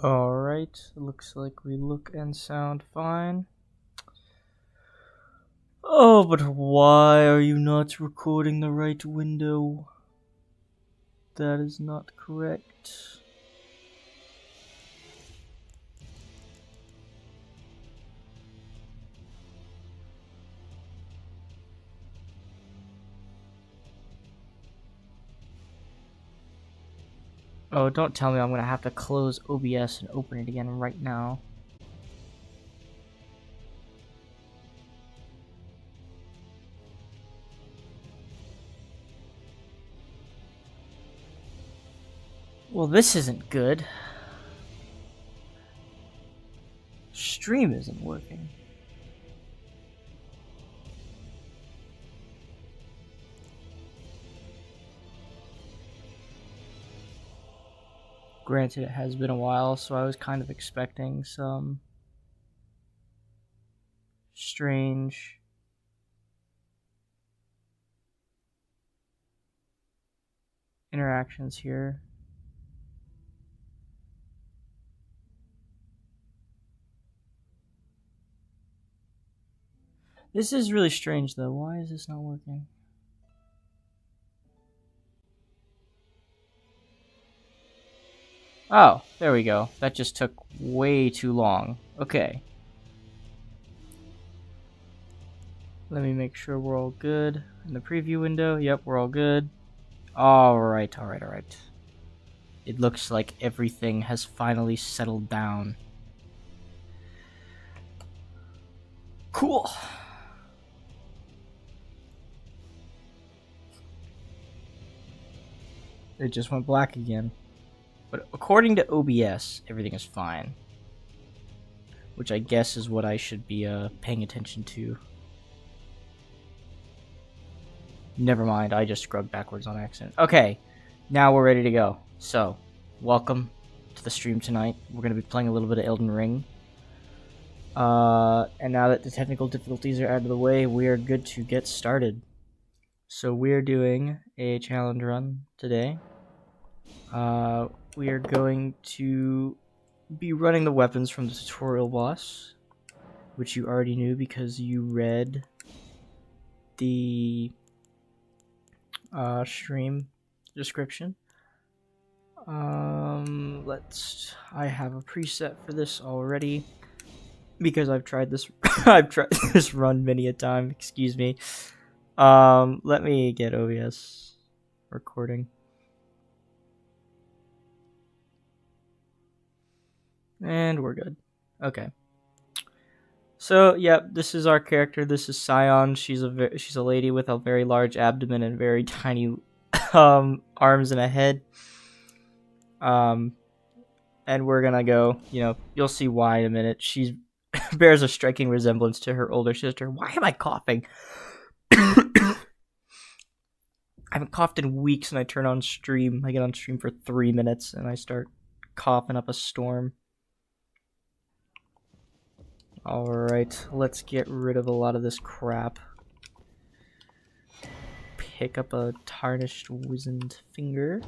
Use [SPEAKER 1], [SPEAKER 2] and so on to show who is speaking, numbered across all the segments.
[SPEAKER 1] Alright, looks like we look and sound fine. Oh, but why are you not recording the right window? That is not correct. Oh, don't tell me I'm gonna have to close OBS and open it again right now. Well, this isn't good. Stream isn't working. Granted, it has been a while, so I was kind of expecting some strange interactions here. This is really strange, though. Why is this not working? Oh, there we go. That just took way too long. Okay. Let me make sure we're all good. In the preview window, yep, we're all good. Alright. It looks like everything has finally settled down. Cool. It just went black again. But according to OBS, everything is fine. Which I guess is what I should be paying attention to. Never mind, I just scrubbed backwards on accident. Okay, now we're ready to go. So, welcome to the stream tonight. We're going to be playing a little bit of Elden Ring. And now that the technical difficulties are out of the way, we are good to get started. So we're doing a challenge run today. We are going to be running the weapons from the tutorial boss, which you already knew because you read the stream description. I have a preset for this already because I've tried this I've tried this run many a time, excuse me. Let me get OBS recording. And we're good. Okay. So, yeah, this is our character. This is Scion. She's a lady with a very large abdomen and very tiny arms and a head. And we're gonna go, you'll see why in a minute. She bears a striking resemblance to her older sister. Why am I coughing? I haven't coughed in weeks, and I turn on stream. I get on stream for 3 minutes, and I start coughing up a storm. Alright, let's get rid of a lot of this crap. Pick up a tarnished, wizened finger.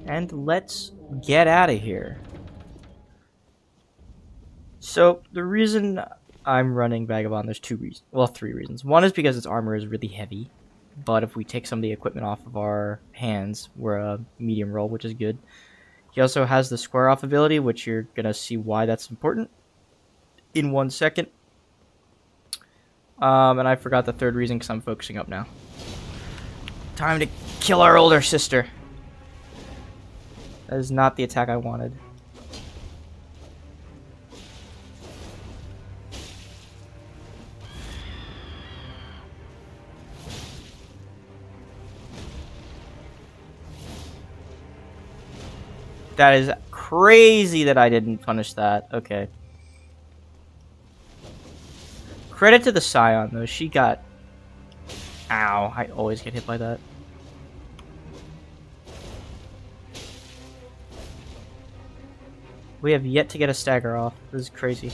[SPEAKER 1] And let's get out of here. So, the reason I'm running Vagabond, there's 3 reasons. One is because its armor is really heavy, but if we take some of the equipment off of our hands, we're a medium roll, which is good. He also has the square off ability, which you're going to see why that's important in 1 second. And I forgot the third reason because I'm focusing up now. Time to kill our older sister. That is not the attack I wanted. That is crazy that I didn't punish that. Okay. Credit to the Scion, though. She got... Ow. I always get hit by that. We have yet to get a stagger off. This is crazy.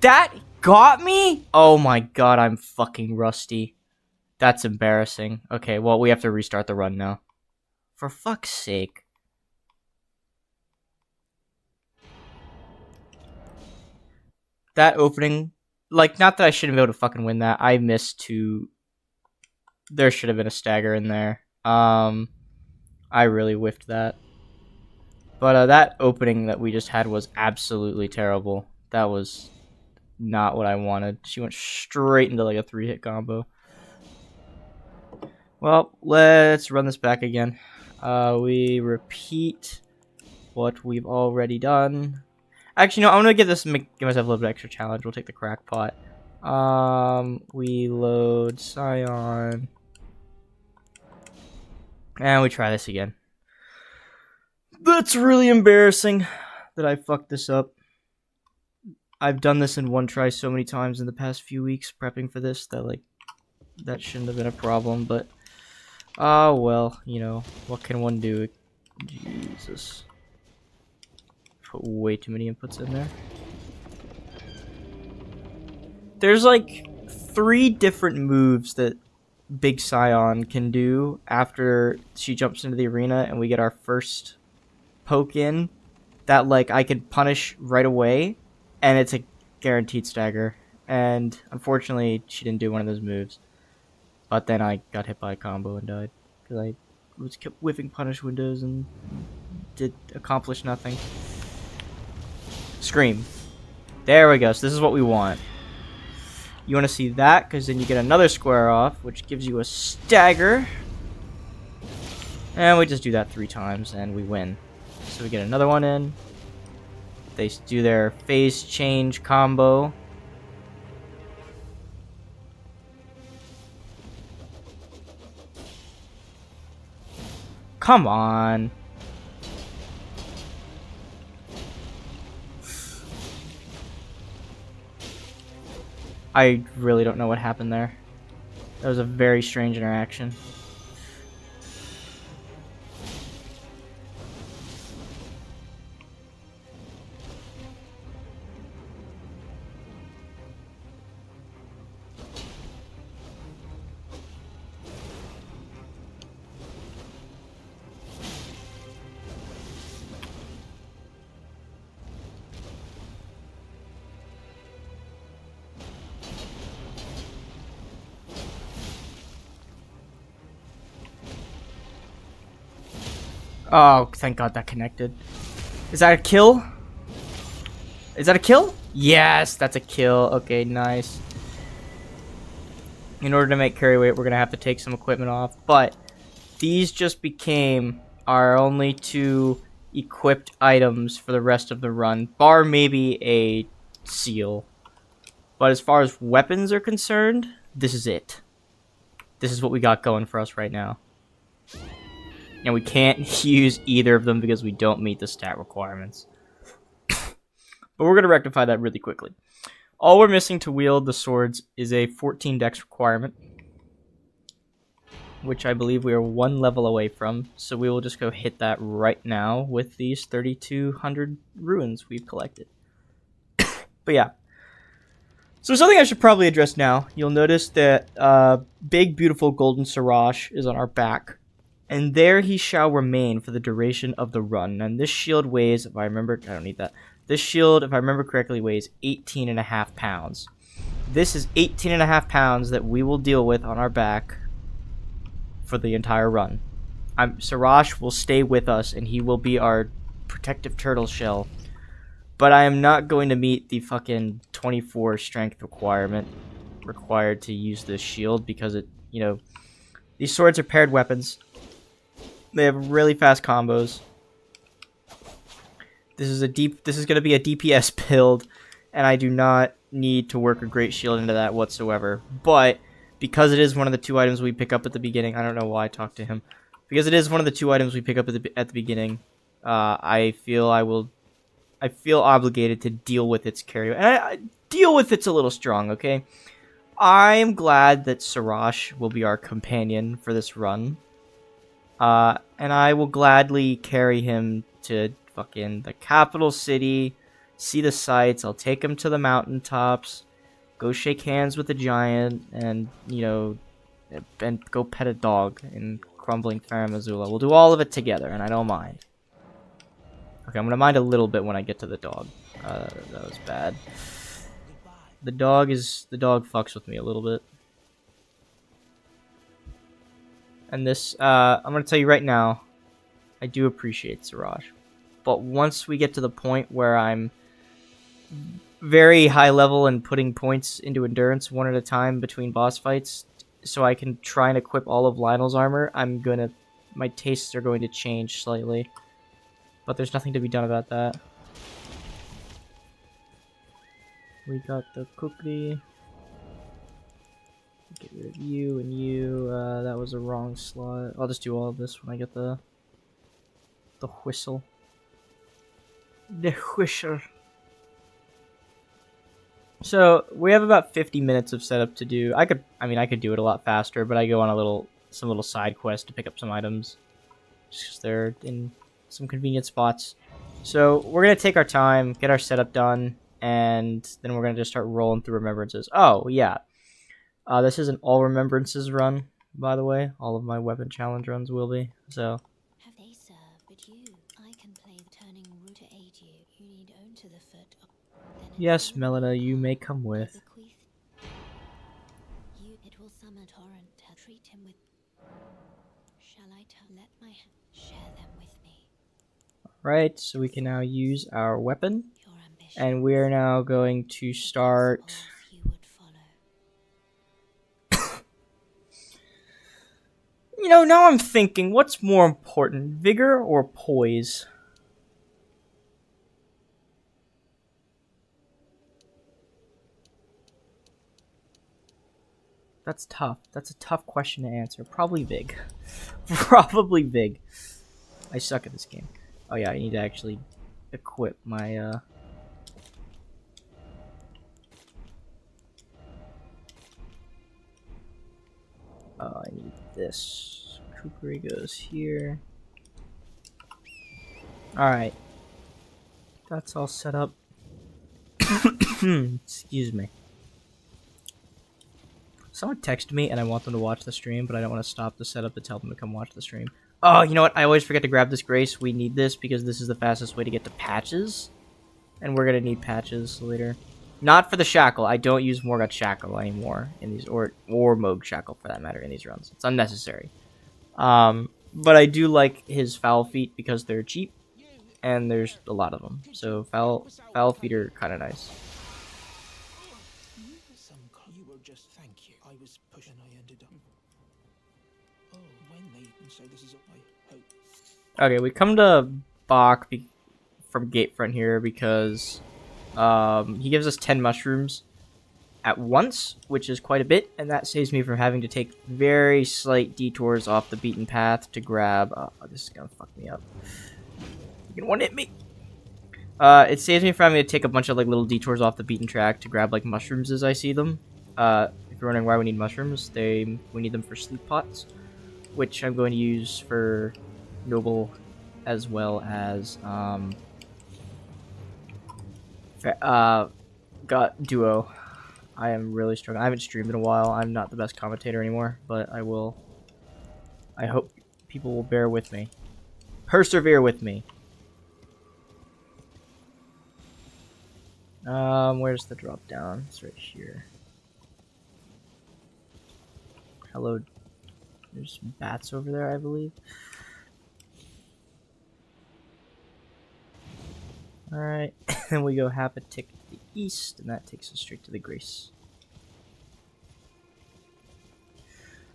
[SPEAKER 1] That got me? Oh my god, I'm fucking rusty. That's embarrassing. Okay, well, we have to restart the run now. For fuck's sake. That opening, like, not that I shouldn't be able to fucking win that. I missed to... There should have been a stagger in there. I really whiffed that. But that opening that we just had was absolutely terrible. That was not what I wanted. She went straight into like a 3-hit combo. Well, let's run this back again. We repeat what we've already done. Actually, no, I'm gonna give myself a little bit extra challenge. We'll take the crackpot. We load Scion. And we try this again. That's really embarrassing that I fucked this up. I've done this in one try so many times in the past few weeks prepping for this that, like, that shouldn't have been a problem, but... Oh, well, you know, what can one do? Jesus. Put way too many inputs in there. There's, like, 3 different moves that Big Scion can do after she jumps into the arena and we get our first poke in that, like, I could punish right away, and it's a guaranteed stagger. And unfortunately, she didn't do one of those moves. But then I got hit by a combo and died because I kept whiffing punish windows and did accomplish nothing. Scream. There we go. So this is what we want. You want to see that because then you get another square off, which gives you a stagger. And we just do that 3 times and we win. So we get another one in. They do their phase change combo. Come on. I really don't know what happened there. That was a very strange interaction. Oh, thank God that connected. Is that a kill? Is that a kill? Yes, that's a kill. Okay, nice. In order to make carry weight, we're going to have to take some equipment off. But these just became our only 2 equipped items for the rest of the run. Bar maybe a seal. But as far as weapons are concerned, this is it. This is what we got going for us right now. And we can't use either of them because we don't meet the stat requirements. But we're going to rectify that really quickly. All we're missing to wield the swords is a 14 dex requirement, which I believe we are 1 level away from. So we will just go hit that right now with these 3,200 ruins we've collected. But yeah. So something I should probably address now. You'll notice that big, beautiful golden Siraj is on our back. And there he shall remain for the duration of the run. And this shield weighs, if I remember, I don't need that. This shield, if I remember correctly, weighs 18.5 pounds. This is 18.5 pounds that we will deal with on our back for the entire run. Siraj will stay with us, and he will be our protective turtle shell. But I am not going to meet the fucking 24 strength requirement required to use this shield because it, you know, these swords are paired weapons. They have really fast combos. This is going to be a DPS build, and I do not need to work a great shield into that whatsoever. But because it is one of the 2 items we pick up at the beginning, I don't know why I talked to him. Because it is one of the 2 items we pick up at the beginning, I feel obligated to deal with its carry. And deal with it's a little strong, okay? I'm glad that Siraj will be our companion for this run. And I will gladly carry him to fucking the capital city see the sights. I'll take him to the mountaintops, go shake hands with the giant, and, you know, and go pet a dog in crumbling Farum Azula. We'll do all of it together, and I don't mind. Okay, I'm gonna mind a little bit when I get to the dog. That was bad. The dog fucks with me a little bit. And this, I'm gonna tell you right now, I do appreciate Siraj. But once we get to the point where I'm very high level and putting points into endurance one at a time between boss fights, so I can try and equip all of Lionel's armor, my tastes are going to change slightly. But there's nothing to be done about that. We got the cookie. Get rid of you and you. That was a wrong slot. I'll just do all of this when I get the whistle. The whistle. So we have about 50 minutes of setup to do. I could do it a lot faster, but I go on some little side quest to pick up some items, just because they're in some convenient spots. So we're gonna take our time, get our setup done, and then we're gonna just start rolling through remembrances. Oh yeah, this is an all remembrances run, by the way. All of my weapon challenge runs will be. So.
[SPEAKER 2] Have they, sir? But you, I can play the turning route to aid you. You need own to the foot.
[SPEAKER 1] Yes, Melina, you may come with.
[SPEAKER 2] It will summon torrent. Treat him with. Shall I let my share them with me?
[SPEAKER 1] Right, so we can now use our weapon, and we are now going to start. You know, now I'm thinking, what's more important, vigor or poise? That's tough. That's a tough question to answer. Probably Vig. Probably Vig. I suck at this game. Oh yeah, I need to actually equip my, Oh, I need this. Kukri goes here. Alright. That's all set up. Excuse me. Someone texted me and I want them to watch the stream, but I don't want to stop the setup to tell them to come watch the stream. Oh, you know what? I always forget to grab this Grace. We need this because this is the fastest way to get to patches. And we're going to need patches later. Not for the Shackle. I don't use Morgoth Shackle anymore in these, or Moog Shackle for that matter in these runs. It's unnecessary. But I do like his Foul Feet because they're cheap. And there's a lot of them. So Foul Feet are kind of nice. Okay, we come to Bach from Gatefront here because he gives us 10 mushrooms at once, which is quite a bit, and that saves me from having to take very slight detours off the beaten path to grab... Oh, this is gonna fuck me up. You can one-hit me! It saves me from having to take a bunch of like little detours off the beaten track to grab like mushrooms as I see them. If you're wondering why we need mushrooms, we need them for sleep pots, which I'm going to use for Noble as well as got Duo. I am really struggling. I haven't streamed in a while. I'm not the best commentator anymore, but I will. I hope people will bear with me. Persevere with me. Where's the drop down? It's right here. Hello. There's bats over there, I believe. Alright, then we go Hapatic to the east, and that takes us straight to the Grace.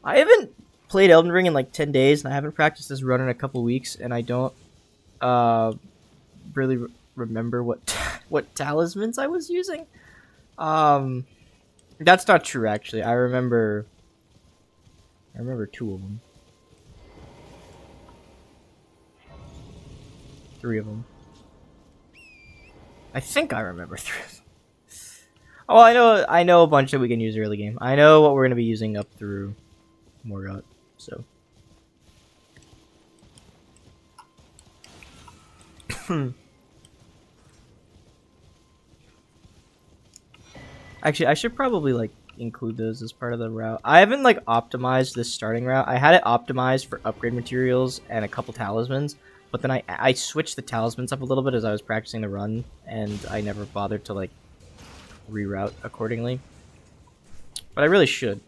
[SPEAKER 1] I haven't played Elden Ring in like 10 days, and I haven't practiced this run in a couple weeks, and I don't really remember what talismans I was using. That's not true, actually. I remember 2 of them. 3 of them. I think I remember 3 of them. Oh, I know a bunch that we can use early game. I know what we're going to be using up through Morgoth, so. Actually, I should probably like include those as part of the route. I haven't like optimized this starting route. I had it optimized for upgrade materials and a couple talismans, but then I switched the talismans up a little bit as I was practicing the run, and I never bothered to like reroute accordingly. But I really should.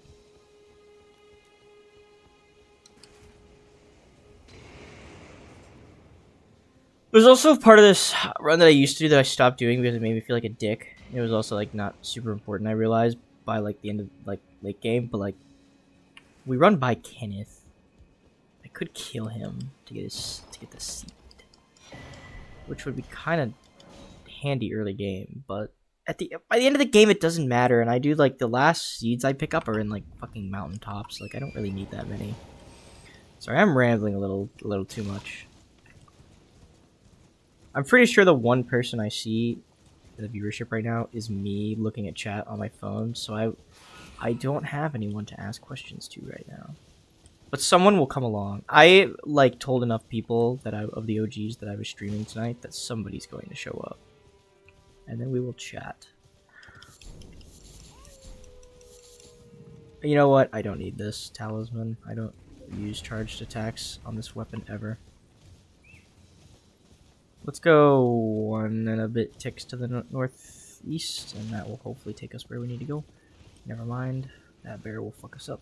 [SPEAKER 1] There's also part of this run that I used to do that I stopped doing because it made me feel like a dick. It was also like not super important, I realized, by like the end of like late game, but like we run by Kenneth. I could kill him to get the seed, which would be kind of handy early game, but by the end of the game it doesn't matter, and I do like the last seeds I pick up are in like fucking mountaintops. Like I don't really need that many. Sorry, I'm rambling a little too much. I'm pretty sure the one person I see in the viewership right now is me looking at chat on my phone, so I don't have anyone to ask questions to right now. But someone will come along. I like told enough people that of the OGs that I was streaming tonight that somebody's going to show up. And then we will chat. You know what? I don't need this talisman. I don't use charged attacks on this weapon ever. Let's go 1 and a bit ticks to the northeast, and that will hopefully take us where we need to go. Never mind. That bear will fuck us up.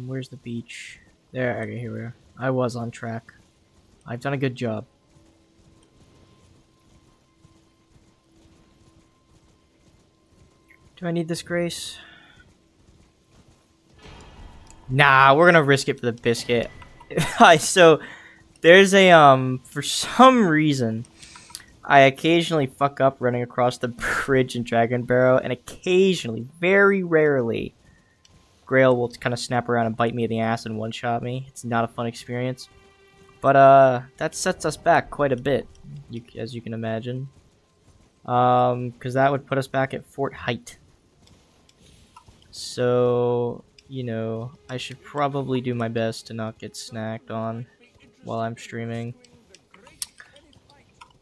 [SPEAKER 1] Where's the beach? There, okay, here we are. I was on track. I've done a good job. Do I need this grace? Nah, we're gonna risk it for the biscuit. So, there's a, for some reason, I occasionally fuck up running across the bridge in Dragon Barrow, and occasionally, very rarely, Grail will kind of snap around and bite me in the ass and one-shot me. It's not a fun experience. But, that sets us back quite a bit, as you can imagine. Because that would put us back at Fort Height. So, you know, I should probably do my best to not get snacked on while I'm streaming.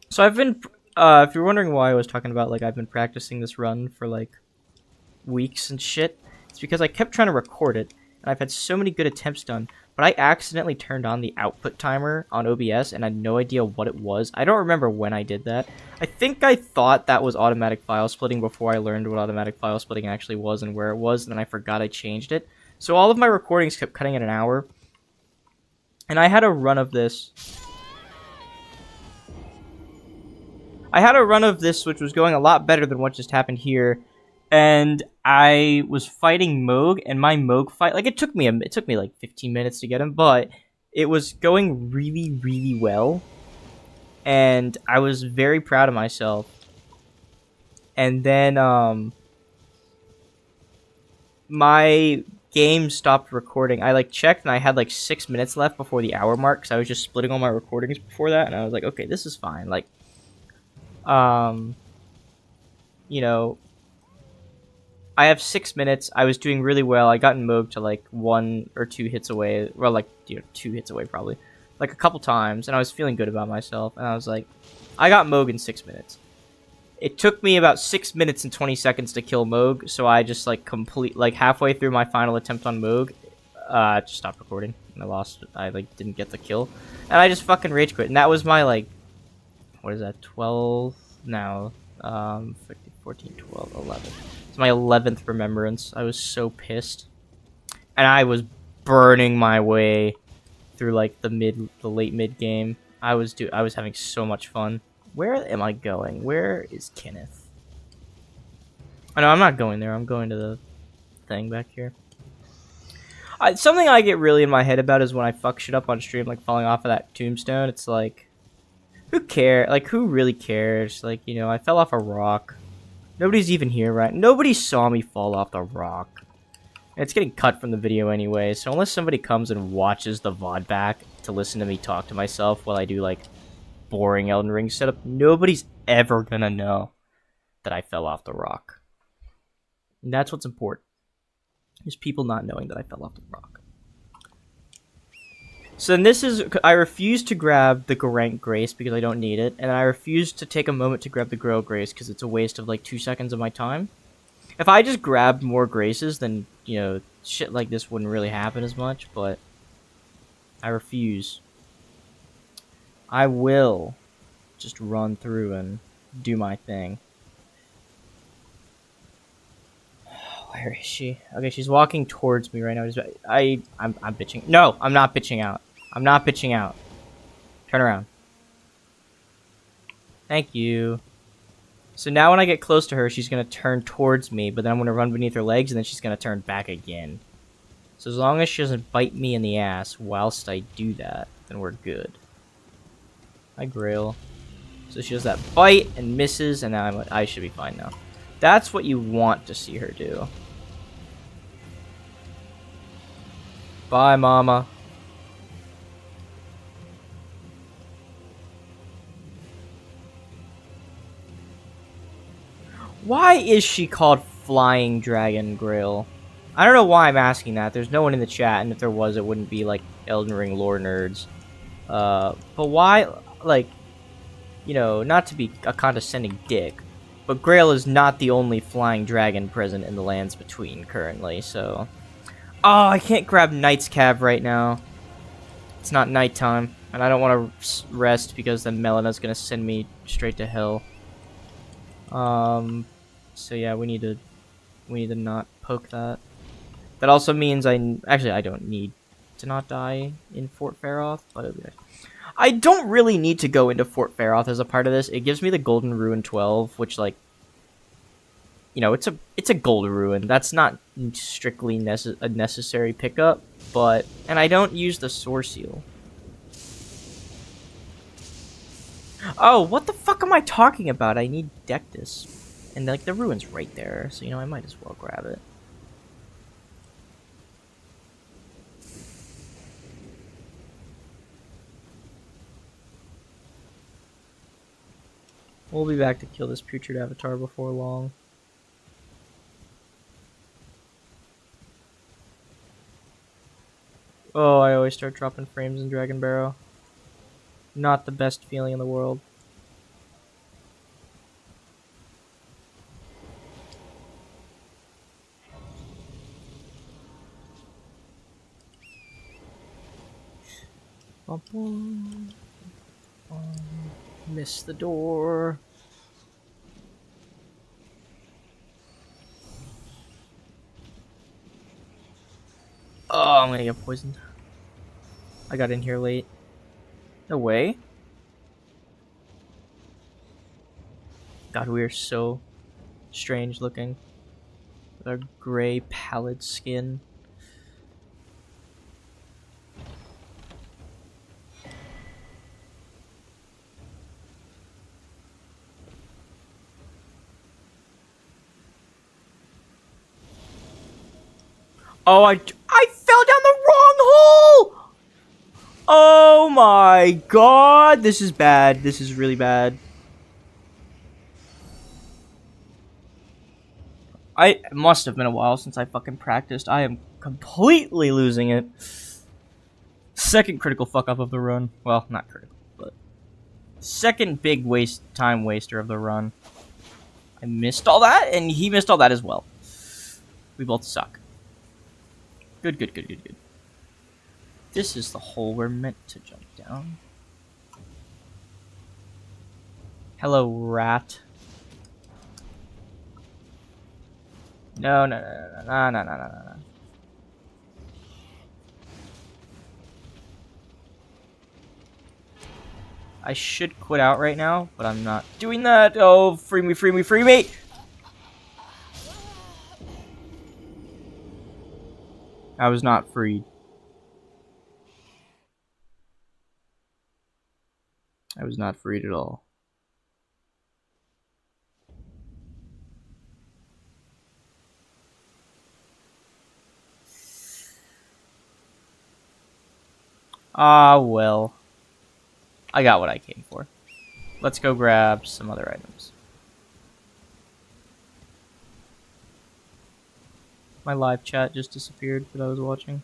[SPEAKER 1] So I've been, if you're wondering why I was talking about, like, I've been practicing this run for, like, weeks and shit, it's because I kept trying to record it, and I've had so many good attempts done, but I accidentally turned on the output timer on OBS, and I had no idea what it was. I don't remember when I did that. I think I thought that was automatic file splitting before I learned what automatic file splitting actually was and where it was, and then I forgot I changed it. So all of my recordings kept cutting at an hour, and I had a run of this. Which was going a lot better than what just happened here. And I was fighting Moog, and my Moog fight, like, it took me like 15 minutes to get him, but it was going really, really well. And I was very proud of myself. And then, my game stopped recording. I, like, checked, and I had, like, 6 minutes left before the hour mark, because I was just splitting all my recordings before that, and I was like, okay, this is fine. Like, you know, I have 6 minutes. I was doing really well. I got in Moog to like 1 or 2 hits away. Well, like, you know, 2 hits away probably. Like a couple times, and I was feeling good about myself. And I was like, I got Moog in 6 minutes. It took me about 6 minutes and 20 seconds to kill Moog, so I just like halfway through my final attempt on Moog, just stopped recording and I lost. I like didn't get the kill, and I just fucking rage quit. And that was my like, what is that? 12 now. 14, 12, 11. It's my 11th remembrance. I was so pissed. And I was burning my way through like the late mid game. I was having so much fun. Where am I going? Where is Kenneth? Oh no, I'm not going there. I'm going to the thing back here. Something I get really in my head about is when I fuck shit up on stream, like falling off of that tombstone. It's like, who cares? Like, who really cares? Like, you know, I fell off a rock. Nobody's even here, right? Nobody saw me fall off the rock. It's getting cut from the video anyway, so unless somebody comes and watches the VOD back to listen to me talk to myself while I do like boring Elden Ring setup, nobody's ever gonna know that I fell off the rock. And that's what's important. Is people not knowing that I fell off the rock. So then this is, I refuse to grab the Rank Grace because I don't need it, and I refuse to take a moment to grab the Grail Grace because it's a waste of like 2 seconds of my time. If I just grabbed more Graces, then, you know, shit like this wouldn't really happen as much, but I refuse. I will just run through and do my thing. Where is she? Okay, she's walking towards me right now. I'm bitching. No, I'm not bitching out. I'm not bitching out. Turn around. Thank you. So now when I get close to her, she's going to turn towards me, but then I'm going to run beneath her legs, and then she's going to turn back again. So as long as she doesn't bite me in the ass whilst I do that, then we're good. Hi, Grail. So she does that bite and misses, and now I should be fine now. That's what you want to see her do. Bye, Mama. Why is she called Flying Dragon Grail? I don't know why I'm asking that. There's no one in the chat, and if there was, it wouldn't be like Elden Ring lore nerds. But why, like, you know, not to be a condescending dick, but Grail is not the only flying dragon present in the lands between currently, so... Oh, I can't grab Knight's Cab right now. It's not nighttime, and I don't want to rest because then Melena's gonna send me straight to hell. So yeah, we need to not poke that. That also means I don't need to not die in Fort Faroth, but it'll be nice. I don't really need to go into Fort Faroth as a part of this. It gives me the Golden Ruin 12, which, like, you know, it's a gold ruin. That's not strictly a necessary pickup, but... And I don't use the Soar Seal. Oh, what the fuck am I talking about? I need Dectus. And, like, the ruin's right there, so, you know, I might as well grab it. We'll be back to kill this putrid avatar before long. Oh, I always start dropping frames in Dragon Barrow. Not the best feeling in the world. Miss the door. Oh, I'm gonna get poisoned. I got in here late. No way. God, we are so strange looking. With our gray, pallid skin. Oh, I fell down the wrong hole! Oh my god! This is bad. This is really bad. It must have been a while since I fucking practiced. I am completely losing it. Second critical fuck up of the run. Well, not critical, but second big time waster of the run. I missed all that, and he missed all that as well. We both suck. Good, good, good, good, good. This is the hole we're meant to jump down. Hello, rat. No, no, no, no, no, no, no, no, no. I should quit out right now, but I'm not doing that. Oh, free me, free me, free me! I was not freed. I was not freed at all. Ah, well. I got what I came for. Let's go grab some other items. My live chat just disappeared that I was watching.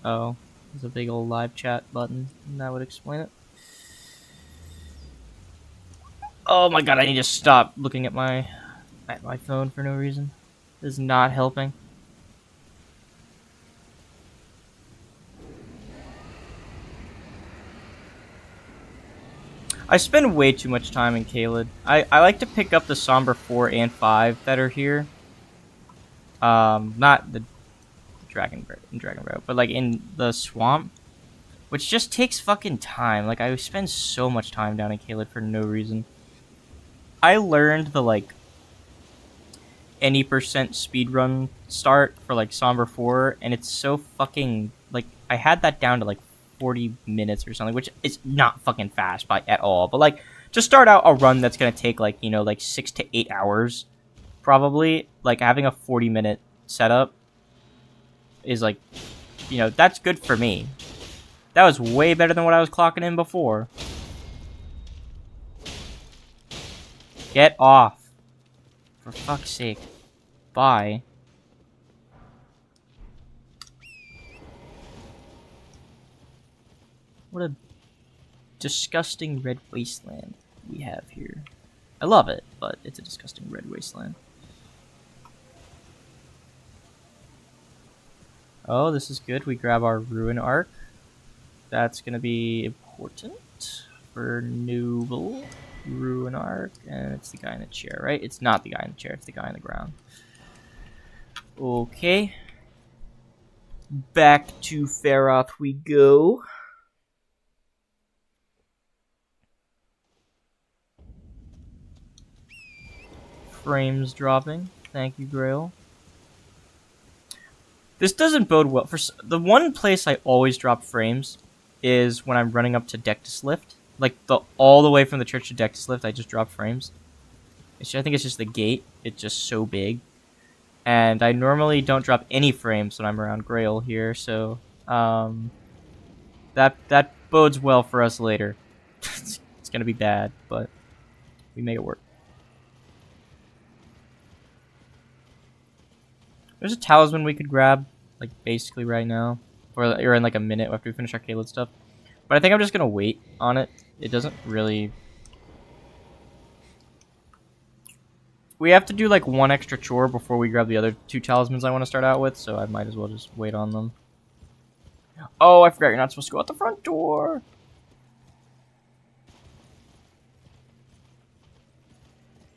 [SPEAKER 1] Oh, there's a big old live chat button, and that would explain it. Oh my god, I need to stop looking at my phone for no reason. This is not helping. I spend way too much time in Caelid. I like to pick up the Somber 4 and 5 that are here. Not the Dragon Road, but like in the swamp, which just takes fucking time. Like I spend so much time down in Caelid for no reason. I learned the like any percent speedrun start for like Somber 4, and it's so fucking like I had that down to like 40 minutes or something, which is not fucking fast by at all. But like to start out a run that's gonna take like, you know, like 6 to 8 hours probably, like having a 40-minute setup is like, you know, that's good for me. That was way better than what I was clocking in before. Get off. For fuck's sake. Bye. What a disgusting red wasteland we have here. I love it, but it's a disgusting red wasteland. Oh, this is good. We grab our ruin arc. That's gonna be important for Nooble. Ruin arc, and it's the guy in the chair, right? It's not the guy in the chair, it's the guy on the ground. Okay. Back to Feroth we go. Frames dropping. Thank you, Grail. This doesn't bode well. For the one place I always drop frames is when I'm running up to Dectus Lift. Like all the way from the church to Dectus Lift, I just drop frames. I think it's just the gate. It's just so big. And I normally don't drop any frames when I'm around Grail here, so that bodes well for us later. It's gonna be bad, but we make it work. There's a talisman we could grab, like basically right now, or in like a minute after we finish our Caelid stuff. But I think I'm just gonna wait on it. It doesn't really. We have to do like one extra chore before we grab the other 2 talismans I want to start out with, so I might as well just wait on them. Oh, I forgot you're not supposed to go out the front door.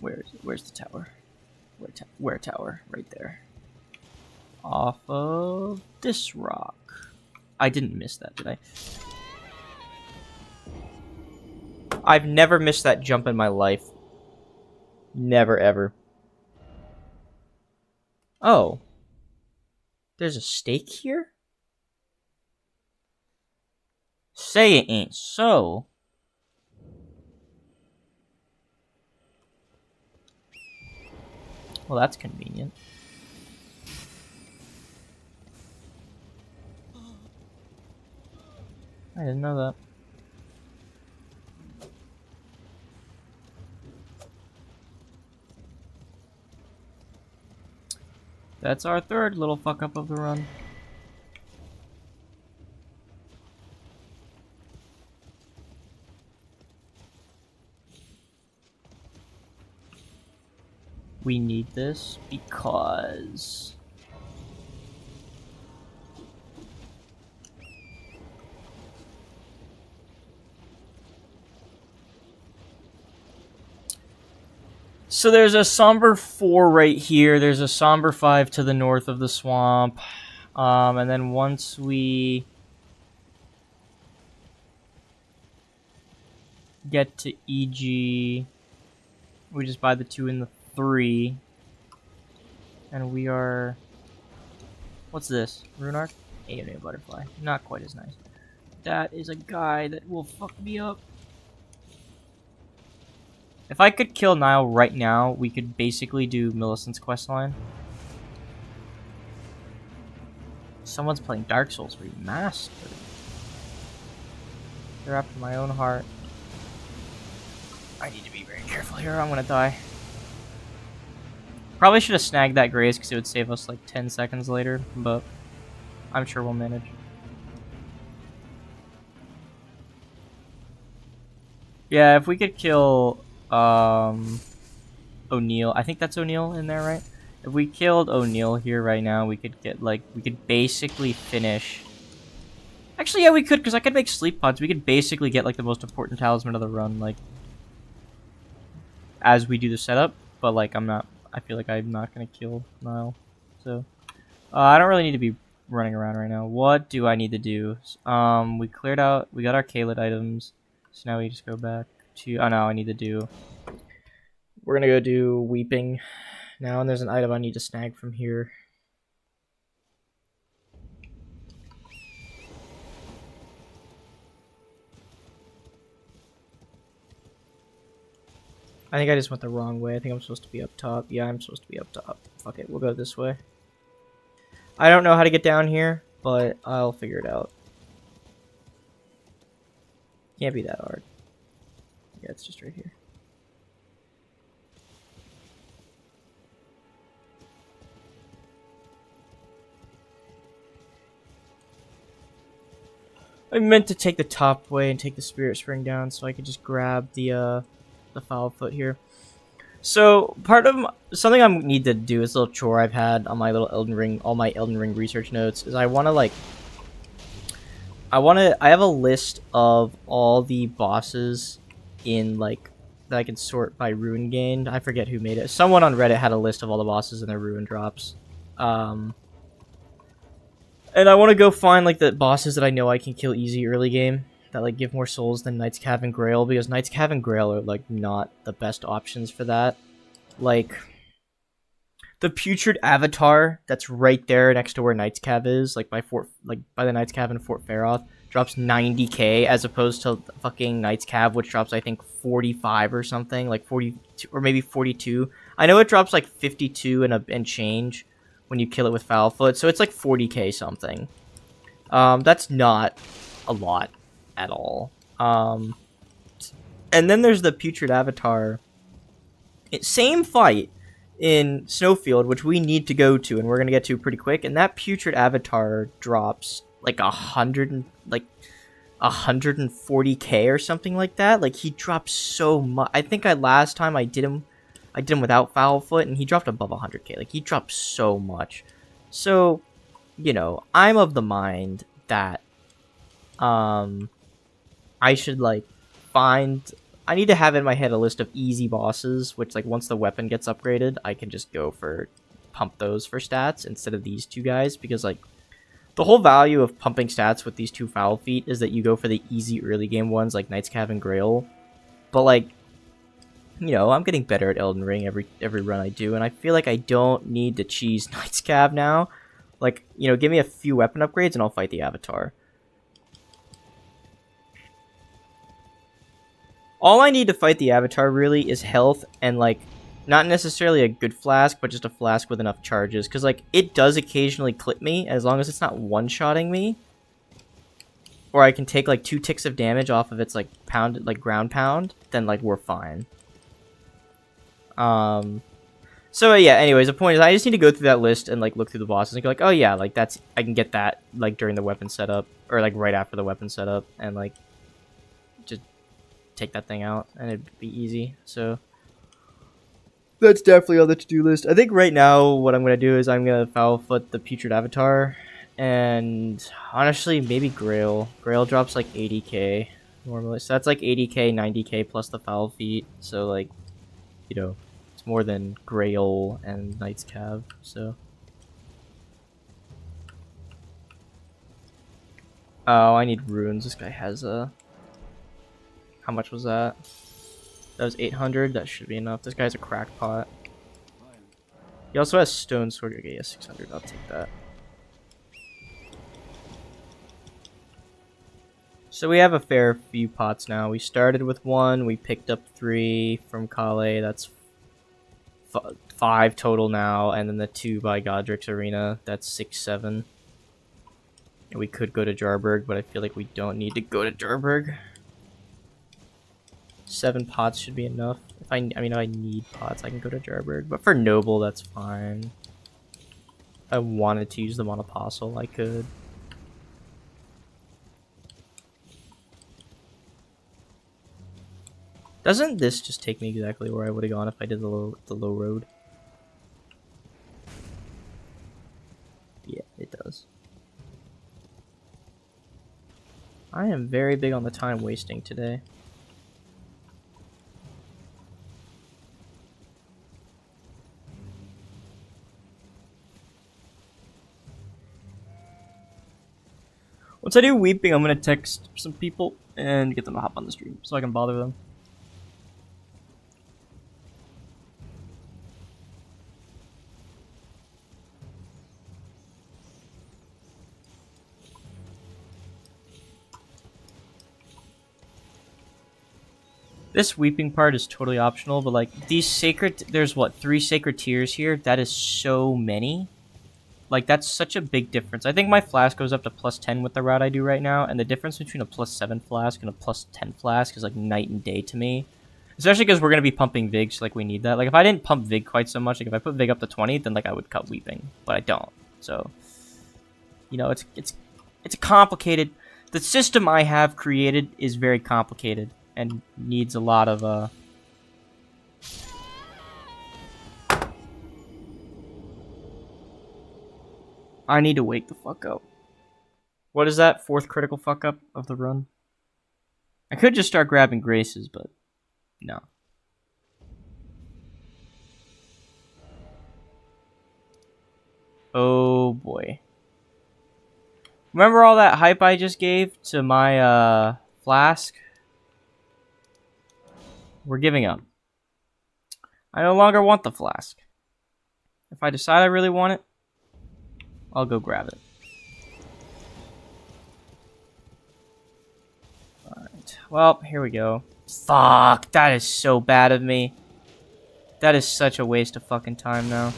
[SPEAKER 1] Where is it? Where's the tower? Where tower? Right there. Off of this rock. I didn't miss that, did I? I've never missed that jump in my life. Never, ever. Oh. There's a stake here? Say it ain't so. Well, that's convenient. I didn't know that. That's our third little fuck up of the run. We need this because so there's a Somber 4 right here. There's a Somber 5 to the north of the swamp. And then once we get to EG, we just buy the 2 and the 3. And we are... What's this? Rune Arc? AOA Butterfly. Not quite as nice. That is a guy that will fuck me up. If I could kill Nile right now, we could basically do Millicent's questline. Someone's playing Dark Souls Remastered. They're after my own heart. I need to be very careful here. I'm gonna die. Probably should have snagged that graze because it would save us like 10 seconds later, but I'm sure we'll manage. Yeah, if we could kill O'Neil, I think that's O'Neil in there, right? If we killed O'Neil here right now, we could get like, we could basically finish. Actually, yeah, we could, because I could make sleep pods. We could basically get like the most important talisman of the run, like as we do the setup. But like, I feel like I'm not gonna kill Nile, so I don't really need to be running around right now. What do I need to do? We cleared out. We got our Kaled items, so now we just go back to. Oh no, I need to do. We're gonna go do Weeping now, and there's an item I need to snag from here. I think I just went the wrong way. I think I'm supposed to be up top. Yeah, I'm supposed to be up top. Fuck it, we'll go this way. I don't know how to get down here, but I'll figure it out. Can't be that hard. Yeah, it's just right here. I meant to take the top way and take the Spirit Spring down so I could just grab the foul foot here. So part of something I need to do is a little chore I've had on my little Elden Ring, all my Elden Ring research notes, is I have a list of all the bosses in like that I can sort by rune gained. I forget who made it. Someone on Reddit had a list of all the bosses and their rune drops. And I want to go find like the bosses that I know I can kill easy early game that like give more souls than Knight's Cav and Grail, because Knight's Cav and Grail are like not the best options for that. Like the Putrid Avatar that's right there next to where Knight's Cav is, like by the Knight's Cav in Fort Faroth, drops 90k as opposed to fucking Knight's Cav, which drops I think 45 or something, like 42 or maybe 42. I know it drops like 52 and change when you kill it with Foul Foot, so it's like 40k something. That's not a lot at all. And then there's the Putrid Avatar. Same fight in Snowfield, which we need to go to, and we're gonna get to pretty quick. And that Putrid Avatar drops like 140k or something like that. Like he drops so much. I think last time I did him without Foul Foot, and he dropped above 100k. Like he drops so much. So, you know, I'm of the mind that I should like I need to have in my head a list of easy bosses, which like once the weapon gets upgraded, I can just go for pump those for stats instead of these two guys, because like the whole value of pumping stats with these two Foul Feet is that you go for the easy early game ones like Knight's Cav and Grail. But like, you know, I'm getting better at Elden Ring every run I do, and I feel like I don't need to cheese Knight's Cav now. Like, you know, give me a few weapon upgrades and I'll fight the Avatar. All I need to fight the Avatar really is health and like not necessarily a good flask, but just a flask with enough charges, because like it does occasionally clip me as long as it's not one-shotting me. Or I can take like 2 ticks of damage off of its like ground pound, then like we're fine. So yeah, anyways, the point is I just need to go through that list and like look through the bosses and go like, oh yeah, like I can get that like during the weapon setup, or like right after the weapon setup, and like just take that thing out and it'd be easy. So that's definitely on the to-do list. I think right now what I'm gonna do is I'm gonna Foul Foot the Putrid Avatar, and honestly maybe Grail. Grail drops like 80k normally, so that's like 80k, 90k plus the Foul Feet, so like, you know, it's more than Grail and Knight's Cav, so. Oh, I need runes. This guy has a... How much was that? That was 800. That should be enough. This guy's a crackpot. He also has stone sword. Okay, yeah, 600. I'll take that. So we have a fair few pots now. We started with 1. We picked up 3 from Kale. That's 5 total now. And then the 2 by Godric's Arena. That's 6, 7. And we could go to Jarburg, but I feel like we don't need to go to Jarburg. 7 pots should be enough. If I mean, if I need pots, I can go to Jarberg. But for Noble, that's fine. If I wanted to use them on Apostle, I could. Doesn't this just take me exactly where I would have gone if I did the low road? Yeah, it does. I am very big on the time wasting today. Once I do weeping, I'm gonna text some people and get them to hop on the stream so I can bother them. This weeping part is totally optional, but like these sacred, there's what, 3 sacred tiers here? That is so many. Like that's such a big difference. I think my flask goes up to +10 with the route I do right now, and the difference between a +7 flask and a +10 flask is like night and day to me. Especially because we're gonna be pumping Vig, so like we need that. Like if I didn't pump Vig quite so much, like if I put Vig up to 20, then like I would cut weeping, but I don't. So, you know, it's a complicated. The system I have created is very complicated and needs a lot of I need to wake the fuck up. What is that? 4th critical fuck up of the run? I could just start grabbing graces, but no. Oh boy. Remember all that hype I just gave to my flask? We're giving up. I no longer want the flask. If I decide I really want it, I'll go grab it. Alright, well, here we go. Fuck, that is so bad of me. That is such a waste of fucking time now.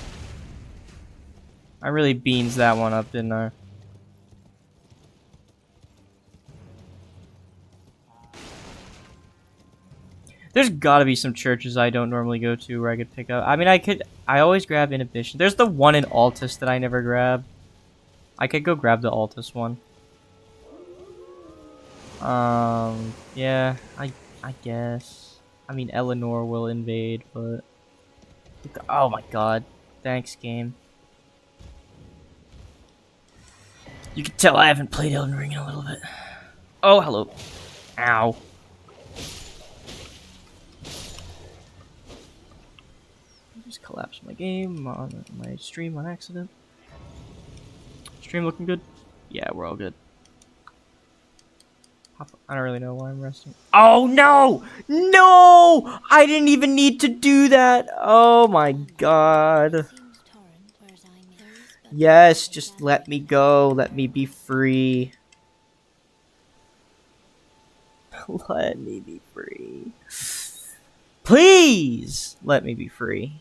[SPEAKER 1] I really beans that one up, didn't I? There's gotta be some churches I don't normally go to where I could pick up. I mean, I always grab Inhibition. There's the one in Altus that I never grab. I could go grab the Altus one. Yeah, I guess. I mean, Eleanor will invade, but... Oh my god. Thanks, game. You can tell I haven't played Elden Ring in a little bit. Oh, hello. Ow. I just collapsed my game on my stream on accident. Stream looking good? Yeah, we're all good. I don't really know why I'm resting. Oh no! No! I didn't even need to do that! Oh my god. Yes, just let me go. Let me be free. Let me be free. Please! Let me be free.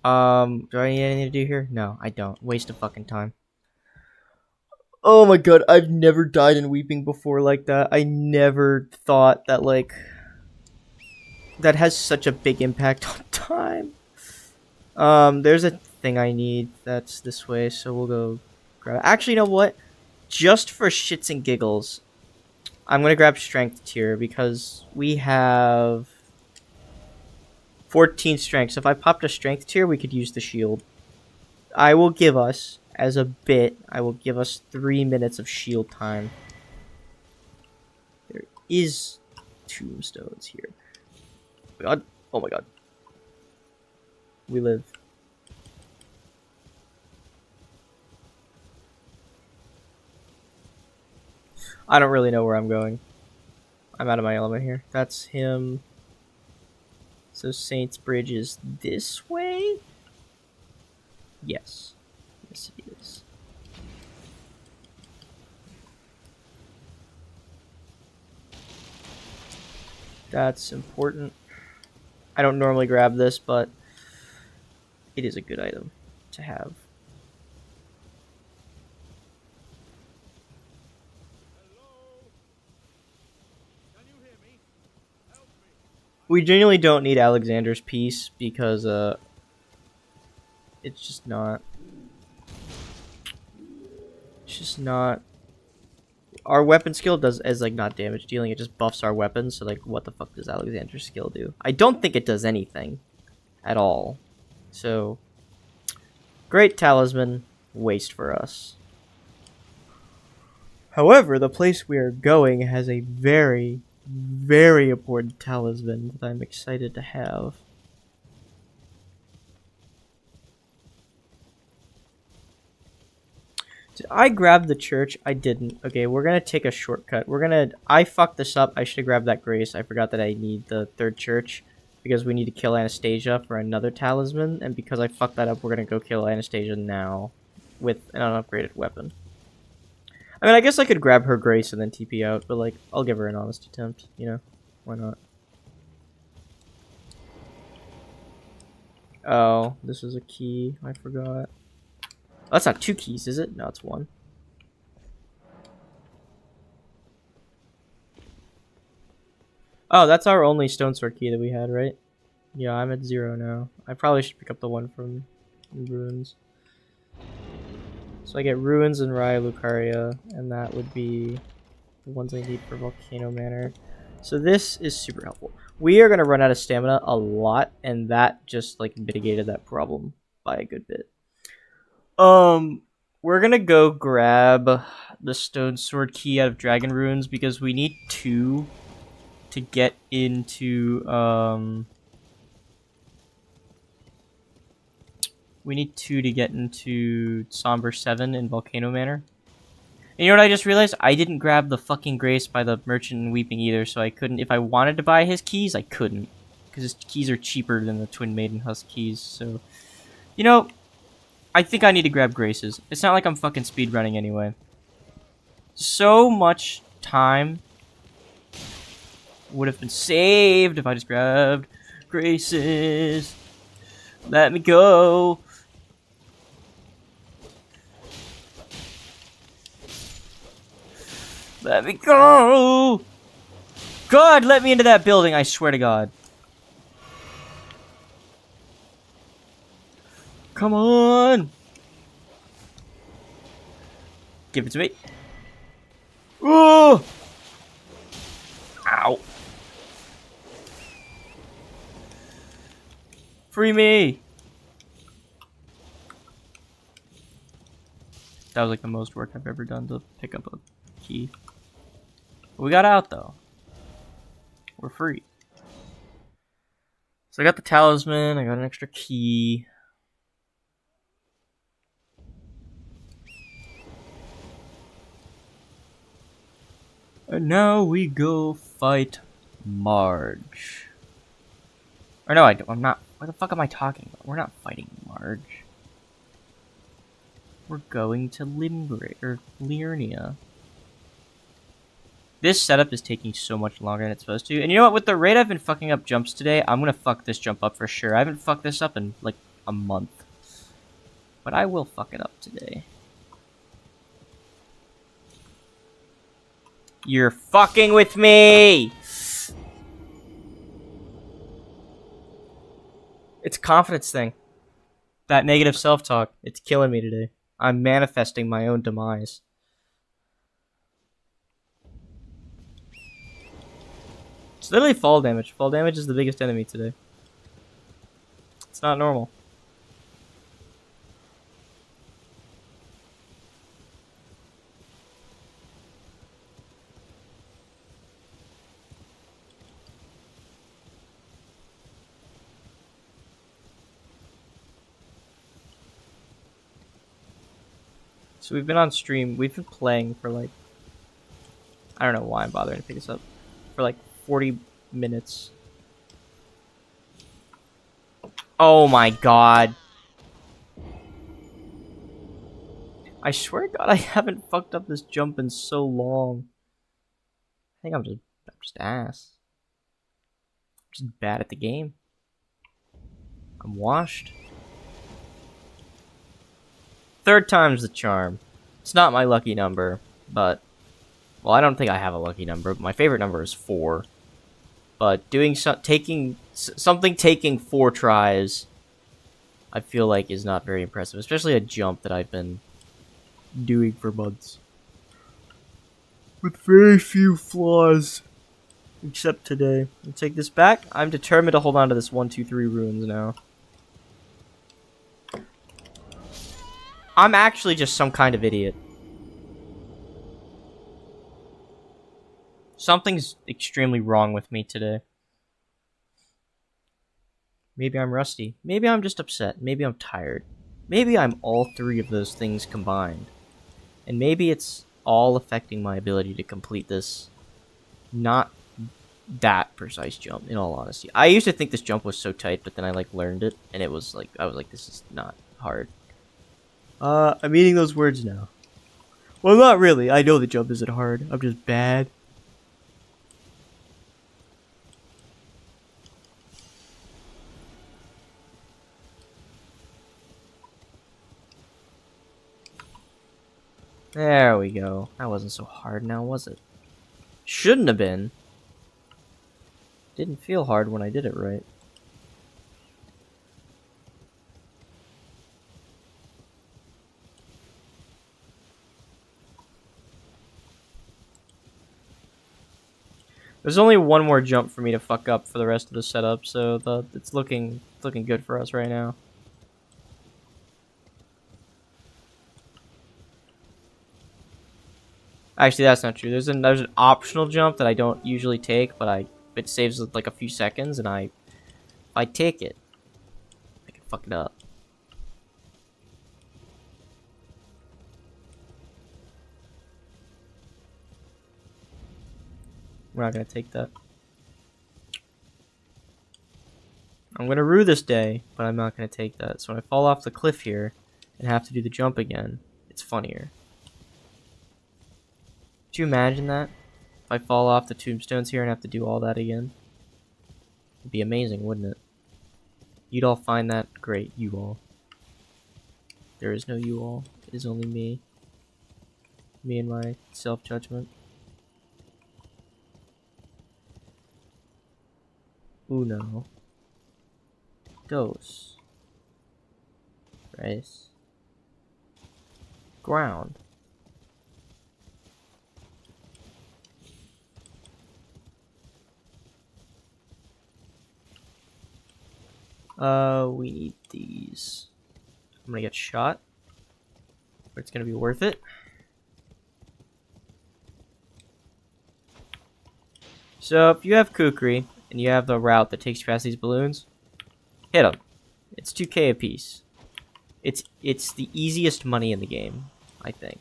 [SPEAKER 1] Do I need anything to do here? No, I don't. Waste of fucking time. Oh my god, I've never died in weeping before like that. I never thought that, like, that has such a big impact on time. There's a thing I need that's this way, so we'll go grab it. Actually, you know what? Just for shits and giggles, I'm gonna grab strength tier because we have 14 strength. So if I popped a strength tier, we could use the shield. I will give us, as a bit, I will give us 3 minutes of shield time. There is tombstones here. Oh my god. Oh my god. We live. I don't really know where I'm going. I'm out of my element here. That's him. So Saints Bridge is this way? Yes. Yes, it is. That's important. I don't normally grab this, but it is a good item to have. We genuinely don't need Alexander's piece because it's just not. It's just not. Our weapon skill is like not damage dealing. It just buffs our weapons. So like, what the fuck does Alexander's skill do? I don't think it does anything at all. So great talisman, waste for us. However, the place we are going has a very, very important talisman that I'm excited to have. Did I grab the church? I didn't. Okay, we're gonna take a shortcut. I fucked this up. I should have grabbed that grace. I forgot that I need the third church because we need to kill Anastasia for another talisman, and because I fucked that up, we're gonna go kill Anastasia now with an unupgraded weapon. I mean, I guess I could grab her grace and then TP out, but like, I'll give her an honest attempt, you know? Why not? Oh, this is a key. I forgot. Oh, that's not 2 keys, is it? No, it's 1. Oh, that's our only stone sword key that we had, right? Yeah, I'm at 0 now. I probably should pick up the one from Ruins. So I get Ruins and Raya Lucaria, and that would be the ones I need for Volcano Manor. So this is super helpful. We are going to run out of stamina a lot, and that just like mitigated that problem by a good bit. We're going to go grab the stone sword key out of Dragon Ruins because we need 2 to get into Somber 7 in Volcano Manor. And you know what I just realized? I didn't grab the fucking grace by the merchant in Weeping either, so I couldn't. If I wanted to buy his keys, I couldn't. Because his keys are cheaper than the Twin Maiden Husk keys, so... You know, I think I need to grab graces. It's not like I'm fucking speedrunning anyway. So much time would have been saved if I just grabbed graces. Let me go. Let me go! God, let me into that building, I swear to God. Come on! Give it to me. Oh! Ow. Free me! That was like the most work I've ever done to pick up a key. We got out though. We're free. So I got the talisman, I got an extra key. And now we go fight Marge. Or no, I'm not. What the fuck am I talking about? We're not fighting Marge. We're going to Liurnia. This setup is taking so much longer than it's supposed to. And you know what? With the rate I've been fucking up jumps today, I'm gonna fuck this jump up for sure. I haven't fucked this up in like a month. But I will fuck it up today. You're fucking with me! It's a confidence thing. That negative self-talk, it's killing me today. I'm manifesting my own demise. It's literally fall damage. Fall damage is the biggest enemy today. It's not normal. So we've been on stream. We've been playing for like... I don't know why I'm bothering to pick this up. For like 40 minutes. Oh my god. I swear to God I haven't fucked up this jump in so long. I think I'm just ass. I'm just bad at the game. I'm washed. 3rd time's the charm. It's not my lucky number, but... Well, I don't think I have a lucky number, but my favorite number is 4. but taking something taking 4 tries, I feel like is not very impressive, especially a jump that I've been doing for months with very few flaws, except today. I'll take this back. I'm determined to hold on to this 1, 2, 3 ruins now. I'm actually just some kind of idiot. Something's extremely wrong with me today. Maybe I'm rusty. Maybe I'm just upset. Maybe I'm tired. Maybe I'm all 3 of those things combined. And maybe it's all affecting my ability to complete this not that precise jump, in all honesty. I used to think this jump was so tight, but then I like learned it, and it was like, I was like, this is not hard. I'm eating those words now. Well, not really. I know the jump isn't hard. I'm just bad. There we go. That wasn't so hard now, was it? Shouldn't have been. Didn't feel hard when I did it right. There's only one more jump for me to fuck up for the rest of the setup, so it's looking good for us right now. Actually, that's not true. There's an optional jump that I don't usually take, but it saves like a few seconds, and if I take it, I can fuck it up. We're not gonna take that. I'm gonna rue this day, but I'm not gonna take that. So when I fall off the cliff here and have to do the jump again, it's funnier. Could you imagine that? If I fall off the tombstones here and have to do all that again? It'd be amazing, wouldn't it? You'd all find that great, you all. There is no you all. It is only me. Me and my self-judgment. Uno. Dos. Tres. Ground. We need these. I'm gonna get shot, but it's gonna be worth it. So if you have Kukri and you have the route that takes you past these balloons, hit them. It's 2k a piece. It's the easiest money in the game, I think.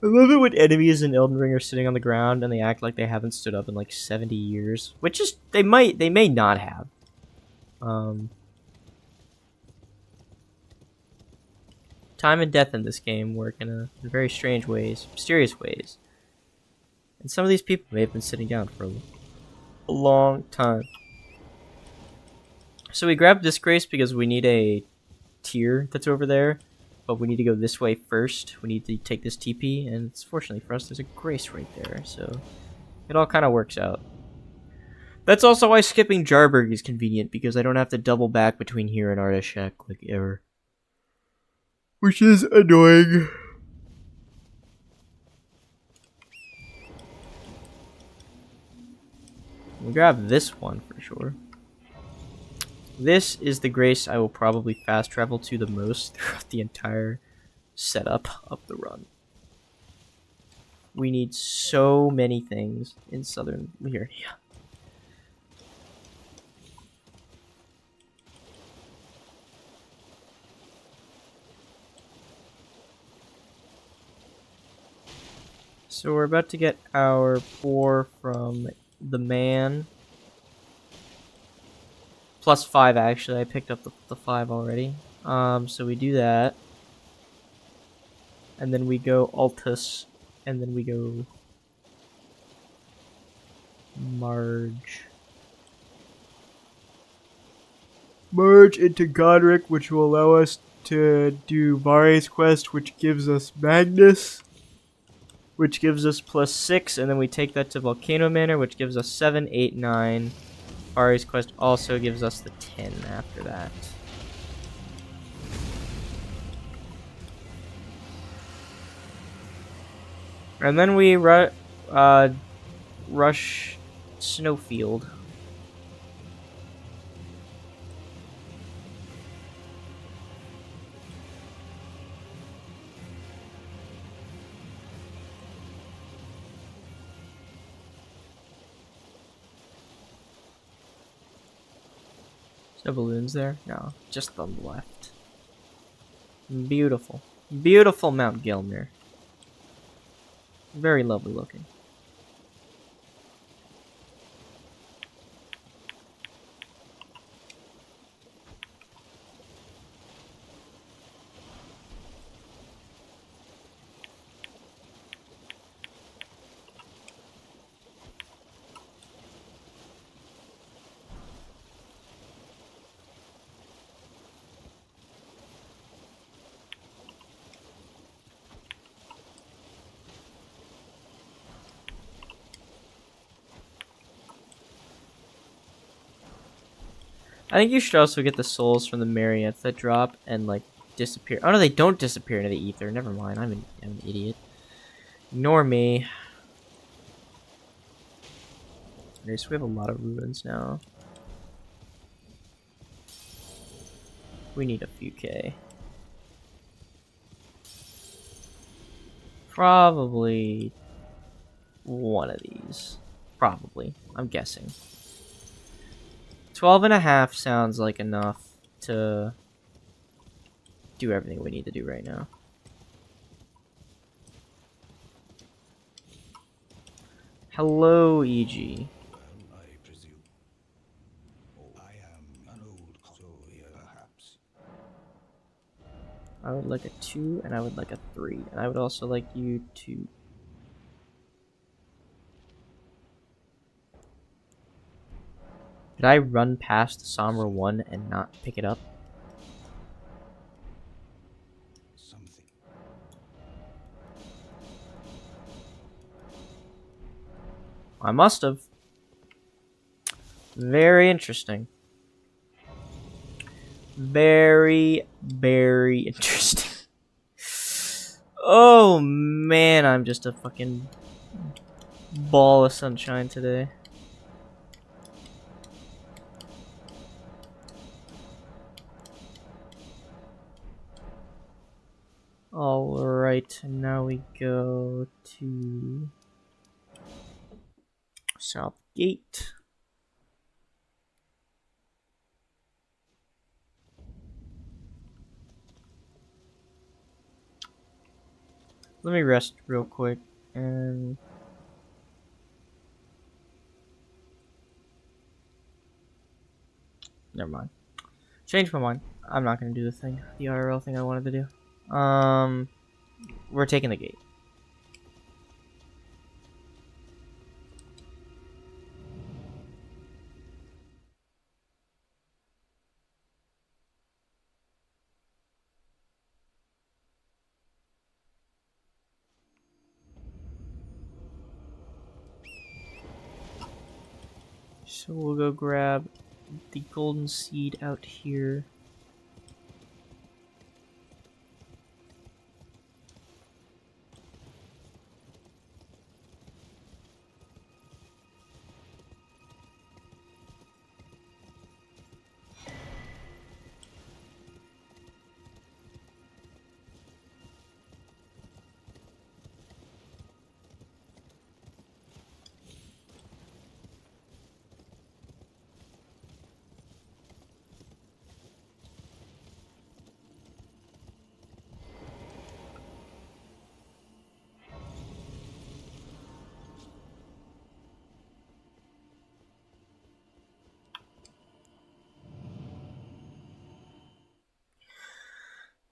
[SPEAKER 1] I love it when enemies in Elden Ring are sitting on the ground and they act like they haven't stood up in like 70 years, which is they may not have. Time and death in this game work in very strange ways, mysterious ways. And some of these people may have been sitting down for a long time. So we grabbed Disgrace because we need a tier that's over there, but we need to go this way first. We need to take this TP, and it's fortunately for us, there's a Grace right there, so it all kind of works out. That's also why skipping Jarberg is convenient, because I don't have to double back between here and Artishek like ever. Which is annoying. We'll grab this one for sure. This is the Grace I will probably fast travel to the most throughout the entire setup of the run. We need so many things in southern here. Yeah. So we're about to get our boar from the man. +5 actually. I picked up the 5 already. So we do that. And then we go Altus. And then we go Marge. Merge into Godric, which will allow us to do Vari's quest, which gives us Magnus, which gives us +6, and then we take that to Volcano Manor, which gives us 7, 8, 9. Vari's quest also gives us the 10 after that. And then we rush Snowfield. Is there balloons there? No, just on the left. Beautiful. Beautiful Mount Gilmer. Very lovely looking. I think you should also get the souls from the Marionettes that drop and, like, disappear. Oh, no, they don't disappear into the ether. Never mind. I'm an idiot. Ignore me. Okay, so we have a lot of ruins now. We need a few K. Probably one of these. Probably. I'm guessing. 12.5 sounds like enough to do everything we need to do right now. Hello, EG.
[SPEAKER 3] I presume. I am an old soldier, perhaps.
[SPEAKER 1] I would like a 2 and I would like a 3. And I would also like you to... Did I run past Somber 1 and not pick it up?
[SPEAKER 3] Something.
[SPEAKER 1] I must have. Very interesting. Very, very interesting. Oh man, I'm just a fucking ball of sunshine today. Alright, now we go to South Gate. Let me rest real quick and never mind. Change my mind. I'm not gonna do the IRL thing I wanted to do. We're taking the gate. So we'll go grab the golden seed out here.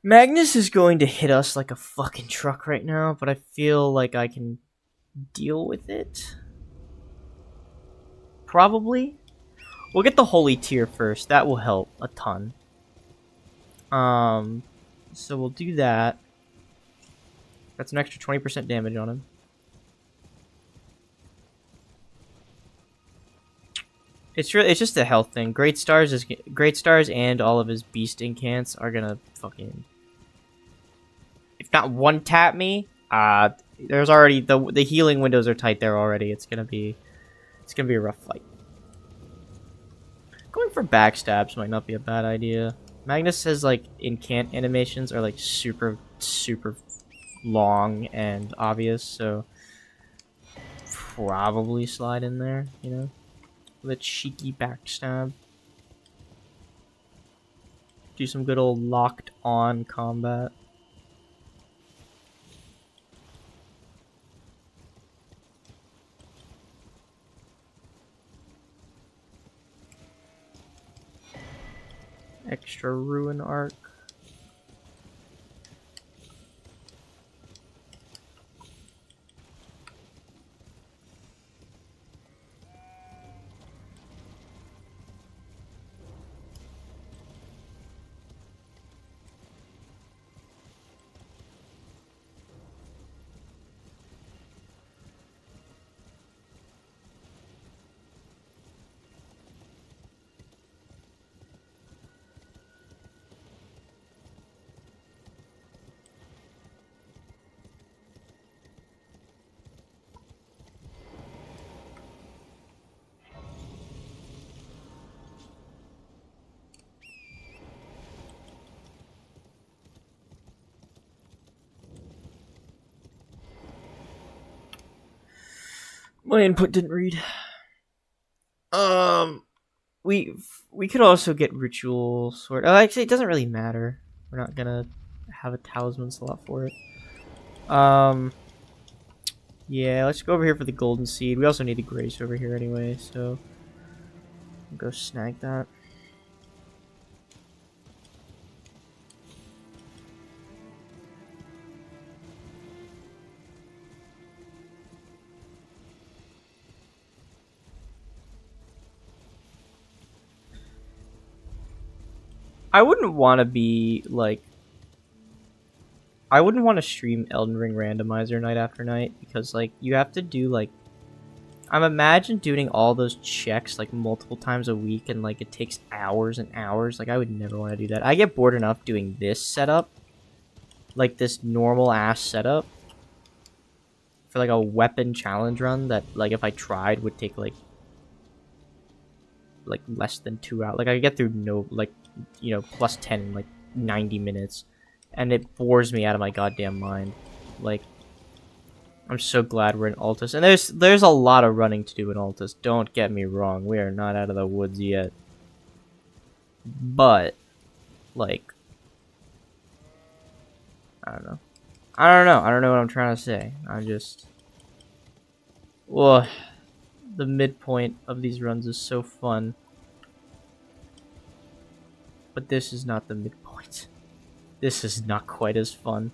[SPEAKER 1] Magnus is going to hit us like a fucking truck right now, but I feel like I can deal with it. Probably. We'll get the holy tier first. That will help a ton. So we'll do that. That's an extra 20% damage on him. It's just a health thing. Great Stars and all of his beast incants are gonna fucking, if not one tap me. There's already the healing windows are tight there already. It's gonna be a rough fight. Going for backstabs might not be a bad idea. Magnus says like incant animations are like super long and obvious, so probably slide in there, you know, with a cheeky backstab. Do some good old locked on combat. Extra ruin arc. My input didn't read. We could also get ritual sword. Oh, actually, it doesn't really matter. We're not gonna have a talisman slot for it. Yeah, let's go over here for the golden seed. We also need the grace over here anyway, so I'll go snag that. I wouldn't want to be like, I wouldn't want to stream Elden Ring randomizer night after night, because like you have to do like, I'm imagine doing all those checks like multiple times a week, and like it takes hours and hours. Like I would never want to do that. I get bored enough doing this setup, like this normal ass setup for like a weapon challenge run that like if I tried would take like less than 2 hours. Like I get through no, like, you know, plus 10 in like 90 minutes, and it bores me out of my goddamn mind. Like, I'm so glad we're in Altus, and there's a lot of running to do in Altus. Don't get me wrong, we are not out of the woods yet, but like, I don't know what I'm trying to say. I'm just, well, the midpoint of these runs is so fun, but this is not the midpoint. This is not quite as fun.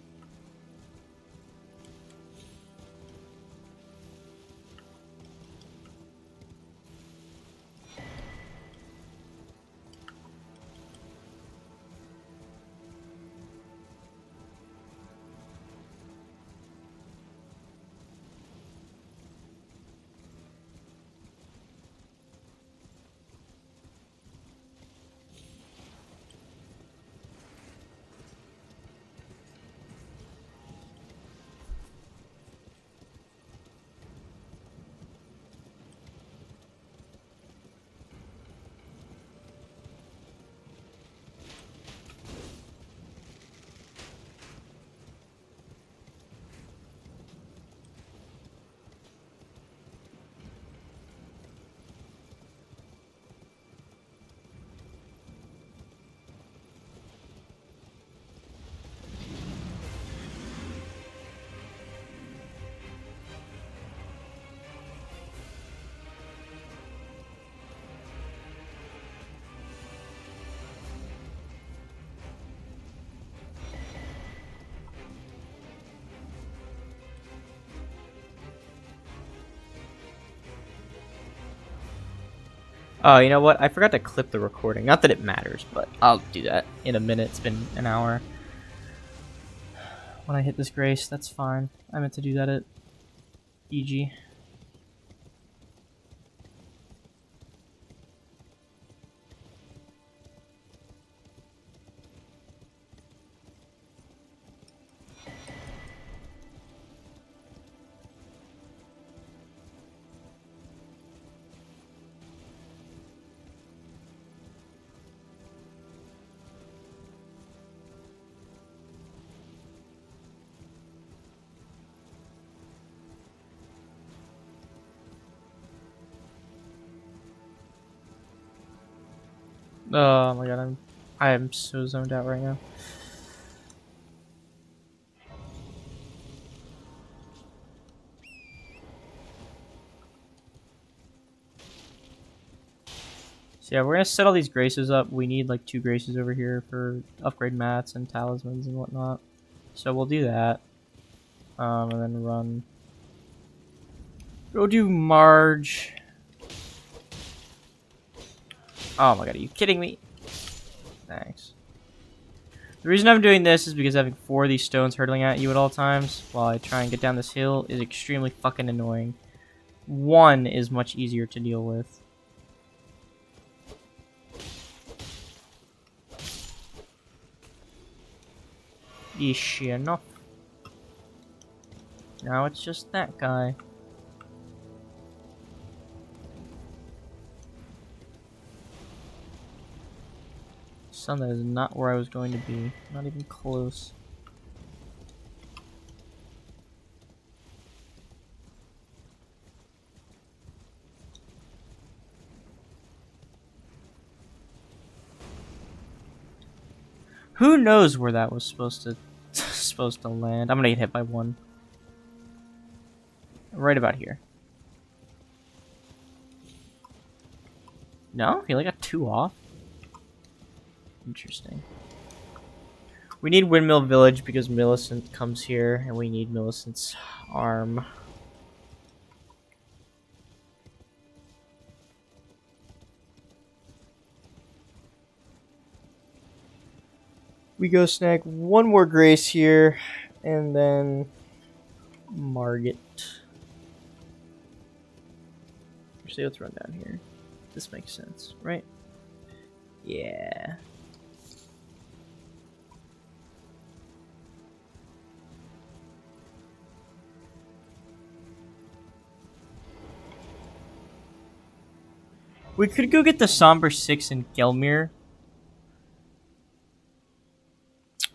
[SPEAKER 1] Oh, you know what? I forgot to clip the recording. Not that it matters, but I'll do that in a minute. It's been an hour. when I hit this grace. That's fine. I meant to do that at EG. Oh my god, I am so zoned out right now. So yeah, we're gonna set all these graces up. We need like 2 graces over here for upgrade mats and talismans and whatnot. So we'll do that. And then run. Go do Marge. Oh my god, are you kidding me? Thanks. The reason I'm doing this is because having 4 of these stones hurtling at you at all times while I try and get down this hill is extremely fucking annoying. 1 is much easier to deal with. Easy enough. Now it's just that guy. Son, that is not where I was going to be. Not even close. Who knows where that was supposed to land? I'm gonna get hit by 1. Right about here. No? He only got 2 off? Interesting. We need Windmill Village because Millicent comes here, and we need Millicent's arm. We go snag 1 more grace here, and then Margit. Actually, let's run down here. This makes sense, right? Yeah. We could go get the Somber 6 in Gelmir.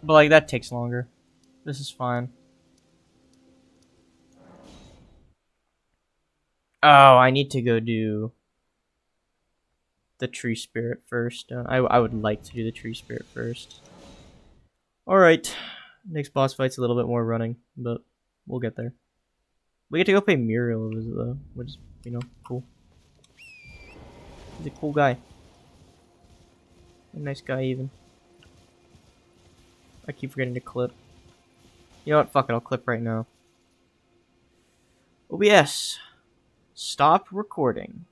[SPEAKER 1] But, like, that takes longer. This is fine. Oh, I need to go do the Tree Spirit first. I would like to do the Tree Spirit first. Alright. Next boss fight's a little bit more running, but we'll get there. We get to go pay Muriel a visit, though, which is, you know, cool. He's a cool guy. A nice guy, even. I keep forgetting to clip. You know what? Fuck it, I'll clip right now. OBS. Stop recording.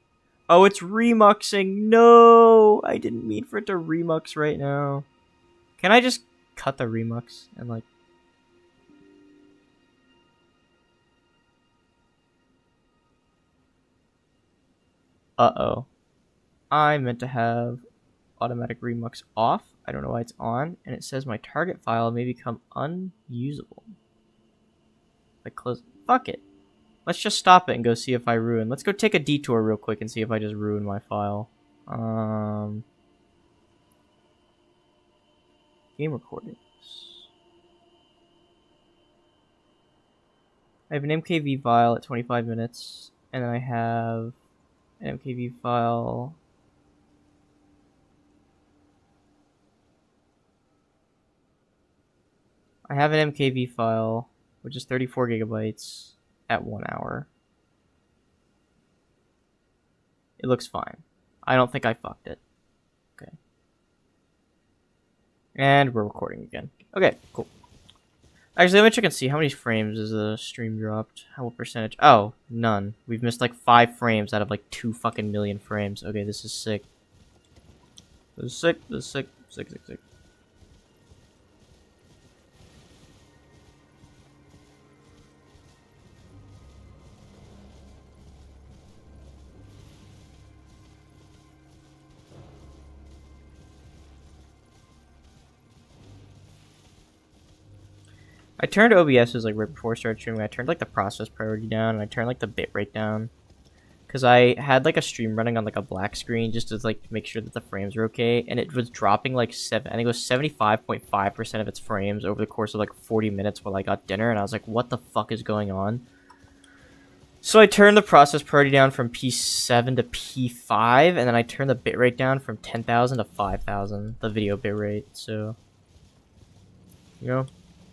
[SPEAKER 1] Oh, it's remuxing. No! I didn't mean for it to remux right now. Can I just cut the remux and, like... Uh-oh. I meant to have automatic remux off. I don't know why it's on. And it says my target file may become unusable. Like, close... Fuck it. Let's just stop it and go see if I ruin. Let's go take a detour real quick and see if I just ruin my file. Game recordings. I have an MKV file at 25 minutes. And then I have an MKV file... I have an MKV file, which is 34 gigabytes at 1 hour. It looks fine. I don't think I fucked it. Okay. And we're recording again. Okay, cool. Actually, let me check and see how many frames is the stream dropped. What percentage? Oh, none. We've missed like 5 frames out of like 2 fucking million frames. Okay, this is sick. This is sick. This is sick. Sick, sick, sick. I turned OBS's like right before I started streaming. I turned like the process priority down, and I turned like the bitrate down, because I had like a stream running on like a black screen just to like make sure that the frames were okay, and it was dropping like I think it was 75.5% of its frames over the course of like 40 minutes while I got dinner, and I was like, what the fuck is going on? So I turned the process priority down from P7 to P5, and then I turned the bitrate down from 10,000 to 5,000, the video bitrate. So, you know,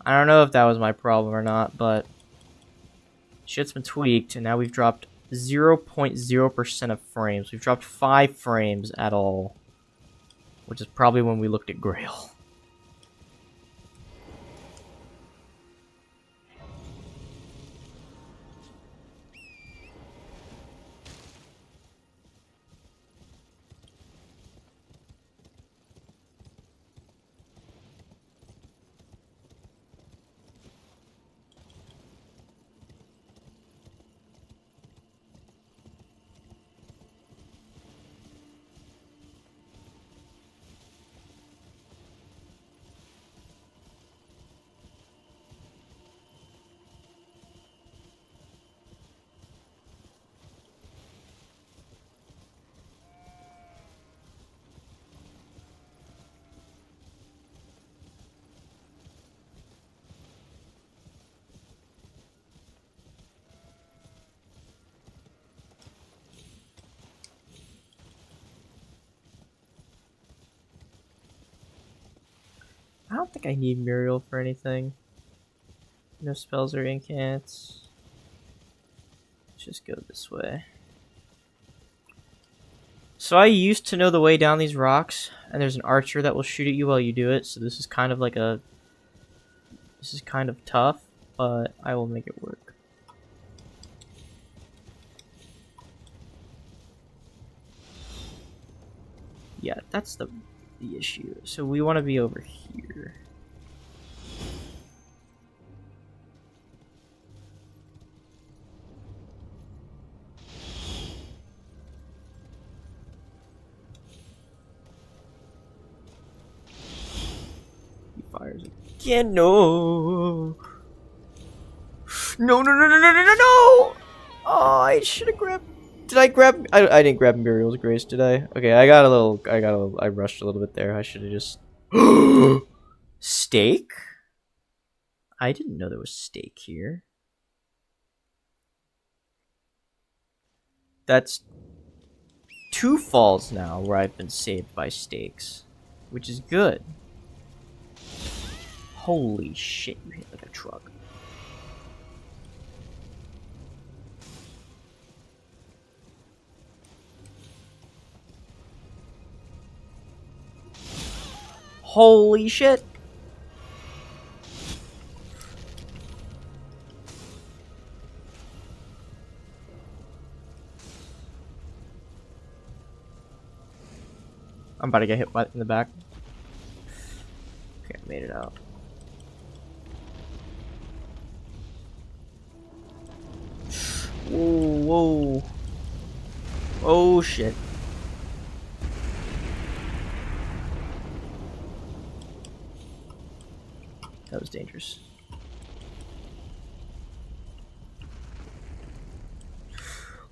[SPEAKER 1] I don't know if that was my problem or not, but shit's been tweaked, and now we've dropped 0.0% of frames. We've dropped 5 frames at all, which is probably when we looked at Grail. I don't think I need Muriel for anything. No spells or incants. Let's just go this way. So I used to know the way down these rocks, and there's an archer that will shoot at you while you do it, so this is kind of like a... This is kind of tough, but I will make it work. Yeah, that's the issue. So we want to be over here. He fires again. No. No, no, no, no, no, no, no, no! Oh, I should have grabbed... Did I grab... I didn't grab Muriel's Grace, did I? Okay, I rushed a little bit there. I should have just... Steak? I didn't know there was steak here. That's 2 falls now where I've been saved by steaks, which is good. Holy shit, you hit like a truck. Holy shit! I'm about to get hit in the back. Okay, I made it out. Whoa, whoa. Oh shit. That was dangerous.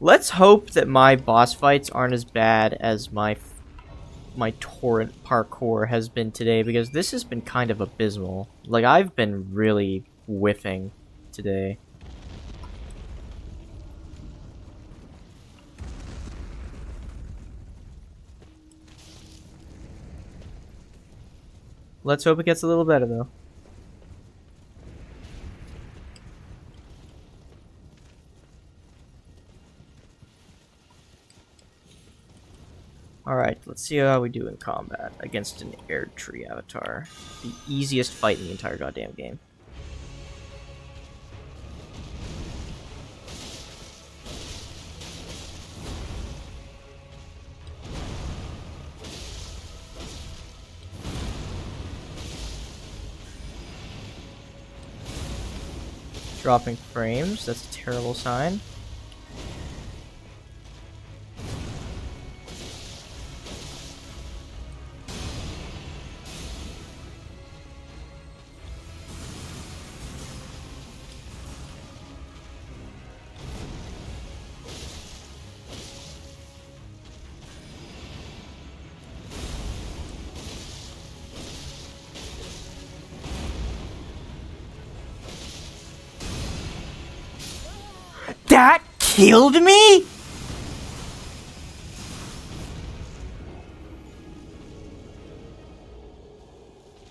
[SPEAKER 1] Let's hope that my boss fights aren't as bad as my torrent parkour has been today, because this has been kind of abysmal. Like, I've been really whiffing today. Let's hope it gets a little better, though. Alright, let's see how we do in combat against an air tree avatar. The easiest fight in the entire goddamn game. Dropping frames, that's a terrible sign. That killed me?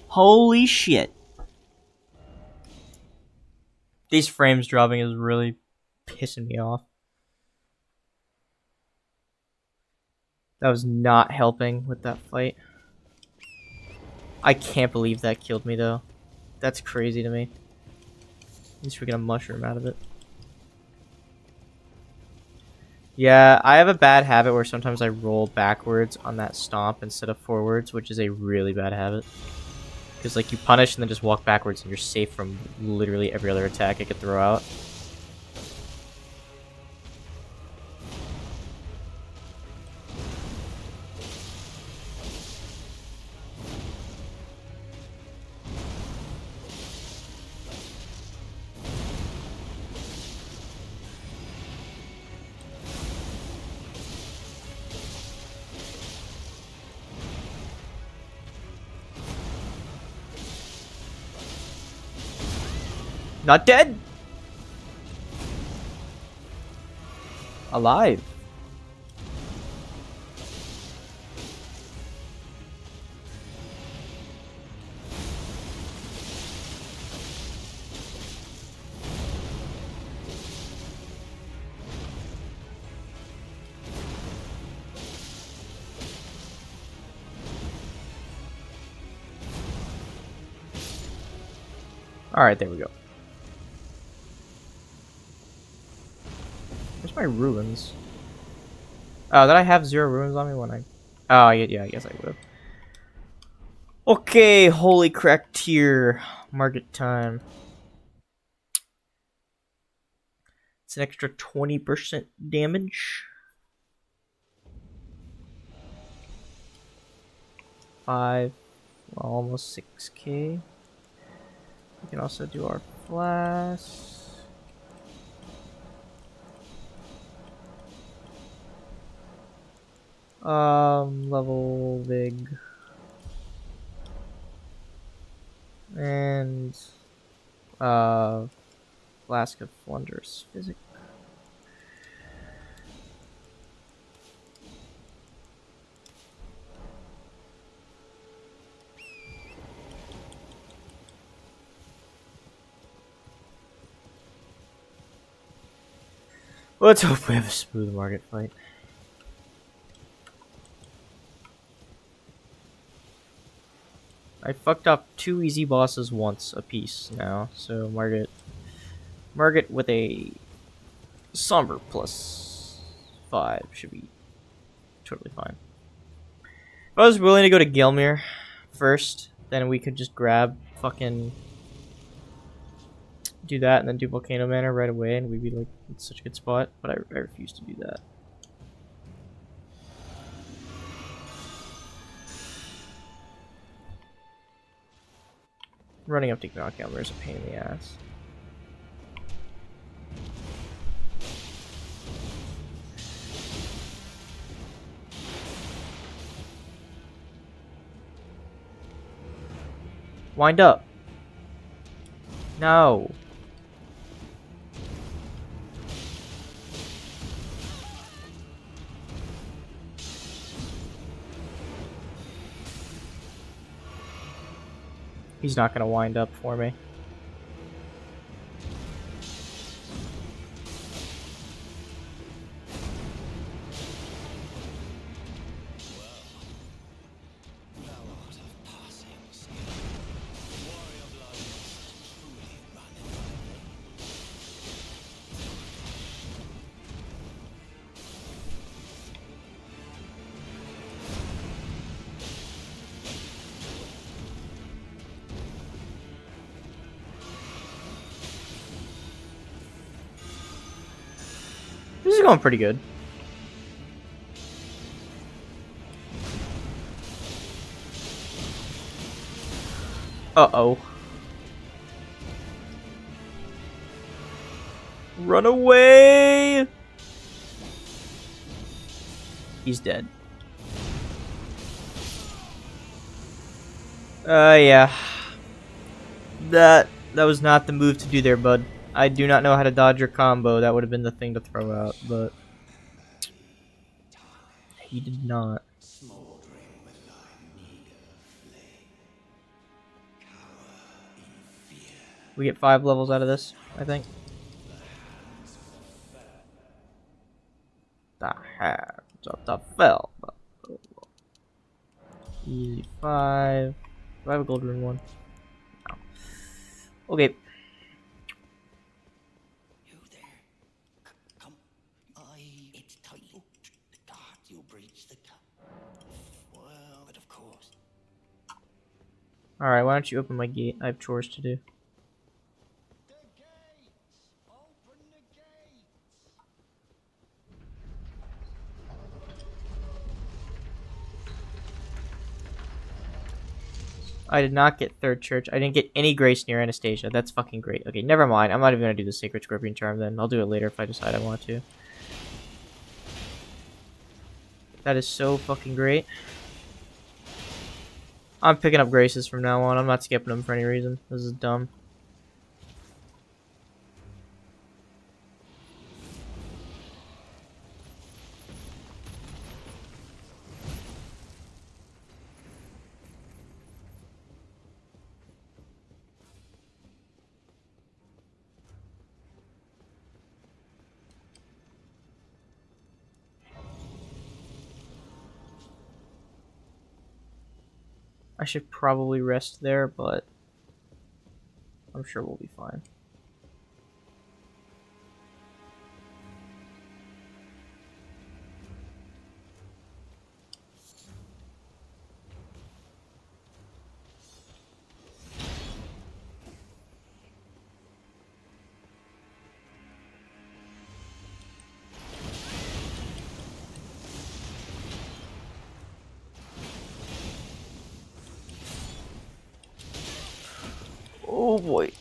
[SPEAKER 1] Holy shit. These frames dropping is really pissing me off. That was not helping with that fight. I can't believe that killed me though. That's crazy to me. At least we get a mushroom out of it. Yeah, I have a bad habit where sometimes I roll backwards on that stomp instead of forwards, which is a really bad habit. Because like you punish and then just walk backwards and you're safe from literally every other attack I could throw out. Not dead! Alive. Alright, there we go. Where's my ruins? Oh, did I have 0 ruins on me when I... Oh, yeah, I guess I would. Okay, holy crack tier. Market time. It's an extra 20% damage. 5, well, almost 6k. We can also do our flask. Level big. And flask of wondrous physics. Let's hope we have a smooth market fight. I fucked up 2 easy bosses once a piece now, so Margit with a somber +5 should be totally fine. If I was willing to go to Gelmir first, then we could just grab fucking do that and then do Volcano Manor right away and we'd be like in such a good spot, but I refuse to do that. Running up to Gelmir is a pain in the ass. Wind up. No. He's not gonna wind up for me. This is going pretty good. Uh-oh. Run away! He's dead. Yeah. That was not the move to do there, bud. I do not know how to dodge your combo. That would have been the thing to throw out, but he did not. We get 5 levels out of this, I think. The hands of the fell. Easy 5. Do I have a gold rune 1? No. Okay.
[SPEAKER 3] You there? Come. It's tight. God, you breach the cup. Well, but of course.
[SPEAKER 1] Alright, why don't you open my gate? I have chores to do.
[SPEAKER 3] The gates! Open the gates!
[SPEAKER 1] I did not get third church. I didn't get any grace near Anastasia. That's fucking great. Okay, never mind. I'm not even gonna do the Sacred Scorpion Charm then. I'll do it later if I decide I want to. That is so fucking great. I'm picking up graces from now on. I'm not skipping them for any reason. This is dumb. I should probably rest there, but I'm sure we'll be fine. Oh boy.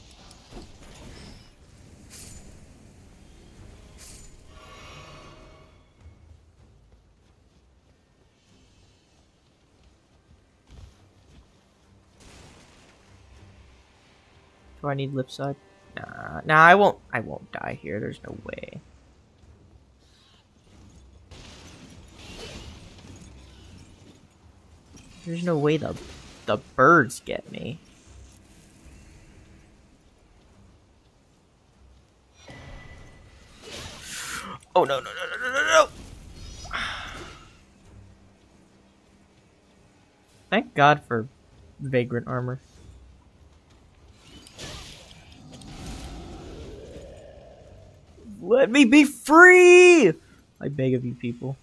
[SPEAKER 1] Do I need lip side? Nah, I won't die here. There's no way. There's no way the birds get me. Oh no no no no no no no! Thank God for vagrant armor. Let me be free! I beg of you people.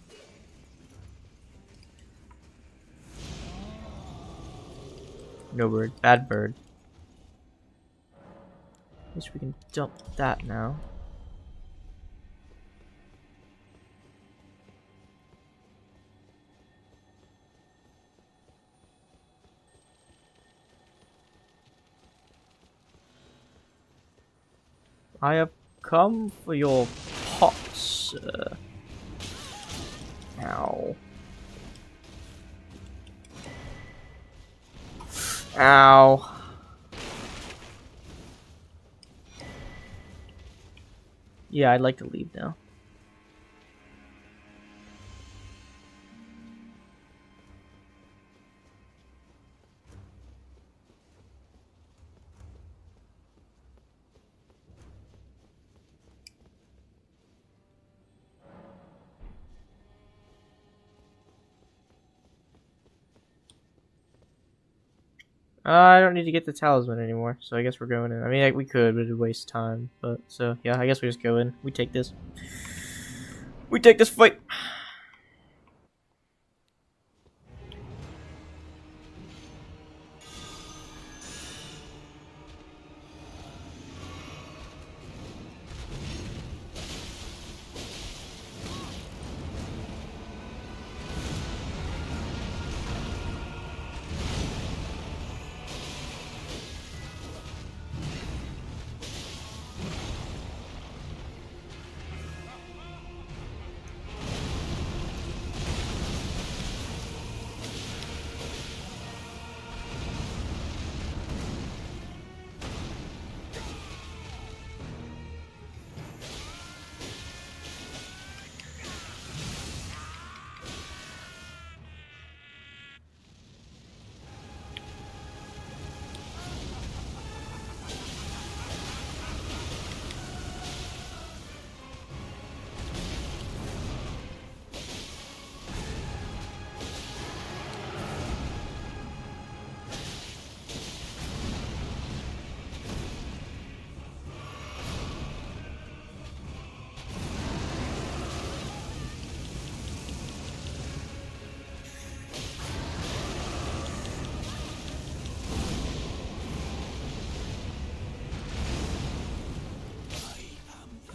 [SPEAKER 1] No bird. Bad bird. At least we can dump that now. I have come for your pots. Ow. Ow. Yeah, I'd like to leave now. I don't need to get the talisman anymore, so I guess we're going in. I mean, we could, but it'd waste time. But, so, yeah, I guess we just go in. We take this. We take this fight!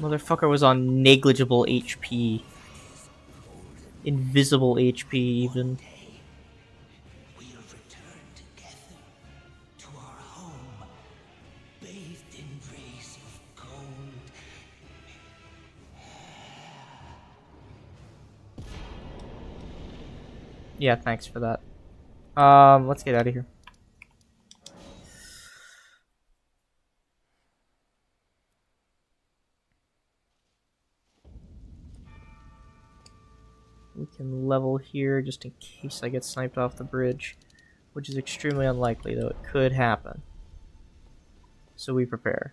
[SPEAKER 1] Motherfucker was on negligible HP. Invisible HP, even.
[SPEAKER 3] We'll return together to our home, bathed in rays of gold.
[SPEAKER 1] Yeah, thanks for that. Let's get out of here. We can level here just in case I get sniped off the bridge, which is extremely unlikely, though it could happen. So we prepare.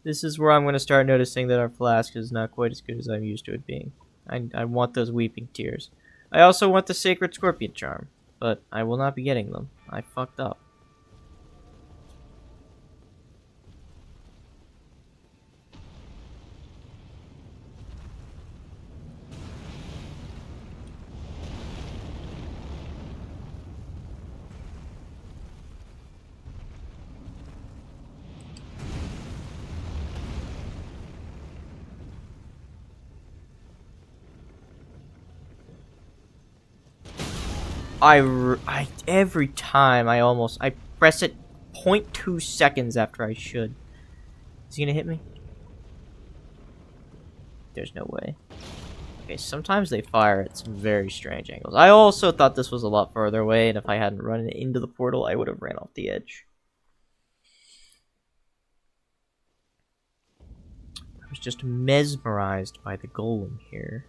[SPEAKER 1] This is where I'm going to start noticing that our flask is not quite as good as I'm used to it being. I want those weeping tears. I also want the sacred scorpion charm, but I will not be getting them. I fucked up. Every time I press it 0.2 seconds after I should. Is he gonna hit me? There's no way. Okay, sometimes they fire at some very strange angles. I also thought this was a lot farther away, and if I hadn't run into the portal, I would have ran off the edge. I was just mesmerized by the golem here.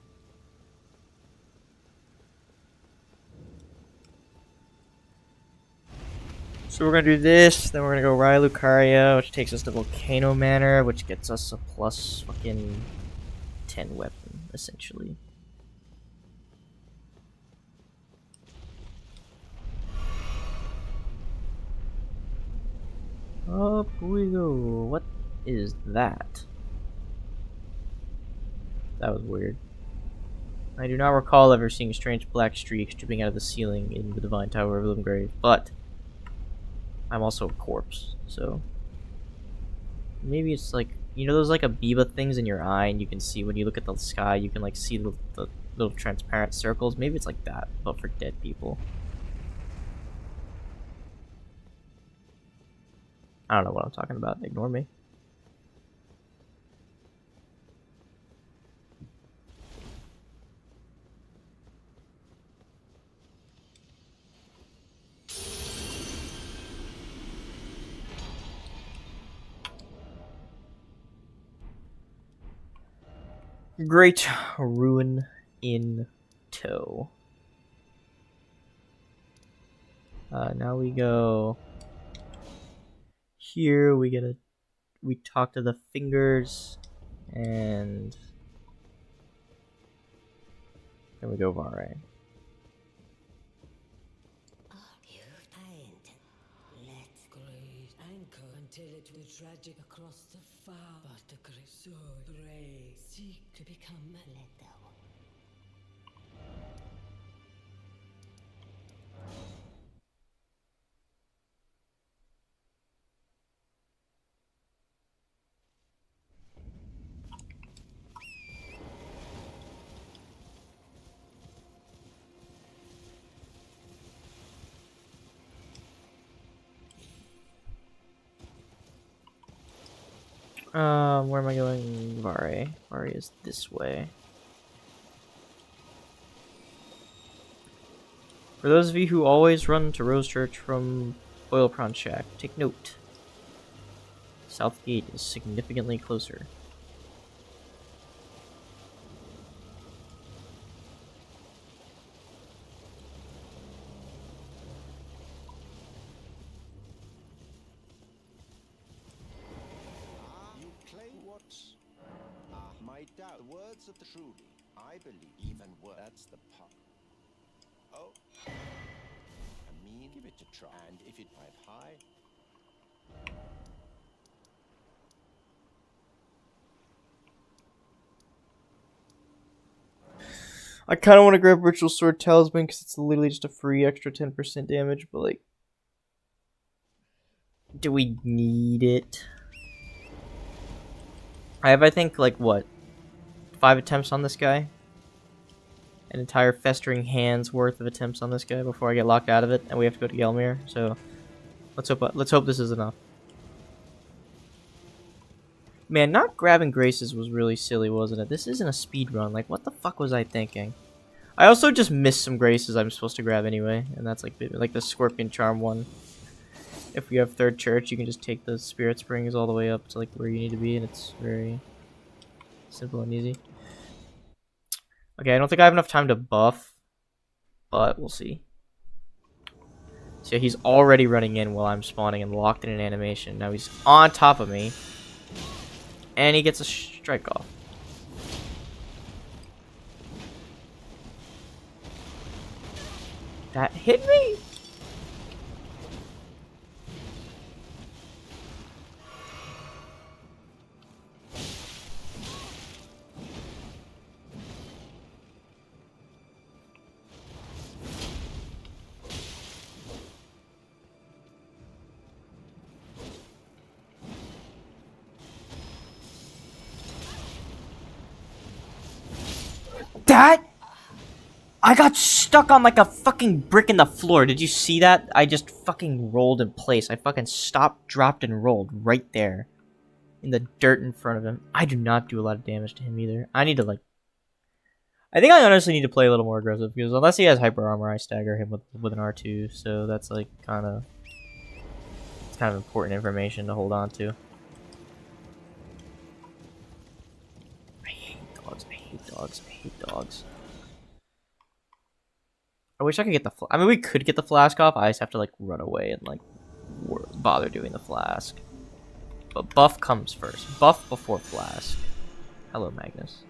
[SPEAKER 1] So we're gonna do this, then we're gonna go Raya Lucaria, which takes us to Volcano Manor, which gets us a plus fucking 10 weapon, essentially. Up we go. What is that? That was weird. I do not recall ever seeing strange black streaks dripping out of the ceiling in the Divine Tower of Limgrave, but I'm also a corpse, so maybe it's like, you know those like amoeba things in your eye, and you can see when you look at the sky, you can like see the little transparent circles. Maybe it's like that, but for dead people. I don't know what I'm talking about. Ignore me. Great ruin in tow. Now we go here. We talk to the fingers, and then we go Vare.
[SPEAKER 4] Let's graze anchor until it will tragic across the far. But the great so brave seek to become let down.
[SPEAKER 1] Where am I going? Vare. Vare is this way. For those of you who always run to Rose Church from Oil Prawn Shack, take note. South Gate is significantly closer.
[SPEAKER 5] You claim what? My doubt. The words of the truly, I believe. Even worse. That's the part. Oh. I mean, give it a try. And if it might high.
[SPEAKER 1] I kind of want to grab Ritual Sword Talisman because it's literally just a free extra 10% damage, but like, Do we need it? I have, I think, like, what? 5 attempts on this guy? An entire festering hand's worth of attempts on this guy before I get locked out of it, and we have to go to Gelmir, so let's hope this is enough. Man, not grabbing Graces was really silly, wasn't it? This isn't a speed run. Like, what the fuck was I thinking? I also just missed some Graces I'm supposed to grab anyway, and that's like the Scorpion Charm one. If you have Third Church, you can just take the Spirit Springs all the way up to like where you need to be, and it's very simple and easy. Okay, I don't think I have enough time to buff, but we'll see. So he's already running in while I'm spawning and locked in an animation. Now he's on top of me. And he gets a strike off. That hit me? That? I got stuck on like a fucking brick in the floor. Did you see that? I just fucking rolled in place. I fucking stopped, dropped, and rolled right there. In the dirt in front of him. I do not do a lot of damage to him either. I need to like... I think I honestly need to play a little more aggressive, because unless he has hyper armor, I stagger him with an R2, so that's like kind of... It's kind of important information to hold on to. I hate dogs, I hate dogs, I hate dogs. I wish I could get the... I mean, we could get the flask off. I just have to, like, run away and, like, bother doing the flask. But buff comes first. Buff before flask. Hello, Magnus.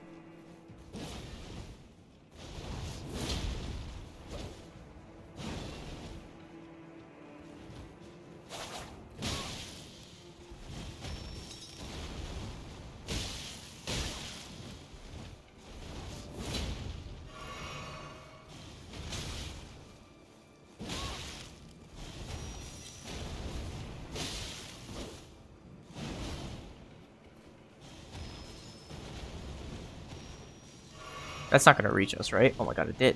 [SPEAKER 1] That's not gonna reach us, right? Oh my god, it did.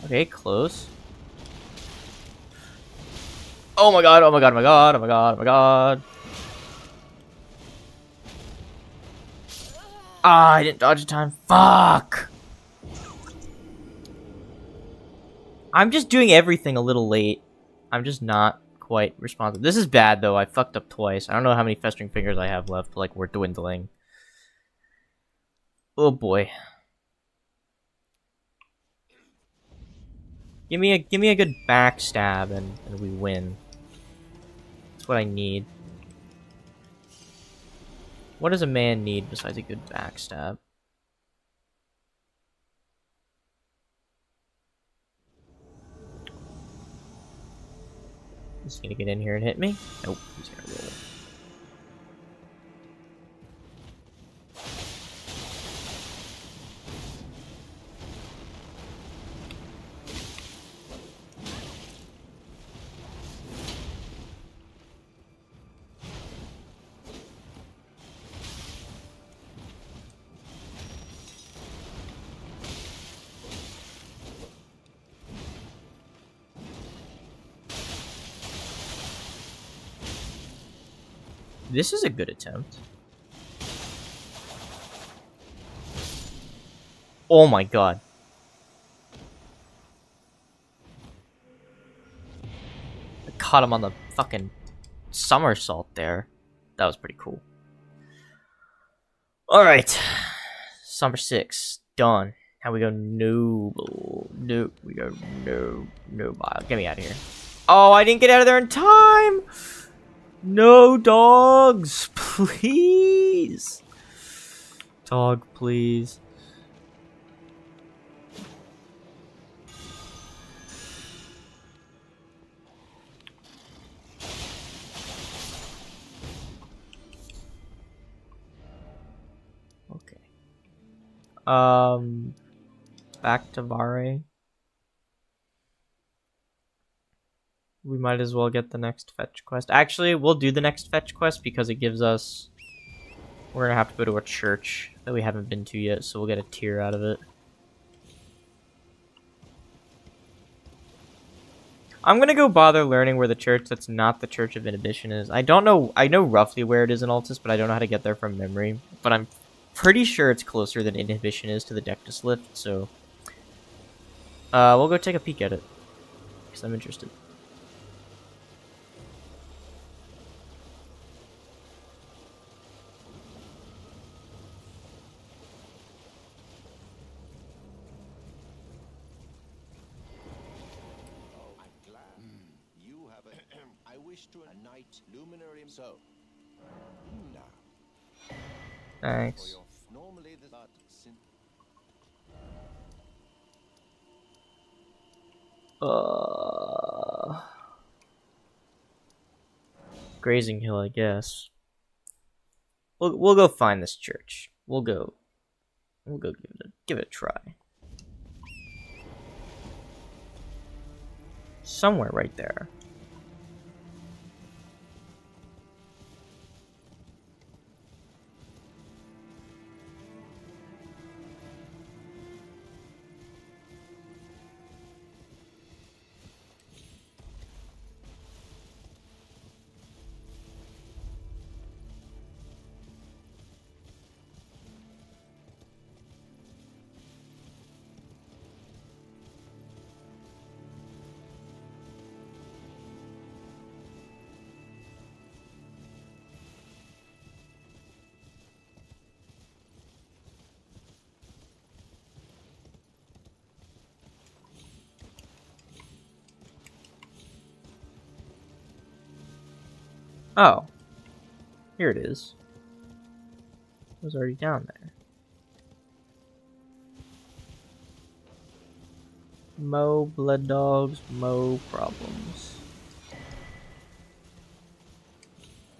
[SPEAKER 1] Okay, close. Oh my god, oh my god, oh my god, oh my god, oh my god. Ah, I didn't dodge in time. Fuck! I'm just doing everything a little late. I'm just not quite responsive. This is bad, though. I fucked up twice. I don't know how many festering fingers I have left, but, like, we're dwindling. Oh, boy. Give me a good backstab, and we win. That's what I need. What does a man need besides a good backstab? He's gonna get in here and hit me? Nope, he's gonna roll. This is a good attempt. Oh my god. I caught him on the fucking somersault there. That was pretty cool. Alright. Summer 6. Done. Now we go noble. Nope. We go nobile. Get me out of here. Oh, I didn't get out of there in time! No dogs, please. dog, please. Okay. Back to Vare. We might as well get the next fetch quest. Actually, we'll do the next fetch quest because it gives us... We're gonna have to go to a church that we haven't been to yet, so we'll get a tier out of it. I'm gonna go bother learning where the church that's not the Church of Inhibition is. I don't know. I know roughly where it is in Altus, but I don't know how to get there from memory. But I'm pretty sure it's closer than Inhibition is to the Dectus Lift, so... we'll go take a peek at it, because I'm interested.
[SPEAKER 5] Oh, I'm glad. You have a... I wish to a night luminary. So, now, for
[SPEAKER 1] Thanks.
[SPEAKER 5] your... Normally the... But since...
[SPEAKER 1] Grazing Hill, I guess. We'll go find this church. We'll go give it a try. Somewhere right there. Oh. Here it is. It was already down there. Mo blood dogs, mo problems.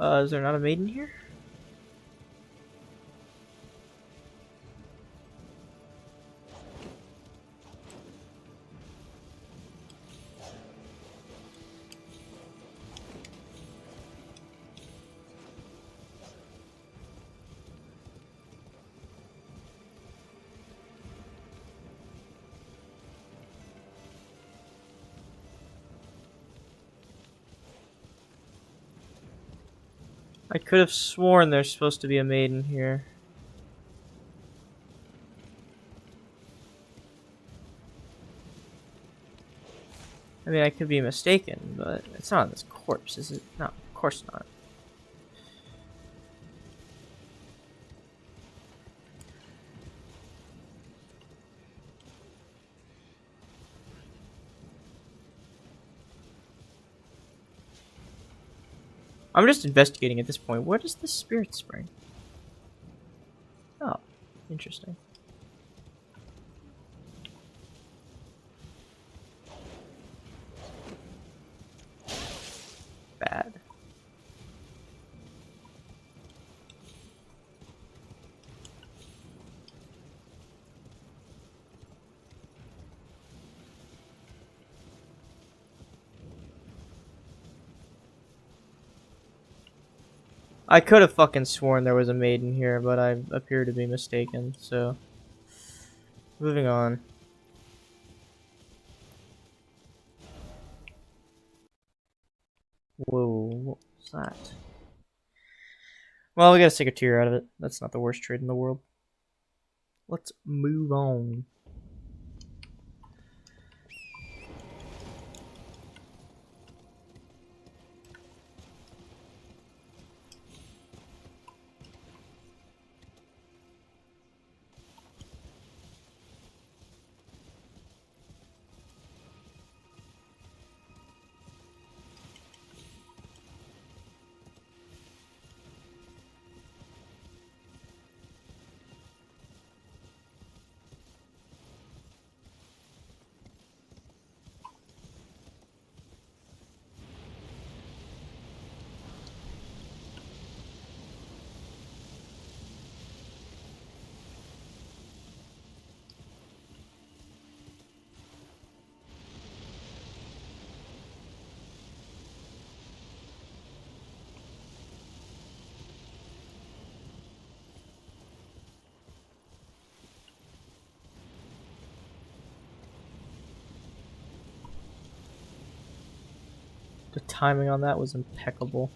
[SPEAKER 1] Is there not a maiden here? I could have sworn there's supposed to be a maiden here. I mean, I could be mistaken, but it's not on this corpse, is it? No, of course not. I'm just investigating at this point. What is the spirit spring? Oh, interesting. Bad. I could have fucking sworn there was a maiden here, but I appear to be mistaken, so... Moving on. Whoa, what was that? Well, we gotta take a tear out of it. That's not the worst trade in the world. Let's move on. The timing on that was impeccable.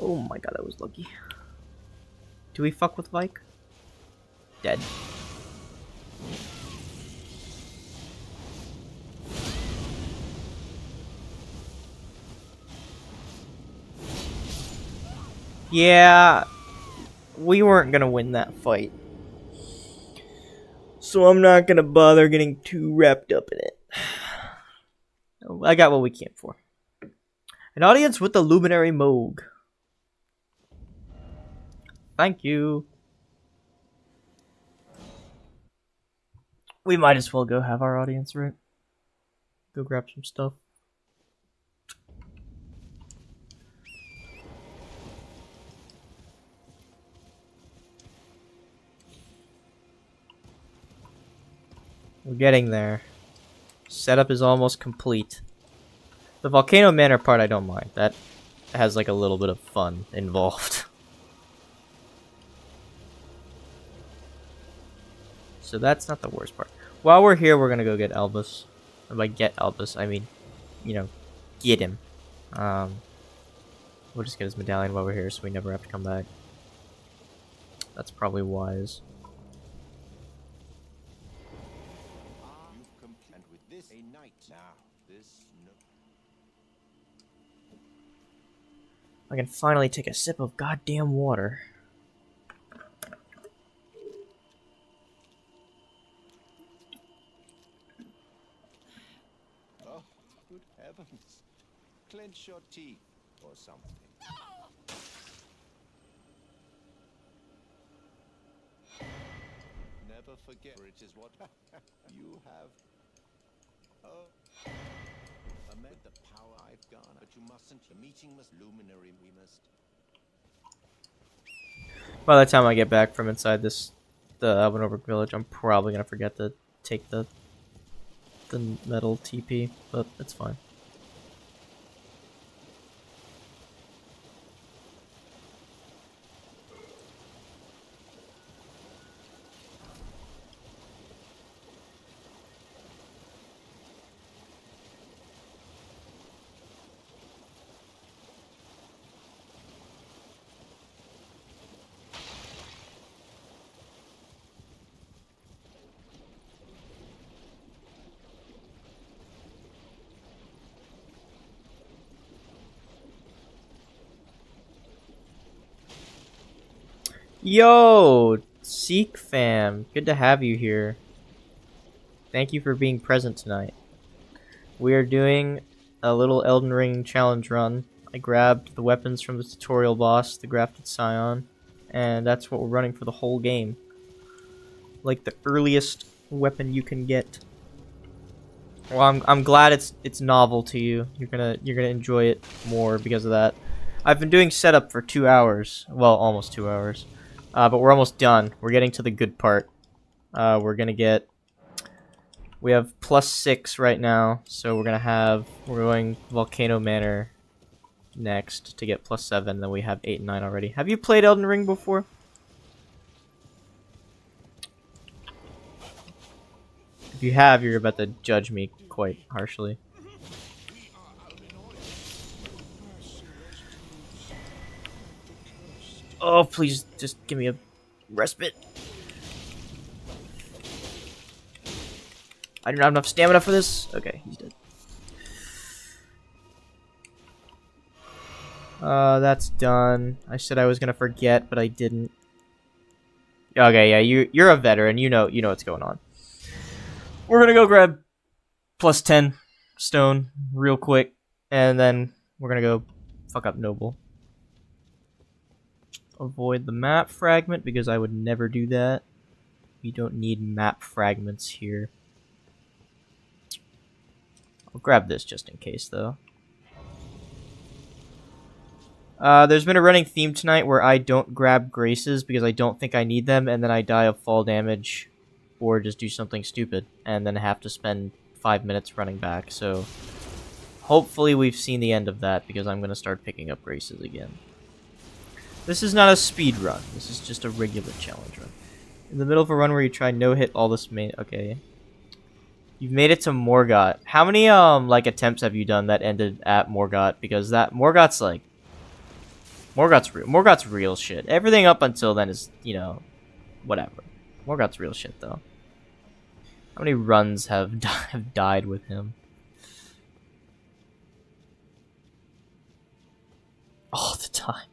[SPEAKER 1] Oh my god, I was lucky. Do we fuck with Vike? Dead. Yeah, we weren't gonna win that fight. So I'm not gonna bother getting too wrapped up in it. I got what we came for. An audience with the Luminary Moog. Thank you. We might as well go have our audience, right? Go grab some stuff. We're getting there. Setup is almost complete. The Volcano Manor part I don't mind. That has like a little bit of fun involved. So that's not the worst part. While we're here, we're gonna go get Albus. And by get Albus, I mean, you know, get him. We'll just get his medallion while we're here so we never have to come back. That's probably wise.
[SPEAKER 5] And with this, a knight. Now, this. No
[SPEAKER 1] I can finally take a sip of goddamn water.
[SPEAKER 5] Oh, good heavens. Clench your teeth or something. Never forget, for it is what you have. Oh, amid the power I've garnered, but you mustn't. The meeting must luminary. We must.
[SPEAKER 1] By the time I get back from inside the Albanover village, I'm probably gonna forget to take the metal TP, but it's fine. Yo, Seek fam, good to have you here. Thank you for being present tonight. We are doing a little Elden Ring challenge run. I grabbed the weapons from the tutorial boss, the grafted Scion, and that's what we're running for the whole game. Like the earliest weapon you can get. Well, I'm glad it's novel to you. You're gonna enjoy it more because of that. I've been doing setup for 2 hours. Well, almost 2 hours. But we're almost done. We're getting to the good part. We're gonna get. We have +6 right now, so we're going Volcano Manor next to get +7. Then we have 8 and 9 already. Have you played Elden Ring before? If you have, you're about to judge me quite harshly. Oh, please, just give me a respite. I don't have enough stamina for this. Okay, he's dead. That's done. I said I was gonna forget, but I didn't. Okay, yeah, you're a veteran. You know what's going on. We're gonna go grab plus 10 stone real quick, and then we're gonna go fuck up Noble. Avoid the map fragment because I would never do that. We don't need map fragments here. I'll grab this just in case, though. There's been a running theme tonight where I don't grab graces because I don't think I need them, and then I die of fall damage or just do something stupid, and then have to spend 5 minutes running back, so hopefully we've seen the end of that because I'm going to start picking up graces again. This is not a speed run, this is just a regular challenge run. In the middle of a run where you try no-hit all this main... Okay. You've made it to Morgott. How many, like, attempts have you done that ended at Morgott? Because that... Morgott's, like... Morgott's real shit. Everything up until then is, you know... Whatever. Morgott's real shit, though. How many runs have died with him? All the time.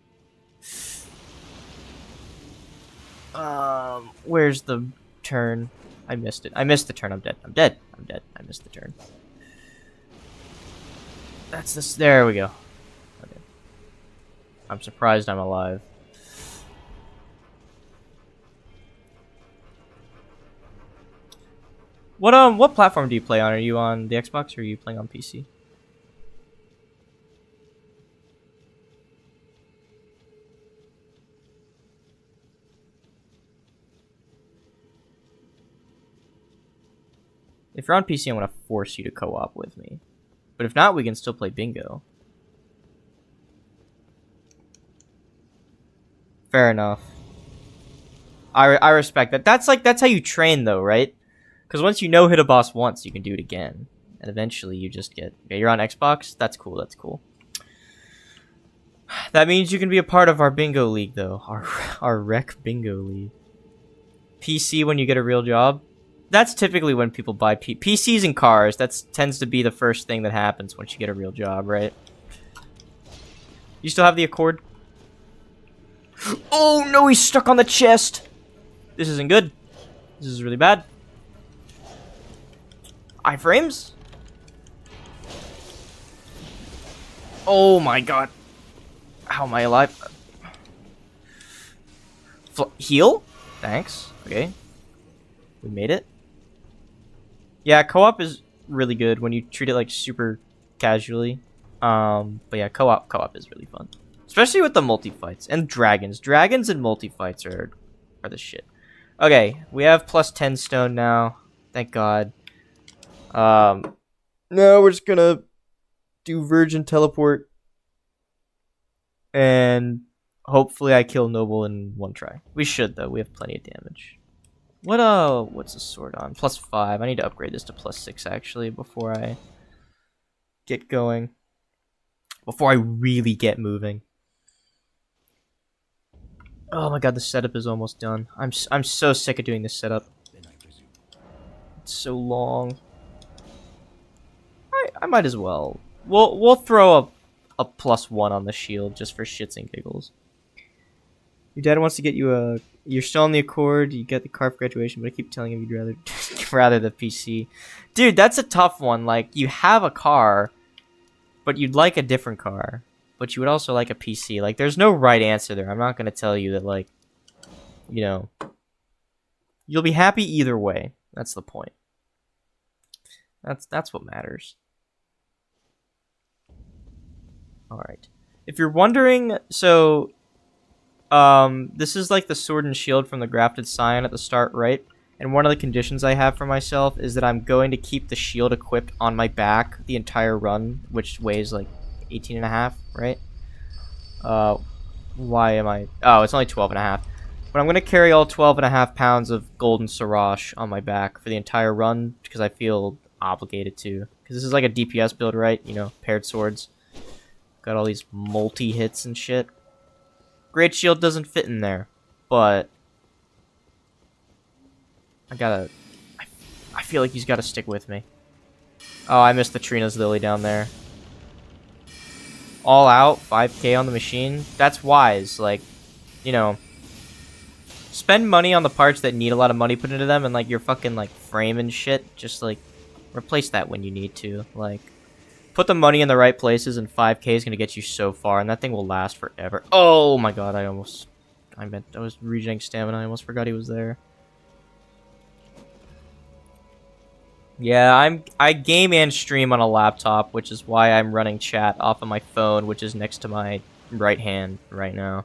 [SPEAKER 1] Where's the turn? I missed it. I missed the turn. I'm dead. I'm dead. I'm dead. I missed the turn. That's this. There we go. Okay. I'm surprised I'm alive. What platform do you play on? Are you on the Xbox or are you playing on PC? If you're on PC, I'm gonna force you to co-op with me. But if not, we can still play bingo. Fair enough. I respect that. That's how you train, though, right? Because once you hit a boss once, you can do it again, and eventually you just get. Okay, you're on Xbox. That's cool. That's cool. That means you can be a part of our bingo league, though. Our rec bingo league. PC when you get a real job. That's typically when people buy PCs and cars. That tends to be the first thing that happens once you get a real job, right? You still have the Accord? Oh no, he's stuck on the chest! This isn't good. This is really bad. Iframes? Oh my god. How am I alive? Heal? Thanks. Okay. We made it. Yeah, co-op is really good when you treat it like super casually. But yeah, co-op is really fun. Especially with the multi-fights and dragons. Dragons and multi-fights are the shit. Okay, we have plus 10 stone now. Thank God. No, we're just gonna do Virgin Teleport. And hopefully I kill Noble in one try. We should, though. We have plenty of damage. What's the sword on? Plus 5. I need to upgrade this to plus 6, actually, before I get going. Before I really get moving. Oh my god, the setup is almost done. I'm so sick of doing this setup. It's so long. I might as well. We'll throw a plus 1 on the shield just for shits and giggles. Your dad wants to get you a... You're still on the Accord, you get the car for graduation, but I keep telling him you'd rather the PC. Dude, that's a tough one. Like, you have a car, but you'd like a different car. But you would also like a PC. Like, there's no right answer there. I'm not going to tell you that, like, you know, you'll be happy either way. That's the point. That's what matters. Alright. If you're wondering, so... this is like the sword and shield from the grafted Scion at the start, right? And one of the conditions I have for myself is that I'm going to keep the shield equipped on my back the entire run, which weighs like 18.5, right? Why am I... Oh, it's only 12.5. But I'm going to carry all 12.5 pounds of golden Siraj on my back for the entire run because I feel obligated to. Because this is like a DPS build, right? You know, paired swords. Got all these multi-hits and shit. Great Shield doesn't fit in there, but I feel like he's gotta stick with me. Oh, I missed the Trina's Lily down there. All out, 5k on the machine. That's wise, like, you know, spend money on the parts that need a lot of money put into them, and like your fucking like frame and shit. Just like replace that when you need to. Like put the money in the right places, and 5K is gonna get you so far, and that thing will last forever. Oh my god! I was regenerating stamina. I almost forgot he was there. Yeah, I game and stream on a laptop, which is why I'm running chat off of my phone, which is next to my right hand right now.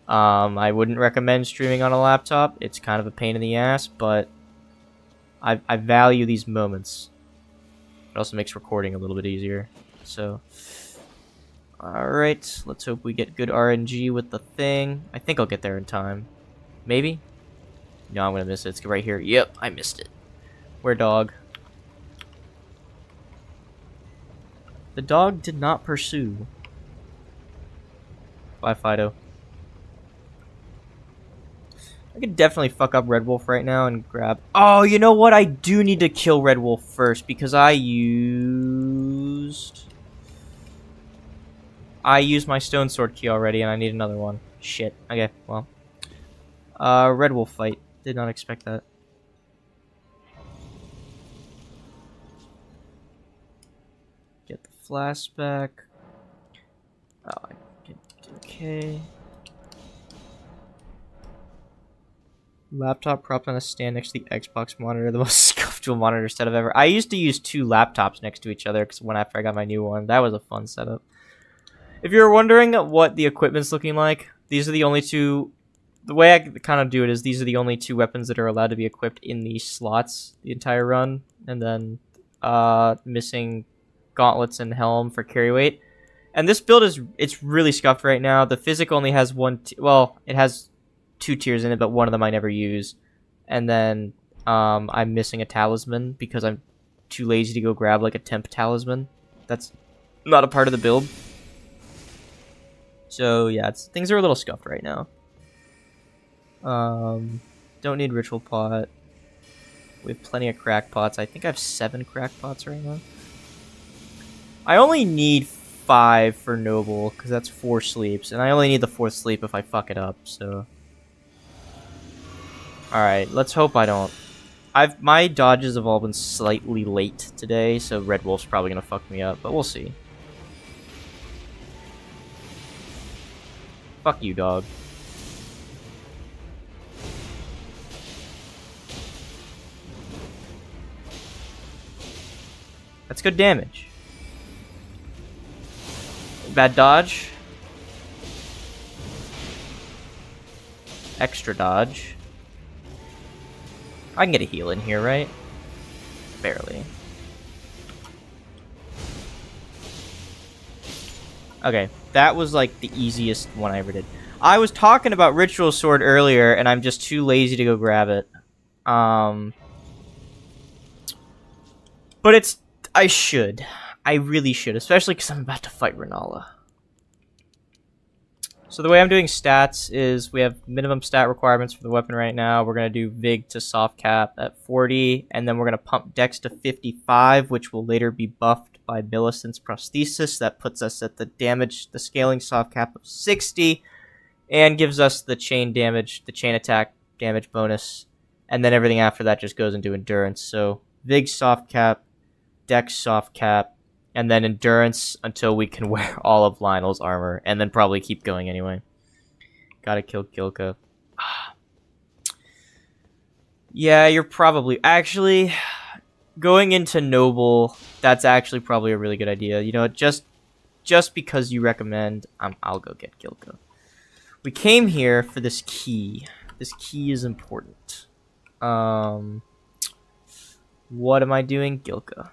[SPEAKER 1] I wouldn't recommend streaming on a laptop. It's kind of a pain in the ass, but I value these moments. It also makes recording a little bit easier. So, alright, let's hope we get good RNG with the thing. I think I'll get there in time. Maybe? No, I'm gonna miss it. It's right here. Yep, I missed it. Where dog? The dog did not pursue. Bye, Fido. I could definitely fuck up Red Wolf right now and grab... Oh, you know what? I do need to kill Red Wolf first because I used my Stone Sword key already and I need another one. Shit. Okay, well. Red Wolf fight. Did not expect that. Get the flask back. Oh, I can... Okay. Laptop propped on a stand next to the Xbox monitor, the most scuffed dual monitor setup ever. I used to use 2 laptops next to each other because after I got my new one, that was a fun setup. If you're wondering what the equipment's looking like, these are the only 2. The way I kind of do it is these are the only 2 weapons that are allowed to be equipped in these slots the entire run, and then missing gauntlets and helm for carry weight. And this build it's really scuffed right now. The physic only has it has 2 tiers in it, but one of them I never use. And then I'm missing a talisman because I'm too lazy to go grab like a temp talisman. That's not a part of the build. So yeah, things are a little scuffed right now. Don't need ritual pot. We have plenty of crackpots. I think I have 7 crackpots right now. I only need 5 for noble because that's 4 sleeps, and I only need the 4th sleep if I fuck it up. So, all right, let's hope I don't. My dodges have all been slightly late today, so Red Wolf's probably gonna fuck me up, but we'll see. Fuck you, dog. That's good damage. Bad dodge. Extra dodge. I can get a heal in here, right? Barely. Okay, that was like the easiest one I ever did. I was talking about Ritual Sword earlier, and I'm just too lazy to go grab it. But I should. I really should, especially because I'm about to fight Renala. So the way I'm doing stats is we have minimum stat requirements for the weapon right now. We're going to do Vig to soft cap at 40, and then we're going to pump Dex to 55, which will later be buffed by Millicent's prosthesis. That puts us at the scaling soft cap of 60, and gives us the chain attack damage bonus, and then everything after that just goes into endurance. So Vig soft cap, Dex soft cap, and then endurance until we can wear all of Lionel's armor, and then probably keep going anyway. Gotta kill Gilka. Yeah, you're probably... Actually, going into Noble, that's actually probably a really good idea. You know, just because you recommend, I'll go get Gilka. We came here for this key. This key is important. What am I doing? Gilka.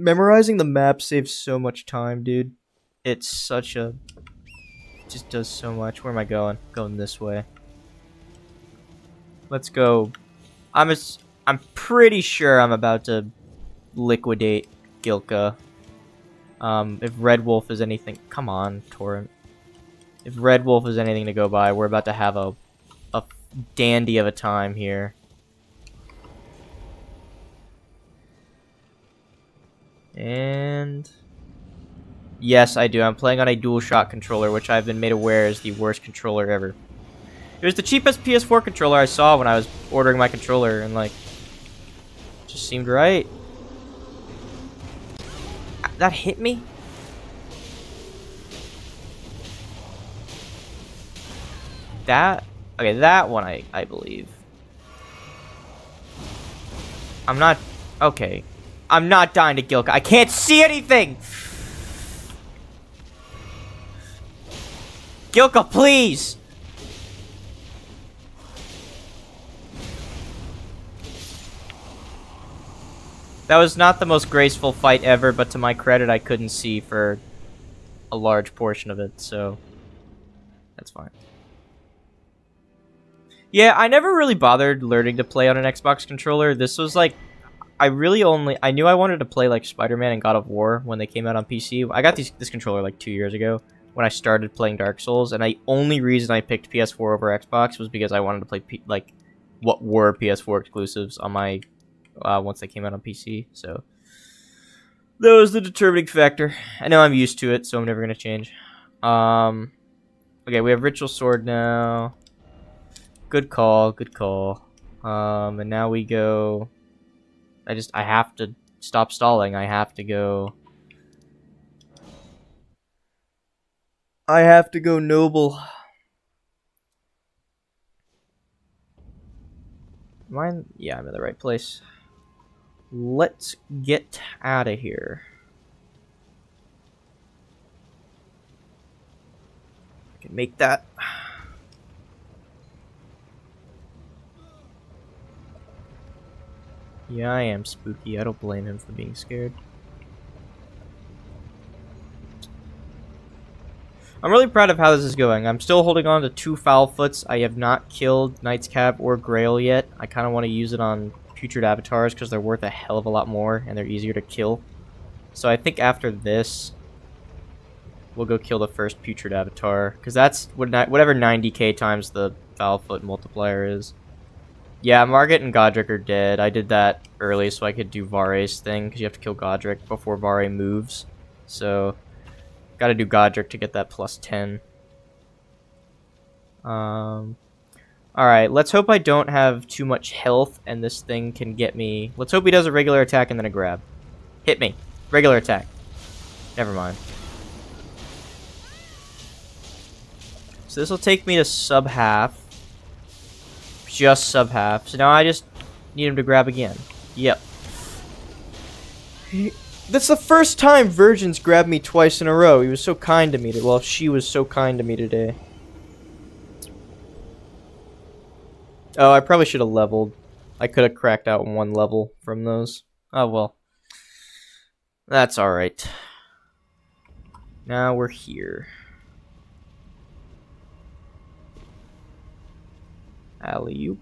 [SPEAKER 1] Memorizing the map saves so much time, dude. It's such a... It just does so much. Where am I going? Going this way. Let's go. I'm pretty sure I'm about to liquidate Gilka. If Red Wolf is anything... Come on, Torrent. If Red Wolf is anything to go by, we're about to have a dandy of a time here. And Yes, I do. I'm playing on a DualShock controller, which I've been made aware is the worst controller ever. It was the cheapest PS4 controller I saw when I was ordering my controller, and like, just seemed right. That hit me? That? Okay, that one I believe. I'm not... Okay. I'm not dying to Gilka. I can't see anything! Gilka, please! That was not the most graceful fight ever, but to my credit, I couldn't see for a large portion of it, so... That's fine. Yeah, I never really bothered learning to play on an Xbox controller. This was like... I knew I wanted to play like Spider-Man and God of War when they came out on PC. I got this controller like 2 years ago when I started playing Dark Souls, and the only reason I picked PS4 over Xbox was because I wanted to play like what were PS4 exclusives on my once they came out on PC. So that was the determining factor. I know I'm used to it, so I'm never gonna change. Okay, we have Ritual Sword now. Good call, good call. And now we go. I have to stop stalling. I have to go noble. Mine? Yeah, I'm in the right place. Let's get out of here. I can make that. Yeah, I am spooky. I don't blame him for being scared. I'm really proud of how this is going. I'm still holding on to 2 foul foots. I have not killed Knight's Cab or Grail yet. I kind of want to use it on putrid avatars because they're worth a hell of a lot more and they're easier to kill. So I think after this, we'll go kill the first putrid avatar because that's whatever 90k times the foul foot multiplier is. Yeah, Margit and Godric are dead. I did that early so I could do Vare's thing, because you have to kill Godric before Vare moves. So, gotta do Godric to get that plus 10. Alright, let's hope I don't have too much health, and this thing can get me... Let's hope he does a regular attack and then a grab. Hit me. Regular attack. Never mind. So this will take me to sub-half. Just sub-half. So now I just need him to grab again. Yep. That's the first time Virgins grabbed me twice in a row. He was so kind to me. Well, she was so kind to me today. Oh, I probably should have leveled. I could have cracked out 1 level from those. Oh, well. That's alright. Now we're here. Alley-oop.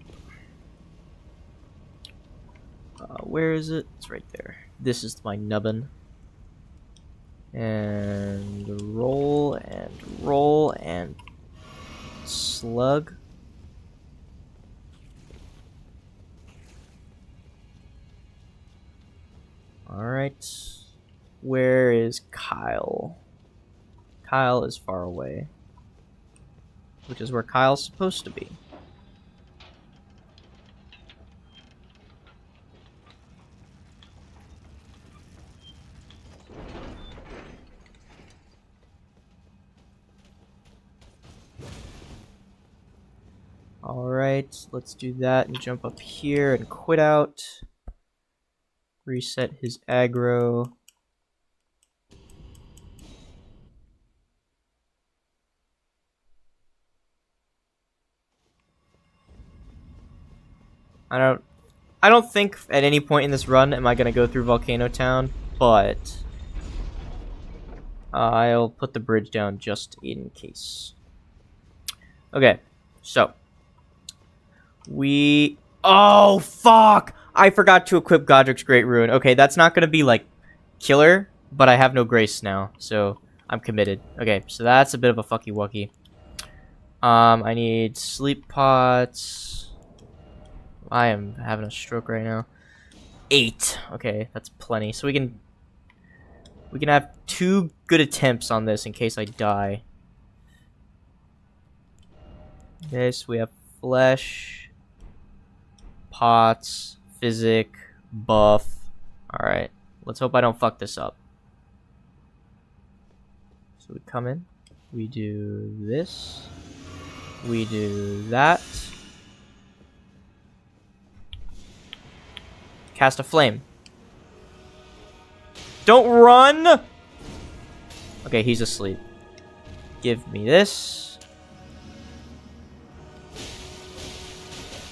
[SPEAKER 1] Where is it? It's right there. This is my nubbin. And roll and slug. Alright. Where is Kyle? Kyle is far away. Which is where Kyle's supposed to be. Alright, let's do that and jump up here and quit out. Reset his aggro. I don't think at any point in this run am I gonna go through Volcano Town, but I'll put the bridge down just in case. Okay, so oh fuck! I forgot to equip Godric's Great Ruin. Okay, that's not gonna be like killer, but I have no grace now, so I'm committed. Okay, so that's a bit of a fucky wucky. I need sleep pots. I am having a stroke right now. 8. Okay, that's plenty. So we can We can have 2 good attempts on this in case I die. This, we have flesh, pots, physic, buff. Alright, let's hope I don't fuck this up. So we come in, we do this, we do that. Cast a flame. Don't run! Okay, he's asleep. Give me this.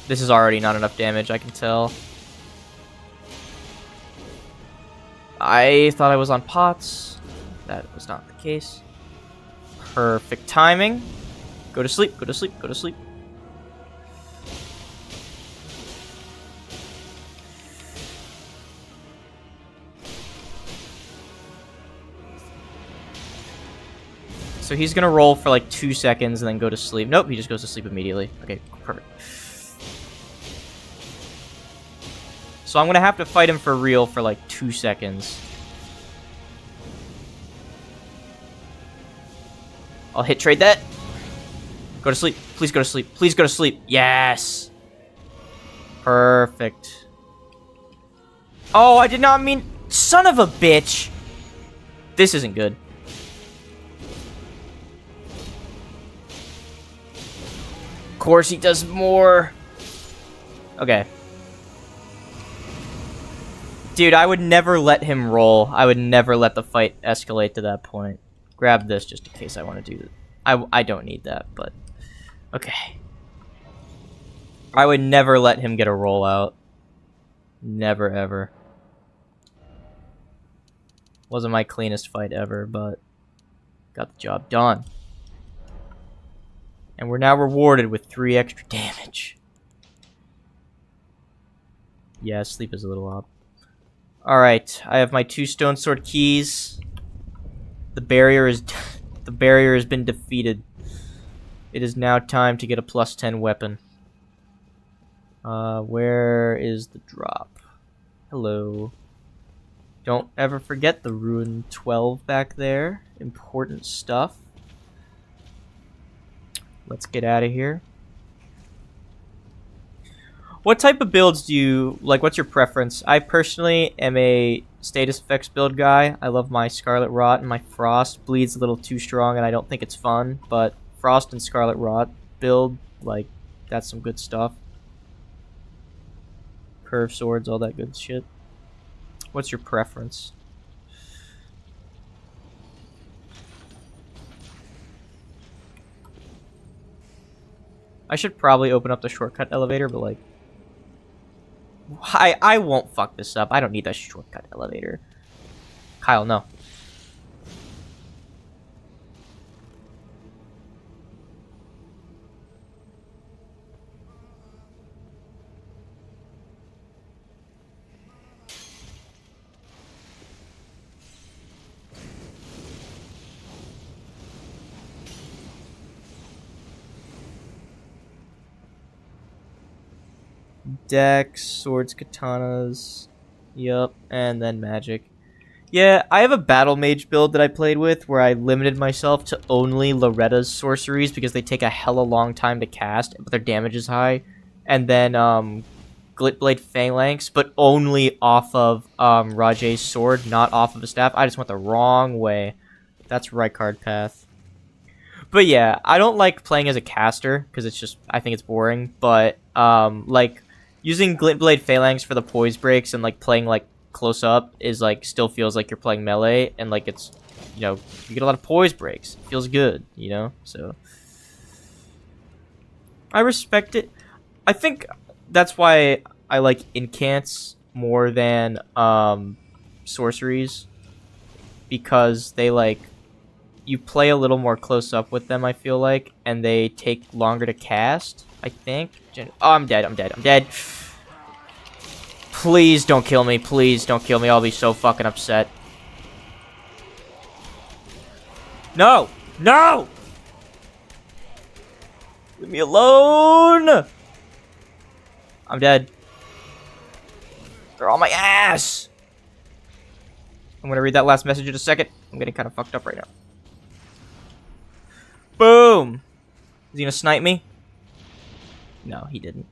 [SPEAKER 1] This is already not enough damage, I can tell. I thought I was on pots. That was not the case. Perfect timing. Go to sleep, go to sleep, go to sleep. So he's gonna roll for like 2 seconds and then go to sleep. Nope, he just goes to sleep immediately. Okay, perfect. So I'm gonna have to fight him for real for like 2 seconds. I'll hit trade that. Go to sleep. Please go to sleep. Please go to sleep. Yes. Perfect. Oh, I did not mean... Son of a bitch. This isn't good. Of course he does more. Okay. Dude, I would never let him roll. I would never let the fight escalate to that point. Grab this just in case I want to do that. I don't need that, but... Okay. I would never let him get a roll out. Never, ever. Wasn't my cleanest fight ever, but... Got the job done. And we're now rewarded with 3 extra damage. Yeah, sleep is a little up. Alright, I have my 2 stone sword keys. The barrier is... the barrier has been defeated. It is now time to get a +10 weapon. Where is the drop? Hello. Don't ever forget the Rune 12 back there. Important stuff. Let's get out of here. What type of builds do you... like, what's your preference? I personally am a status effects build guy. I love my Scarlet Rot and my Frost. Bleed's a little too strong and I don't think it's fun, but Frost and Scarlet Rot build, like, that's some good stuff. Curve swords, all that good shit. What's your preference? I should probably open up the shortcut elevator, but like... I won't fuck this up. I don't need that shortcut elevator. Kyle, no. Dex, swords, katanas. Yup, and then magic. Yeah, I have a battle mage build that I played with where I limited myself to only Loretta's sorceries because they take a hella long time to cast, but their damage is high. And then Glitblade Phalanx, but only off of Rajay's sword, not off of a staff. I just went the wrong way. That's right card path. But yeah, I don't like playing as a caster because it's just, I think it's boring. But like using Glitblade Phalanx for the poise breaks and like playing like close up is like still feels like you're playing melee, and like it's, you know, you get a lot of poise breaks. It feels good, you know. So I respect it. I think that's why I like incants more than sorceries, because they like, you play a little more close up with them, I feel like, and they take longer to cast, I think. Oh, I'm dead, I'm dead, I'm dead. Please don't kill me, please don't kill me, I'll be so fucking upset. No! No! Leave me alone! I'm dead. They're on my ass! I'm gonna read that last message in a second. I'm getting kind of fucked up right now. Boom! Is he gonna snipe me? No, he didn't.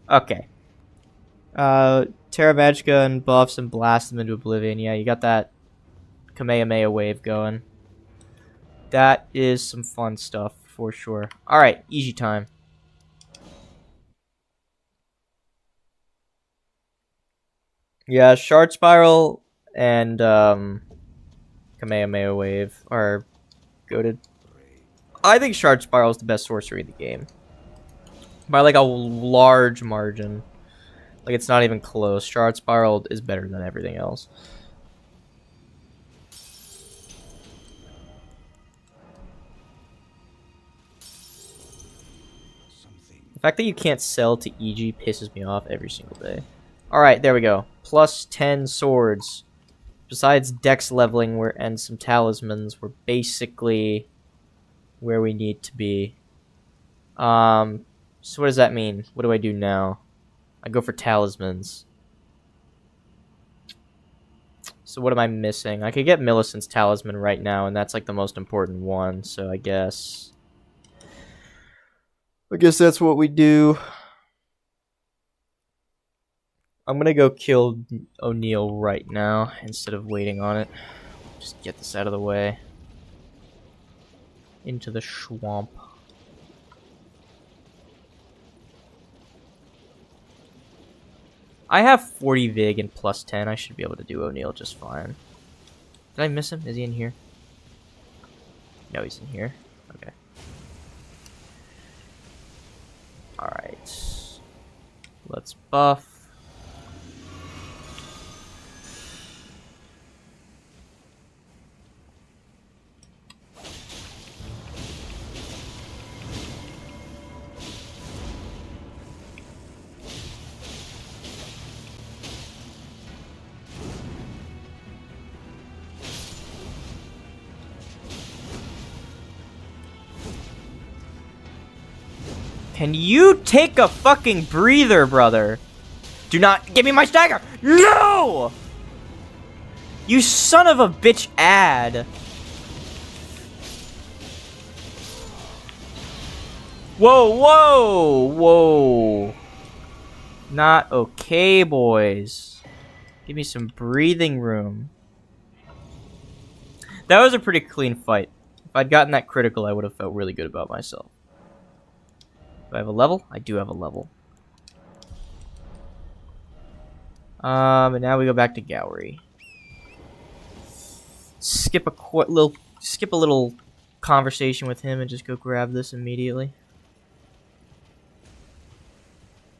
[SPEAKER 1] Okay. Terra Magica and buffs and blast them into oblivion. Yeah, you got that Kamehameha wave going. That is some fun stuff for sure. Alright, easy time. Yeah, Shard Spiral and Kamehameha Wave are goated. I think Shard Spiral is the best sorcery in the game. By like a large margin. Like it's not even close. Shard Spiral is better than everything else. The fact that you can't sell to EG pisses me off every single day. Alright, there we go. Plus 10 swords. Besides dex leveling and some talismans, we're basically where we need to be. So what does that mean? What do I do now? I go for talismans. So what am I missing? I could get Millicent's talisman right now, and that's like the most important one, so I guess that's what we do. I'm gonna go kill O'Neil right now instead of waiting on it. Just get this out of the way. Into the swamp. I have 40 Vig and plus 10. I should be able to do O'Neil just fine. Did I miss him? Is he in here? No, he's in here. Okay. Alright. Let's buff. Can you take a fucking breather, brother? Do not give me my stagger! No! You son of a bitch ad. Whoa, whoa, whoa. Not okay, boys. Give me some breathing room. That was a pretty clean fight. If I'd gotten that critical, I would have felt really good about myself. Do I have a level? I do have a level. And now we go back to Gowrie. Skip a little conversation with him and just go grab this immediately.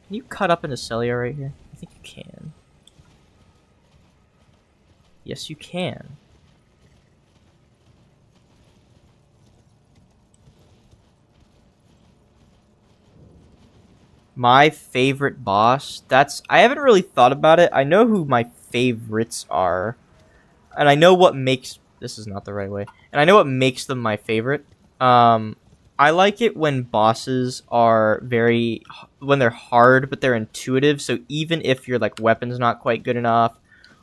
[SPEAKER 1] Can you cut up into Celia right here? I think you can. Yes, you can. My favorite boss? I haven't really thought about it. I know who my favorites are. And I know what makes... This is not the right way. And I know what makes them my favorite. I like it when bosses are when they're hard, but they're intuitive. So even if your like weapon's not quite good enough,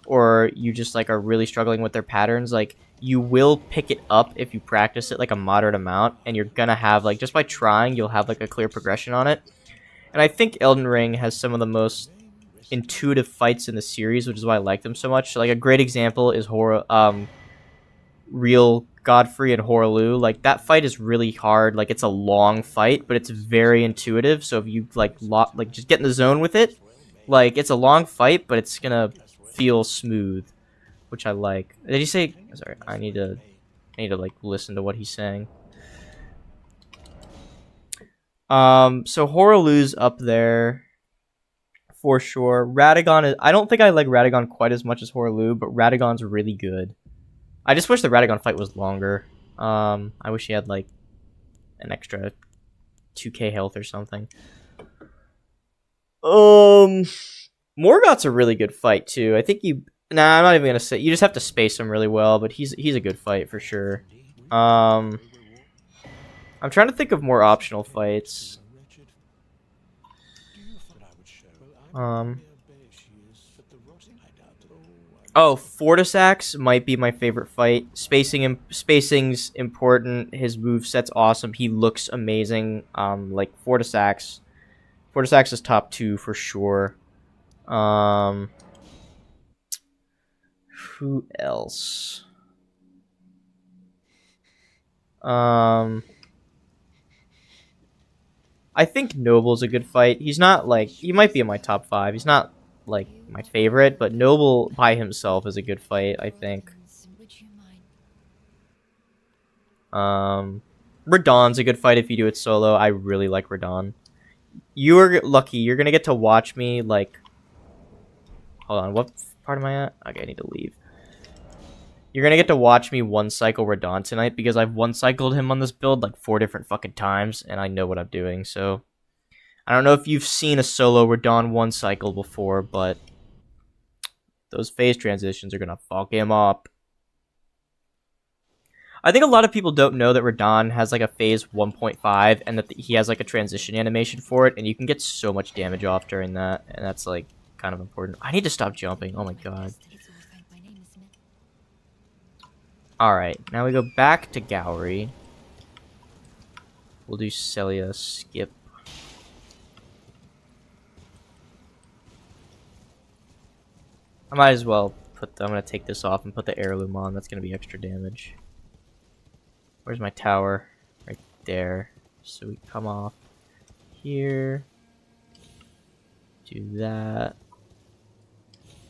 [SPEAKER 1] or you just like are really struggling with their patterns, like you will pick it up if you practice it like a moderate amount, and you're gonna have like, just by trying, you'll have like a clear progression on it. And I think Elden Ring has some of the most intuitive fights in the series, which is why I like them so much. So, like a great example is Real Godfrey and Horaloo. Like that fight is really hard. Like it's a long fight, but it's very intuitive. So if you like just get in the zone with it, like it's a long fight, but it's gonna feel smooth, which I like. Did he say? Sorry, I need to like listen to what he's saying. So Horaloo's up there for sure. Radagon I don't think I like Radagon quite as much as Horaloo, but Radagon's really good. I just wish the Radagon fight was longer. I wish he had like an extra 2k health or something. Morgoth's a really good fight too. I think I'm not even gonna say, you just have to space him really well, but he's a good fight for sure. I'm trying to think of more optional fights. Oh, Fortisax might be my favorite fight. Spacing's important. His moveset's awesome. He looks amazing. Like Fortisax. Fortisax is top 2 for sure. Who else? I think Noble's a good fight. He's not like, he might be in my top 5. He's not like my favorite, but Noble by himself is a good fight, I think.
[SPEAKER 2] Would you mind?
[SPEAKER 1] Radahn's a good fight if you do it solo. I really like Radahn. You are lucky. You're gonna get to watch me, like... Hold on, what part am I at? Okay, I need to leave. You're gonna get to watch me one-cycle Radahn tonight, because I've one-cycled him on this build, like, 4 different fucking times, and I know what I'm doing, so... I don't know if you've seen a solo Radahn one-cycle before, but... those phase transitions are gonna fuck him up. I think a lot of people don't know that Radahn has like a phase 1.5 and that he has like a transition animation for it, and you can get so much damage off during that, and that's like kind of important. I need to stop jumping. Oh my god. Alright, now we go back to Gowry. We'll do Celia skip. I might as well I'm gonna take this off and put the heirloom on. That's gonna be extra damage. Where's my tower? Right there. So we come off here. Do that.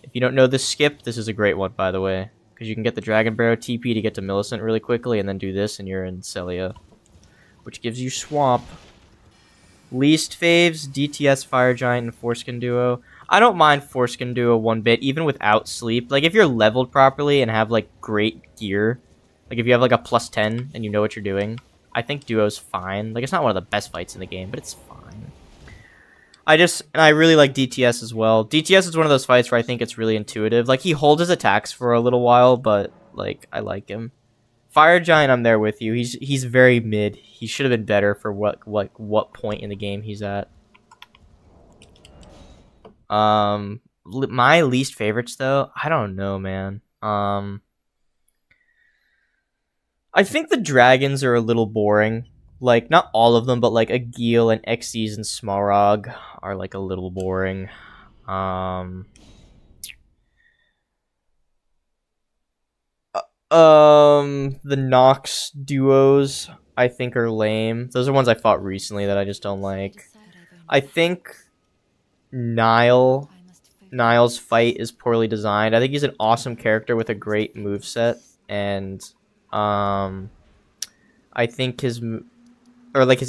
[SPEAKER 1] If you don't know this skip, this is a great one, by the way. Because you can get the Dragon Barrow TP to get to Millicent really quickly, and then do this, and you're in Celia. Which gives you Swamp. Least faves, DTS, Fire Giant, and Foreskin Duo. I don't mind Foreskin Duo one bit, even without sleep. Like, if you're leveled properly and have, like, great gear... Like, if you have, like, a plus 10 and you know what you're doing, I think Duo's fine. Like, it's not one of the best fights in the game, but it's fine. And I really like DTS as well. DTS is one of those fights where I think it's really intuitive. Like, he holds his attacks for a little while, but, like, I like him. Fire Giant, I'm there with you. He's very mid. He should have been better for what point in the game he's at. My least favorites, though, I don't know, man. I think the dragons are a little boring. Like, not all of them, but like Agil and Xyz and Smarag are like a little boring. The Nox duos I think are lame. Those are ones I fought recently that I just don't like. I think Niall's fight is poorly designed. I think he's an awesome character with a great moveset, and I think his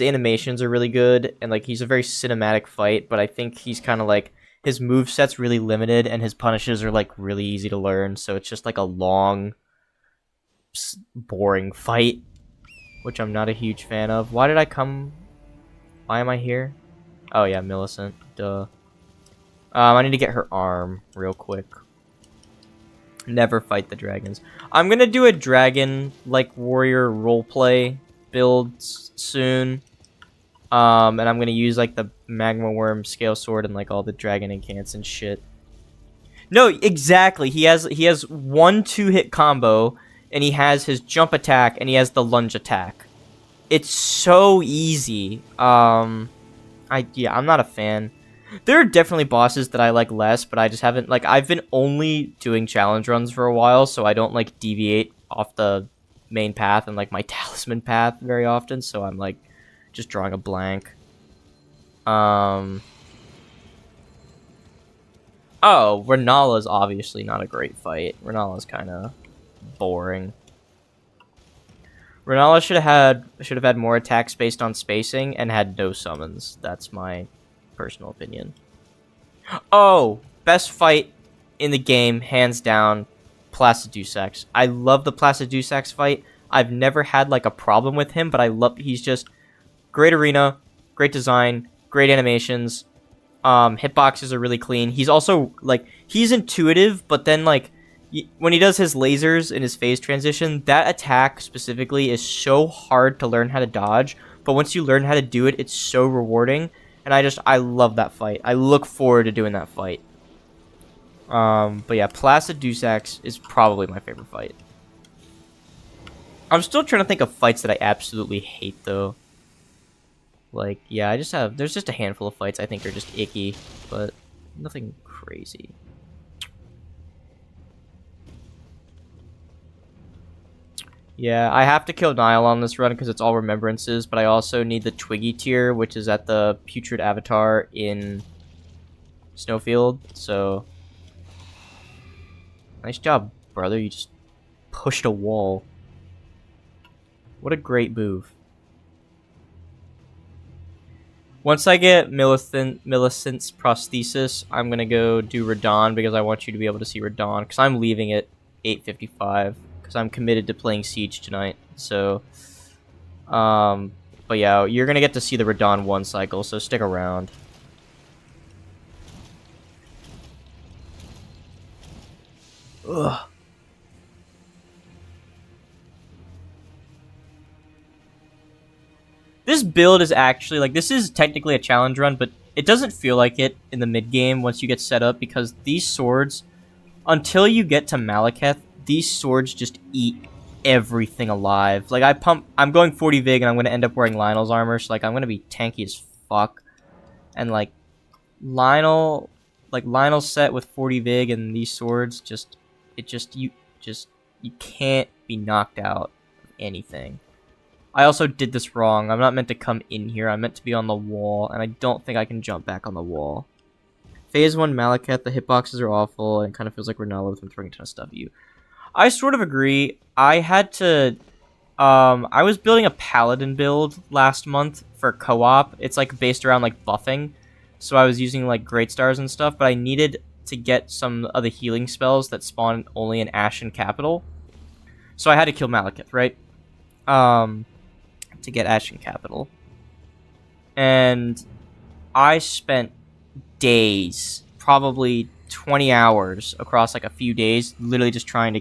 [SPEAKER 1] animations are really good, and like he's a very cinematic fight, but I think he's kind of like his moveset's really limited and his punishes are like really easy to learn, so it's just like a long boring fight, which I'm not a huge fan of. Why am I here? Oh yeah, Millicent. Duh. I need to get her arm real quick. Never fight the dragons. I'm gonna do a dragon like warrior roleplay build soon. And I'm gonna use like the magma worm scale sword and like all the dragon incants and shit. No, exactly. He has 1-2 hit combo, and he has his jump attack, and he has the lunge attack. It's so easy. I'm not a fan. There are definitely bosses that I like less, but I just haven't, like, I've been only doing challenge runs for a while, so I don't, like, deviate off the main path and, like, my talisman path very often, so I'm, like, just drawing a blank. Oh, Renala's obviously not a great fight. Renala's kind of boring. Renala should have had more attacks based on spacing and had no summons. That's my personal opinion. Oh, best fight in the game, hands down, Placidusax. I love the Placidusax fight. I've never had like a problem with him, but he's just great arena, great design, great animations. Hitboxes are really clean. He's also like, he's intuitive, but then like when he does his lasers in his phase transition, that attack specifically is so hard to learn how to dodge, but once you learn how to do it, it's so rewarding. And I love that fight. I look forward to doing that fight. But yeah, Placid Dusax is probably my favorite fight. I'm still trying to think of fights that I absolutely hate, though. Like, yeah, there's just a handful of fights I think are just icky, but nothing crazy. Yeah, I have to kill Nile on this run because it's all remembrances, but I also need the Twiggy tier, which is at the Putrid Avatar in Snowfield, so... Nice job, brother, you just pushed a wall. What a great move. Once I get Millicent's prosthesis, I'm gonna go do Radon because I want you to be able to see Radon, because I'm leaving at 8:55 because I'm committed to playing Siege tonight. So, but yeah, you're gonna get to see the Radon 1 cycle, so stick around. Ugh. This build is actually, like, this is technically a challenge run, but it doesn't feel like it in the mid-game once you get set up, because these swords, until you get to Malekith, these swords just eat everything alive. Like, I'm going 40 Vig, and I'm going to end up wearing Lionel's armor, so, like, I'm going to be tanky as fuck. And, like, Lionel's set with 40 Vig and these swords, you can't be knocked out of anything. I also did this wrong. I'm not meant to come in here. I'm meant to be on the wall, and I don't think I can jump back on the wall. Phase 1 Malekith, the hitboxes are awful, and it kind of feels like Renala with him throwing a ton of stuff at you. I sort of agree. I had to... I was building a Paladin build last month for co-op. It's, like, based around, like, buffing. So I was using, like, Great Stars and stuff, but I needed to get some of the healing spells that spawn only in Ashen Capital. So I had to kill Malekith, right? To get Ashen Capital. And I spent days, probably 20 hours across like a few days, literally just trying to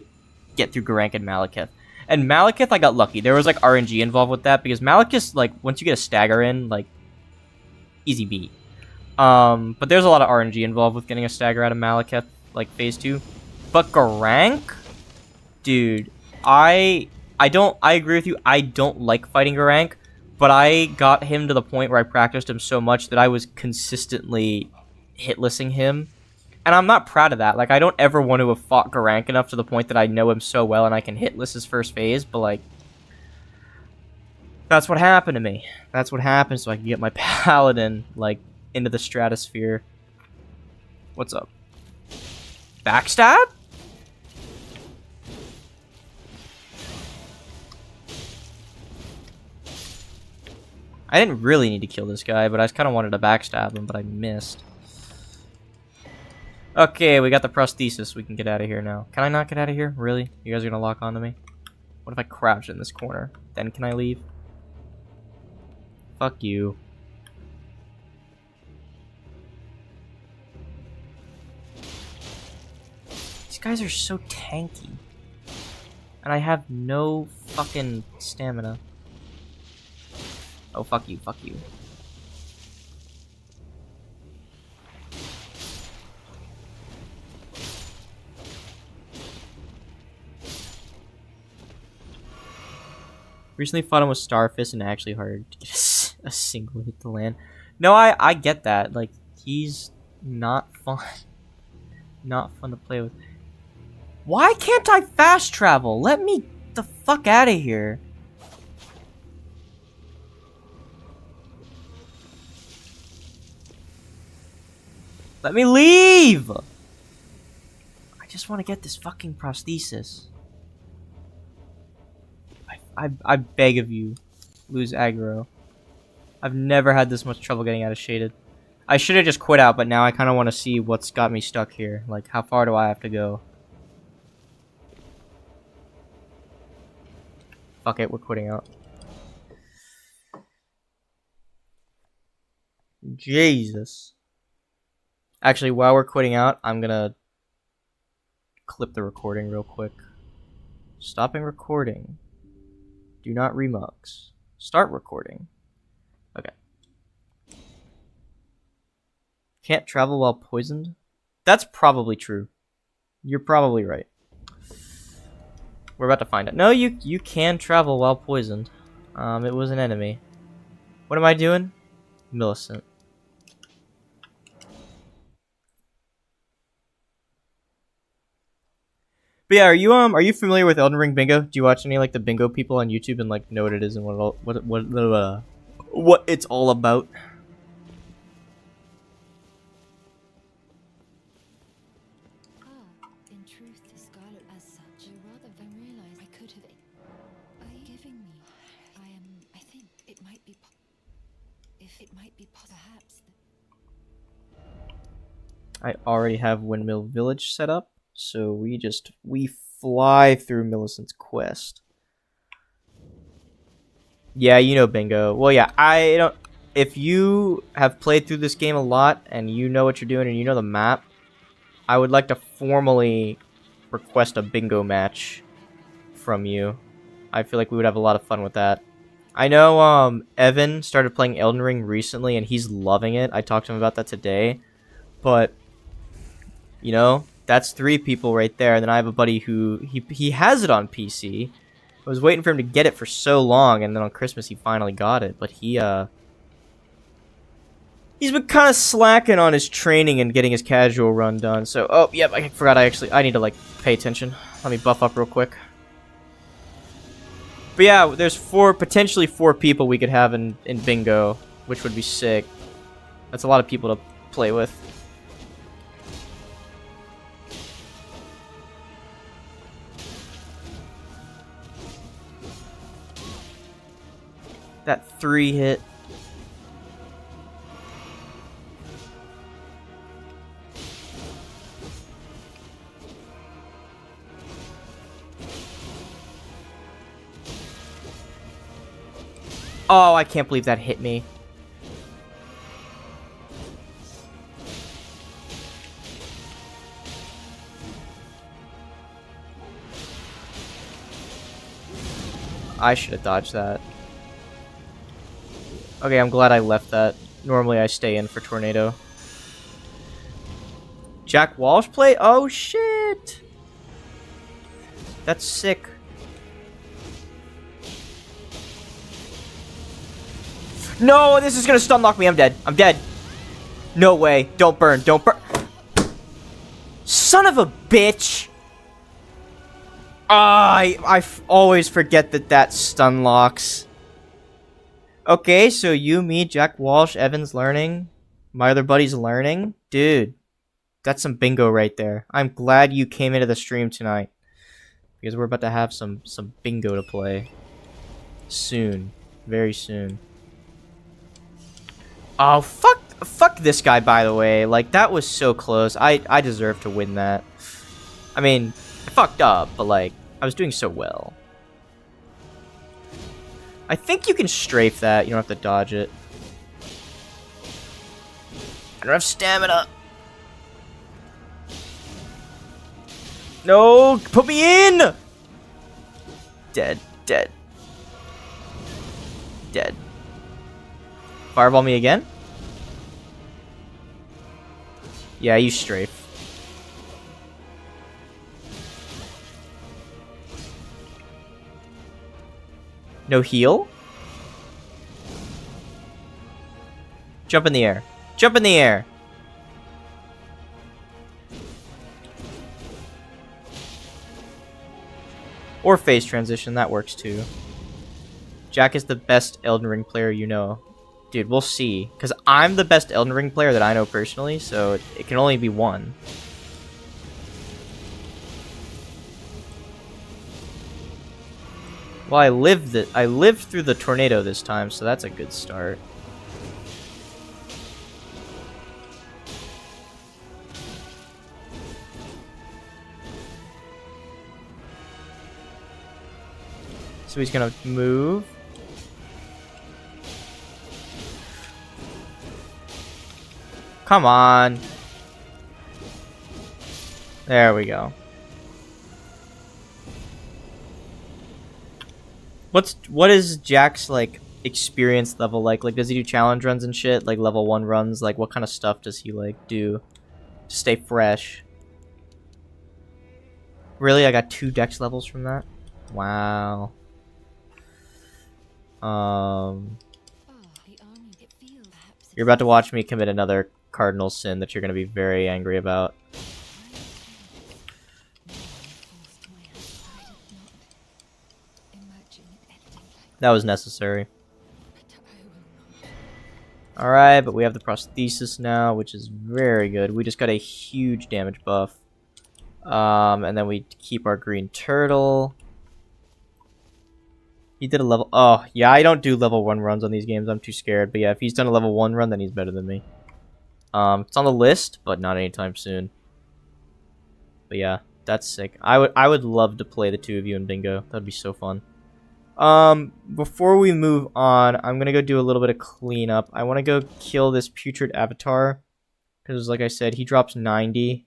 [SPEAKER 1] get through Garank and Malekith. And Malekith, I got lucky. There was like RNG involved with that because Malekith, like, once you get a stagger in, like, easy beat. But there's a lot of RNG involved with getting a stagger out of Malekith, like phase 2. But Garank, dude, I agree with you. I don't like fighting Garank, but I got him to the point where I practiced him so much that I was consistently hitlessing him. And I'm not proud of that. Like, I don't ever want to have fought Garank enough to the point that I know him so well and I can hitless his first phase, but, like, that's what happened to me. That's what happened so I can get my Paladin, like, into the stratosphere. What's up? Backstab? I didn't really need to kill this guy, but I just kind of wanted to backstab him, but I missed. Okay, we got the prosthesis. We can get out of here now. Can I not get out of here? Really? You guys are going to lock onto me? What if I crouch in this corner? Then can I leave? Fuck you. These guys are so tanky. And I have no fucking stamina. Oh, fuck you, fuck you. Recently fought him with Starfist and actually hard to get a single hit to land. No, I get that. Like, he's not fun. Not fun to play with. Why can't I fast travel? Let me the fuck out of here. Let me leave! I just want to get this fucking prosthesis. I beg of you, lose aggro. I've never had this much trouble getting out of Shaded. I should have just quit out, but now I kind of want to see what's got me stuck here. Like, how far do I have to go? Fuck it, we're quitting out. Jesus. Actually, while we're quitting out, I'm gonna clip the recording real quick. Stopping recording. Do not remux. Start recording. Okay. Can't travel while poisoned? That's probably true. You're probably right. We're about to find out. No, you can travel while poisoned. It was an enemy. What am I doing? Millicent. But yeah, are you familiar with Elden Ring bingo? Do you watch any like the bingo people on YouTube and like know what it is and what it's all about?
[SPEAKER 2] Ah, in truth, the Scarlet as such, I rather than realize I could have. Are you giving me? I think it might be. If it might be, perhaps.
[SPEAKER 1] I already have Windmill Village set up, so we fly through Millicent's quest. Yeah, you know bingo. Well, yeah, I don't. If you have played through this game a lot and you know what you're doing and you know the map, I would like to formally request a bingo match from you. I feel like we would have a lot of fun with that. I know Evan started playing Elden Ring recently and he's loving it. I talked to him about that today. But you know, that's 3 people right there. And then I have a buddy who he has it on PC. I was waiting for him to get it for so long, and then on Christmas he finally got it. But he's been kind of slacking on his training and getting his casual run done. So, oh, yep, I forgot I need to, like, pay attention. Let me buff up real quick. But yeah, there's potentially 4 people we could have in bingo, which would be sick. That's a lot of people to play with. That 3 hit. Oh, I can't believe that hit me. I should have dodged that. Okay, I'm glad I left that. Normally I stay in for Tornado. Jack Walsh play? Oh shit! That's sick. No, this is gonna stun lock me. I'm dead. I'm dead. No way. Don't burn. Don't burn. Son of a bitch! I always forget that stun locks. Okay, so you, me, Jack Walsh, Evan's learning. My other buddy's learning. Dude, that's some bingo right there. I'm glad you came into the stream tonight. Because we're about to have some bingo to play. Soon. Very soon. Oh, fuck this guy, by the way. Like, that was so close. I deserve to win that. I mean, I fucked up, but, like, I was doing so well. I think you can strafe that. You don't have to dodge it. I don't have stamina. No, put me in! Dead, dead. Dead. Fireball me again? Yeah, you strafe. No heal? Jump in the air. Jump in the air! Or phase transition, that works too. Jack is the best Elden Ring player you know. Dude, we'll see. Because I'm the best Elden Ring player that I know personally, so it can only be one. Well, I lived through the tornado this time, so that's a good start. So he's gonna move. Come on. There we go. What is Jack's like experience level like? Like, does he do challenge runs and shit? Like level 1 runs? Like, what kind of stuff does he like do to stay fresh? Really? I got 2 dex levels from that? Wow.
[SPEAKER 2] Ah, the army. It feels perhaps
[SPEAKER 1] You're about to watch me commit another cardinal sin that you're going to be very angry about.
[SPEAKER 2] forced my hand. I did not imagine it ending like
[SPEAKER 1] That was necessary.
[SPEAKER 2] that. I will not.
[SPEAKER 1] Alright, but we have the prosthesis now, which is very good. We just got a huge damage buff. And then we keep our green turtle. He did a level... Oh, yeah, I don't do level 1 runs on these games. I'm too scared. But yeah, if he's done a level 1 run, then he's better than me. It's on the list, but not anytime soon. But yeah, that's sick. I would love to play the 2 of you in bingo. That'd be so fun. Before we move on, I'm gonna go do a little bit of cleanup. I want to go kill this putrid avatar. Because, like I said, he drops 90.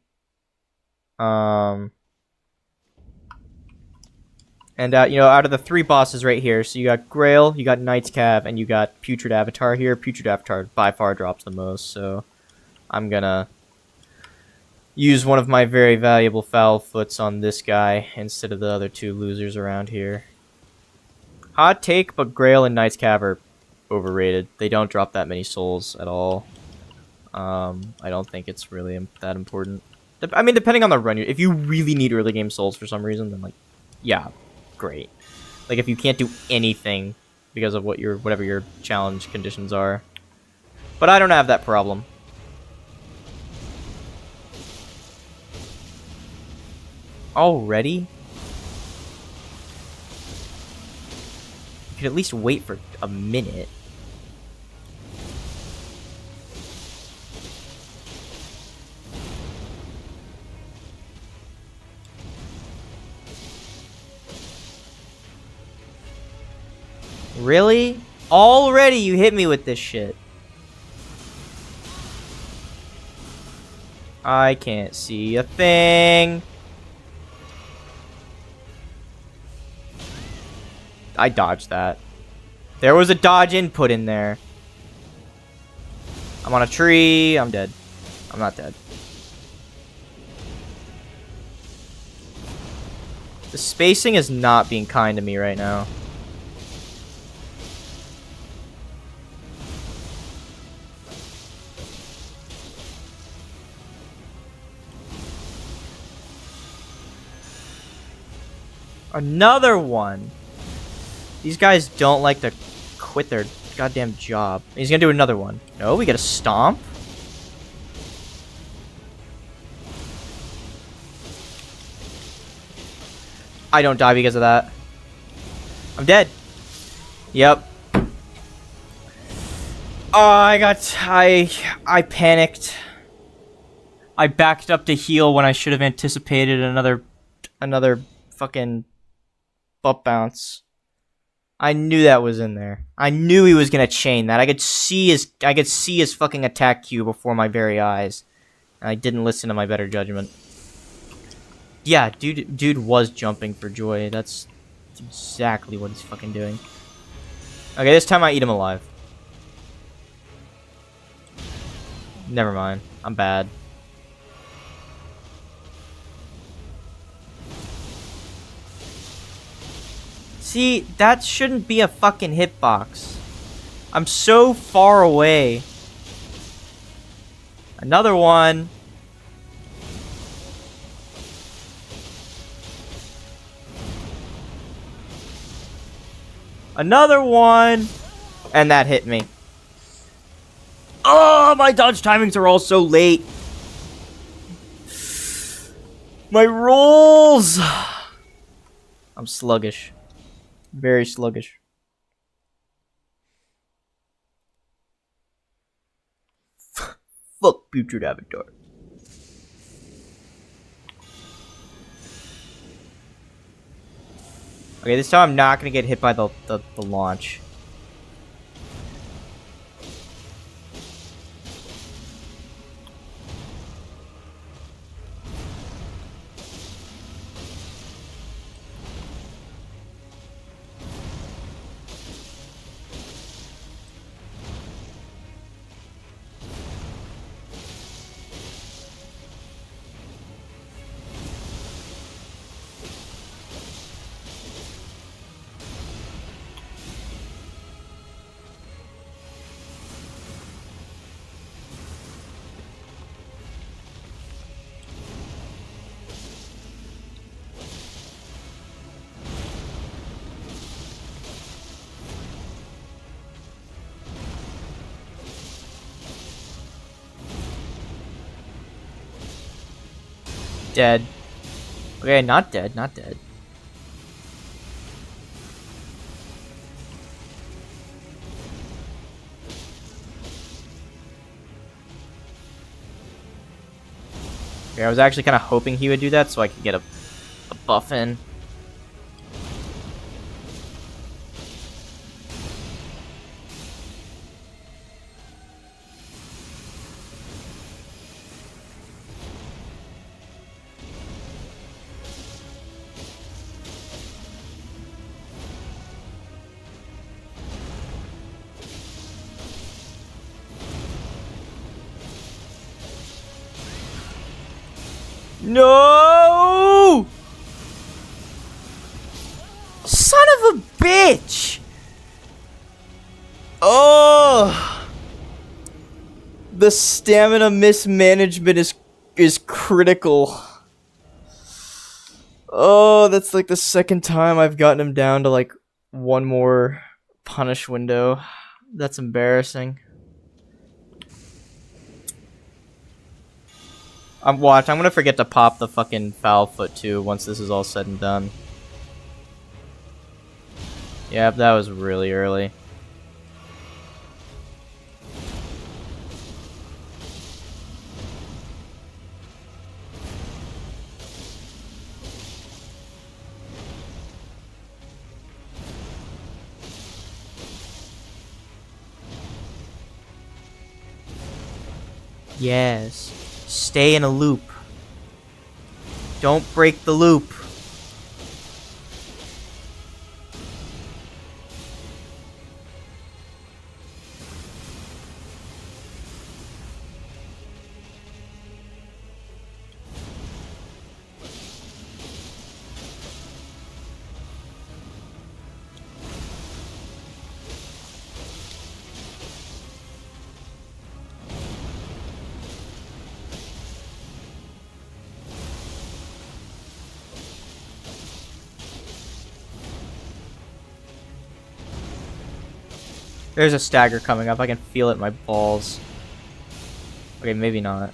[SPEAKER 1] And, out of the 3 bosses right here, so you got Grail, you got Knight's Cav, and you got Putrid Avatar here. Putrid Avatar by far drops the most, so I'm gonna use one of my very valuable foul foots on this guy instead of the other 2 losers around here. Hot take, but Grail and Knight's Cav are overrated. They don't drop that many souls at all. I don't think it's really that important. I mean, depending on the run, if you really need early game souls for some reason, then, like, yeah, great. Like, if you can't do anything because of whatever your challenge conditions are. But I don't have that problem. Already? You could at least wait for a minute. Really? Already you hit me with this shit. I can't see a thing. I dodged that. There was a dodge input in there. I'm on a tree. I'm dead. I'm not dead. The spacing is not being kind to me right now. Another one. These guys don't like to quit their goddamn job. He's gonna do another one. No, we get a stomp. I don't die because of that. I'm dead. Yep. Oh, I panicked. I backed up to heal when I should have anticipated another fucking butt bounce. I knew that was in there. I knew he was gonna chain that. I could see his fucking attack cue before my very eyes. And I didn't listen to my better judgment. Yeah, dude was jumping for joy. That's exactly what he's fucking doing. Okay, this time I eat him alive. Never mind. I'm bad. See, that shouldn't be a fucking hitbox. I'm so far away. Another one. Another one. And that hit me. Oh, my dodge timings are all so late. My rolls. I'm sluggish. Very sluggish. Fuck Putrid Avatar. Okay, this time I'm not gonna get hit by the launch. Dead. Okay, not dead, not dead. Okay, I was actually kind of hoping he would do that so I could get a buff in. No! Son of a bitch! Oh! The stamina mismanagement is critical. Oh, that's like the second time I've gotten him down to like one more punish window. That's embarrassing. I'm gonna forget to pop the fucking foul foot too once this is all said and done. Yep, that was really early. Yes. Stay in a loop. Don't break the loop. There's a stagger coming up. I can feel it in my balls. Okay, maybe not.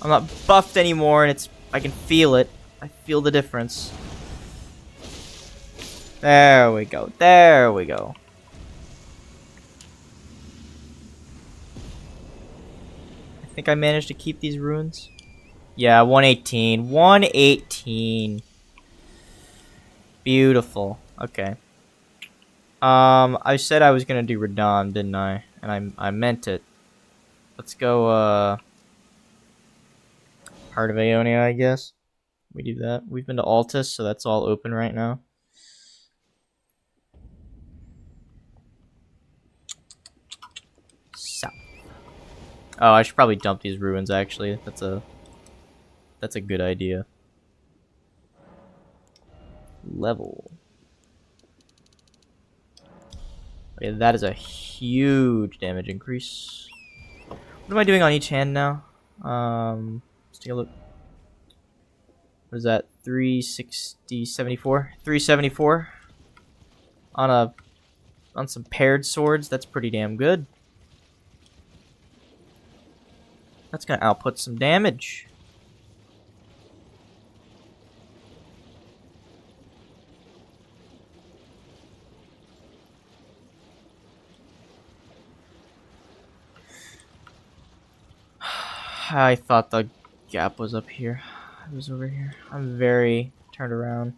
[SPEAKER 1] I'm not buffed anymore, and I can feel it. I feel the difference. There we go. There we go. I think I managed to keep these runes. Yeah, 118. 118. Beautiful. Okay. I said I was gonna do Radon, didn't I? And I meant it. Let's go, Heart of Aeonia, I guess. We do that. We've been to Altus, so that's all open right now. So. Oh, I should probably dump these ruins, actually. That's a good idea. Level. Okay, that is a huge damage increase. What am I doing on each hand now? Let's take a look. What is that? 360, 74? 374 on some paired swords. That's pretty damn good. That's gonna output some damage. I thought the gap was up here. It was over here. I'm very turned around.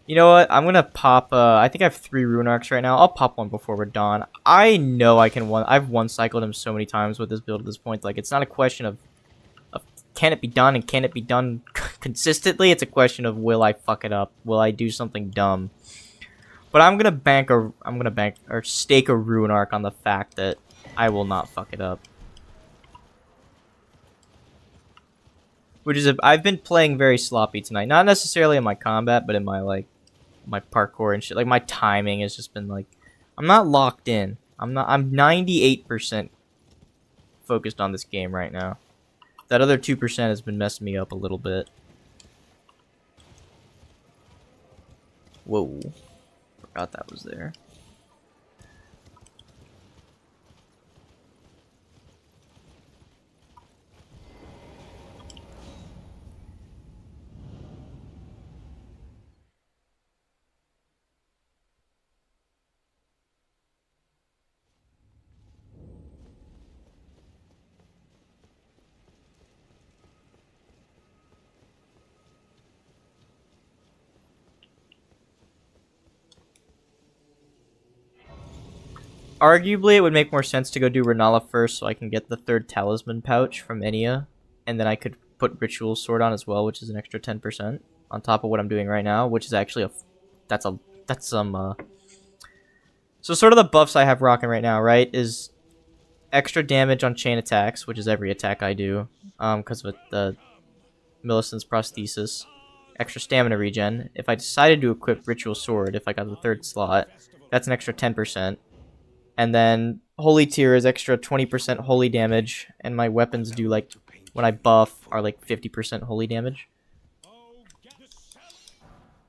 [SPEAKER 1] You know what? I'm gonna pop. I think I have 3 rune arcs right now. I'll pop one before we're done. I know I can one. I've one cycled him so many times with this build at this point. Like, it's not a question of can it be done and can it be done consistently. It's a question of will I fuck it up? Will I do something dumb? But I'm gonna stake a rune arc on the fact that I will not fuck it up. Which is I've been playing very sloppy tonight. Not necessarily in my combat, but in my my parkour and shit. Like, my timing has just been like, I'm not locked in. I'm 98% focused on this game right now. That other 2% has been messing me up a little bit. Whoa. Forgot that was there. Arguably, it would make more sense to go do Renala first so I can get the 3rd talisman pouch from Enya, and then I could put Ritual Sword on as well, which is an extra 10% on top of what I'm doing right now, which is actually that's some so sort of the buffs I have rocking right now, right, is extra damage on chain attacks, which is every attack I do, because of the Millicent's prosthesis, extra stamina regen. If I decided to equip Ritual Sword, if I got the 3rd slot, that's an extra 10%. And then Holy Tier is extra 20% holy damage, and my weapons do, like, when I buff, are like 50% holy damage.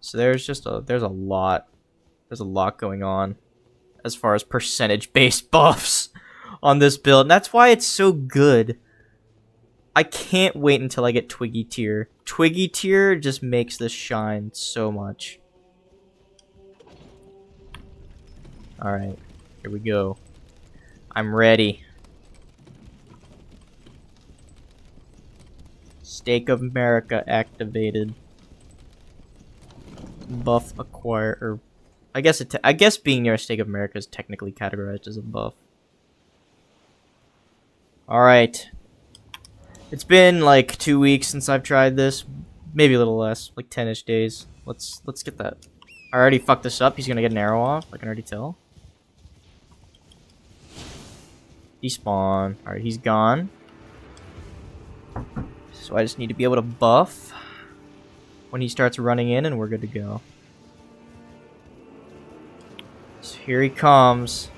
[SPEAKER 1] So there's a lot going on as far as percentage-based buffs on this build. And that's why it's so good. I can't wait until I get Twiggy Tier. Twiggy Tier just makes this shine so much. Alright. Here we go. I'm ready. Stake of America activated. Buff acquire, or I guess being near a Stake of America is technically categorized as a buff. All right. It's been like 2 weeks since I've tried this, maybe a little less, like 10-ish days. Let's get that. I already fucked this up. He's gonna get an arrow off. I can already tell. Despawn. Alright, he's gone. So I just need to be able to buff when he starts running in, and we're good to go. So here he comes.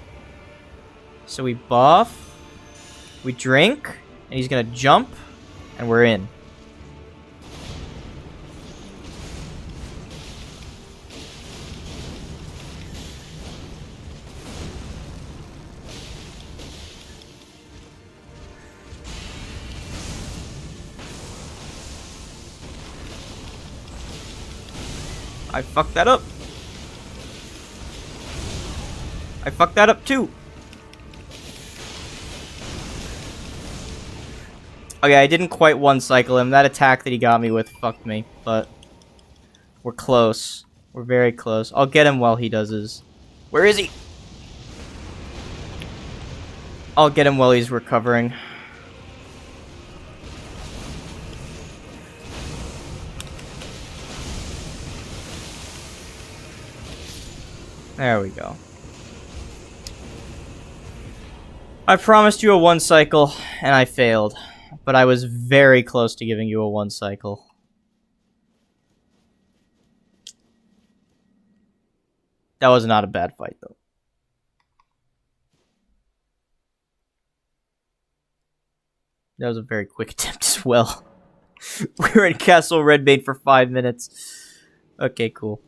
[SPEAKER 1] So we buff, we drink, and he's gonna jump, and we're in. I fucked that up. I fucked that up too. Okay, I didn't quite one-cycle him. That attack that he got me with fucked me, but we're close. We're very close. I'll get him while he does his... Where is he? I'll get him while he's recovering. There we go. I promised you a one cycle, and I failed. But I was very close to giving you a one cycle. That was not a bad fight, though. That was a very quick attempt as well. We were in Castle Redbait for 5 minutes. Okay, cool.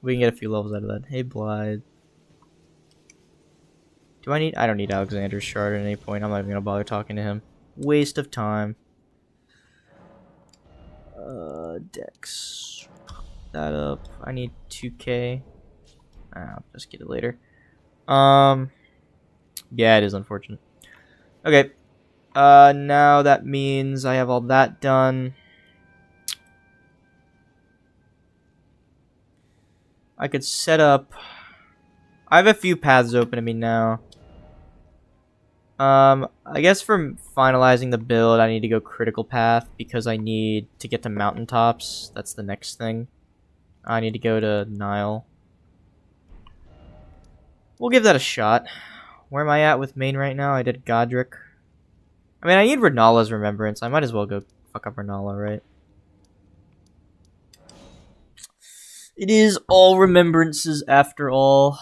[SPEAKER 1] We can get a few levels out of that. Hey, Blythe. I don't need Alexander's shard at any point. I'm not even gonna bother talking to him. Waste of time. Dex. That up. I need 2k. I'll just get it later. Yeah, it is unfortunate. Okay. Now that means I have all that done. I could set up... I have a few paths open to me now. I guess for finalizing the build, I need to go critical path because I need to get to mountaintops. That's the next thing. I need to go to Nile. We'll give that a shot. Where am I at with main right now? I did Godric. I mean, I need Renala's Remembrance. I might as well go fuck up Renala, right? It is all remembrances after all.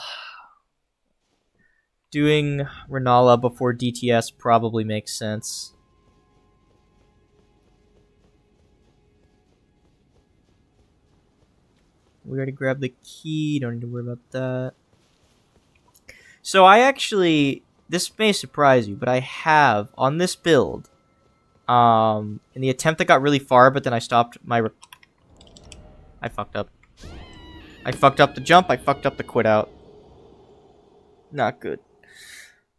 [SPEAKER 1] Doing Renala before DTS probably makes sense. We already grabbed the key. Don't need to worry about that. So I actually, this may surprise you, but I have on this build, in the attempt that got really far, but then I stopped my. I fucked up. I fucked up the jump. I fucked up the quit out. Not good.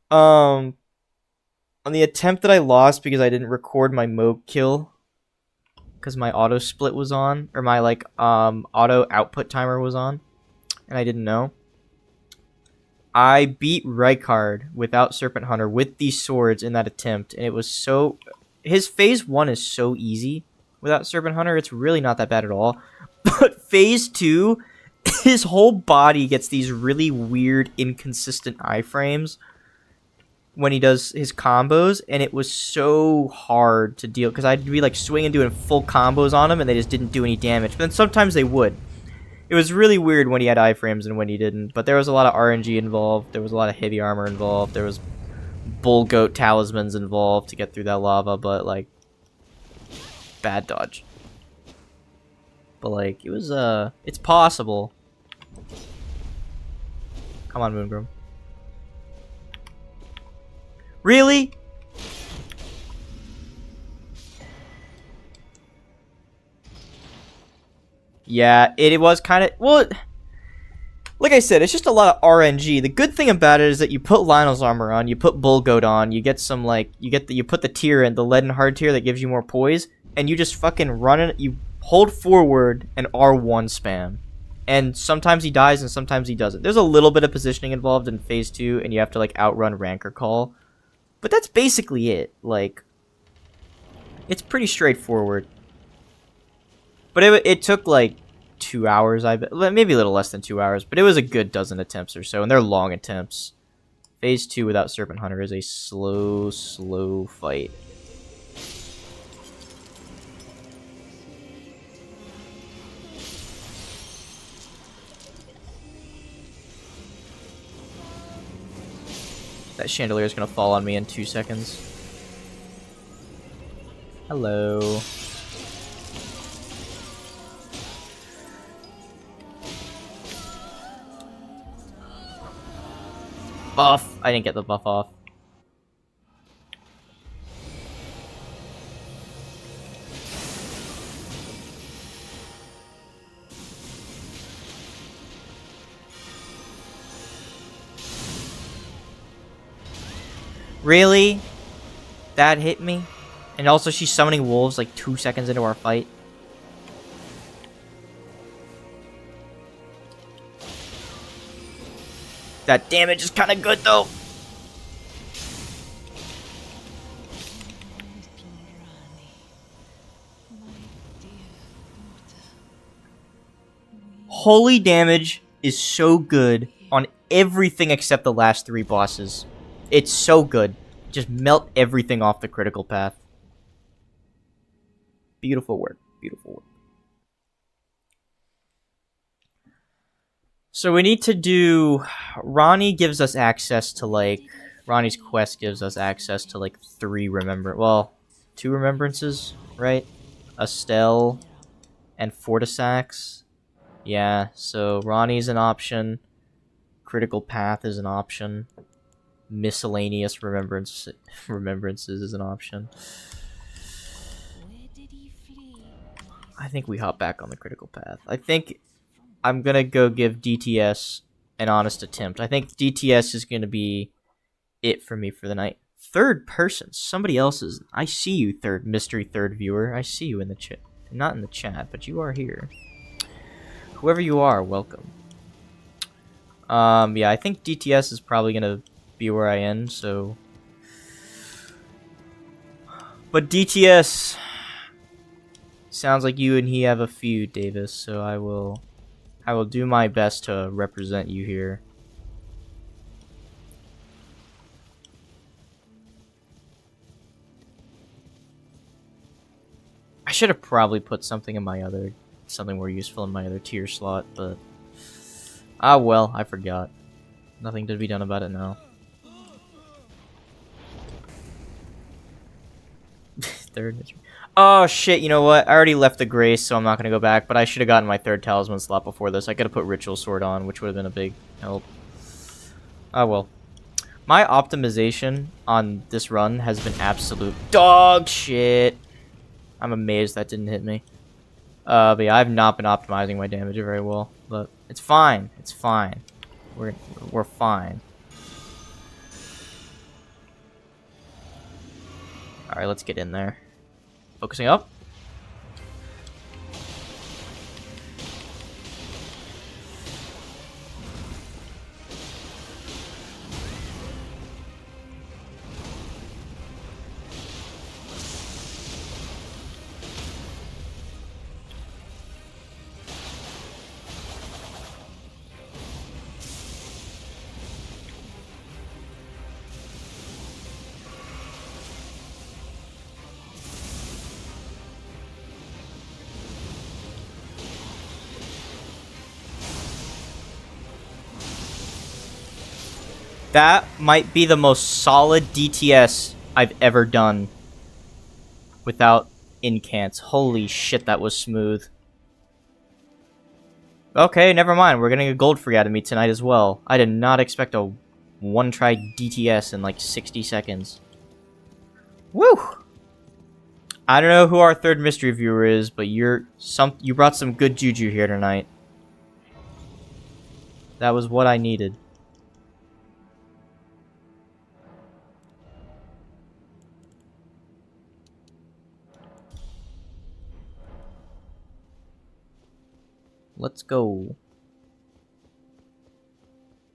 [SPEAKER 1] On the attempt that I lost because I didn't record my Moog kill, because my auto split was on, or my like auto output timer was on, and I didn't know. I beat Rykard without Serpent Hunter with these swords in that attempt, and it was so. His phase 1 is so easy without Serpent Hunter, it's really not that bad at all. But phase 2, his whole body gets these really weird, inconsistent iframes when he does his combos, and it was so hard to deal, because I'd be like swinging doing full combos on him, and they just didn't do any damage. But then sometimes they would. It was really weird when he had iframes and when he didn't, but there was a lot of RNG involved, there was a lot of heavy armor involved, there was bull goat talismans involved to get through that lava, but like, bad dodge. But like, it was, it's possible. Come on, Moongroom. Really? Yeah, it was kind of, well, like I said, it's just a lot of RNG. The good thing about it is that you put Lionel's armor on, you put Bull Goat on, you get some like, you put the tier in, the lead and hard tier that gives you more poise, and you just fucking run it, you hold forward and R1 spam. And sometimes he dies and sometimes he doesn't. There's a little bit of positioning involved in phase 2, and you have to like outrun Ranker Call. But that's basically it. Like, it's pretty straightforward. But it took like 2 hours, maybe a little less than 2 hours, but it was a good dozen attempts or so, and they're long attempts. Phase 2 without Serpent Hunter is a slow fight. That chandelier is gonna fall on me in 2 seconds. Hello. Buff! I didn't get the buff off. Really? That hit me? And also she's summoning wolves like 2 seconds into our fight. That damage is kind of good though. Holy damage is so good on everything except the last 3 bosses. It's so good. Just melt everything off the critical path. Beautiful work. Beautiful work. So we need to do... Ronnie gives us access to, like... Ronnie's quest gives us access to, like, 3 well, 2 remembrances, right? Estelle and Fortisax. Yeah, so Ronnie's an option. Critical Path is an option. Miscellaneous remembrances is an option. I think we hop back on the critical path. I think I'm gonna go give DTS an honest attempt. I think DTS is gonna be it for me for the night. Third person, somebody else's. I see you, mystery third viewer. I see you in the chat, not in the chat, but you are here. Whoever you are, welcome. Yeah, I think DTS is probably gonna be where I end, so... But DTS... Sounds like you and he have a feud, Davis, so I will do my best to represent you here. I should have probably put something more useful in my other tier slot, but... Ah well, I forgot. Nothing to be done about it now. third mystery. Oh shit, you know what? I already left the Grace, so I'm not gonna go back, but I should have gotten my third talisman slot before this. I could have put Ritual Sword on, which would have been a big help. Oh well. My optimization on this run has been absolute dog shit. I'm amazed that didn't hit me. But yeah, I've not been optimizing my damage very well, but it's fine. It's fine. We're fine. All right, let's get in there. Focusing up. That might be the most solid DTS I've ever done without incants. Holy shit, that was smooth. Okay, never mind. We're getting a gold free out of me tonight as well. I did not expect a one-try DTS in like 60 seconds. Woo! I don't know who our third mystery viewer is, but you brought some good juju here tonight. That was what I needed. Let's go.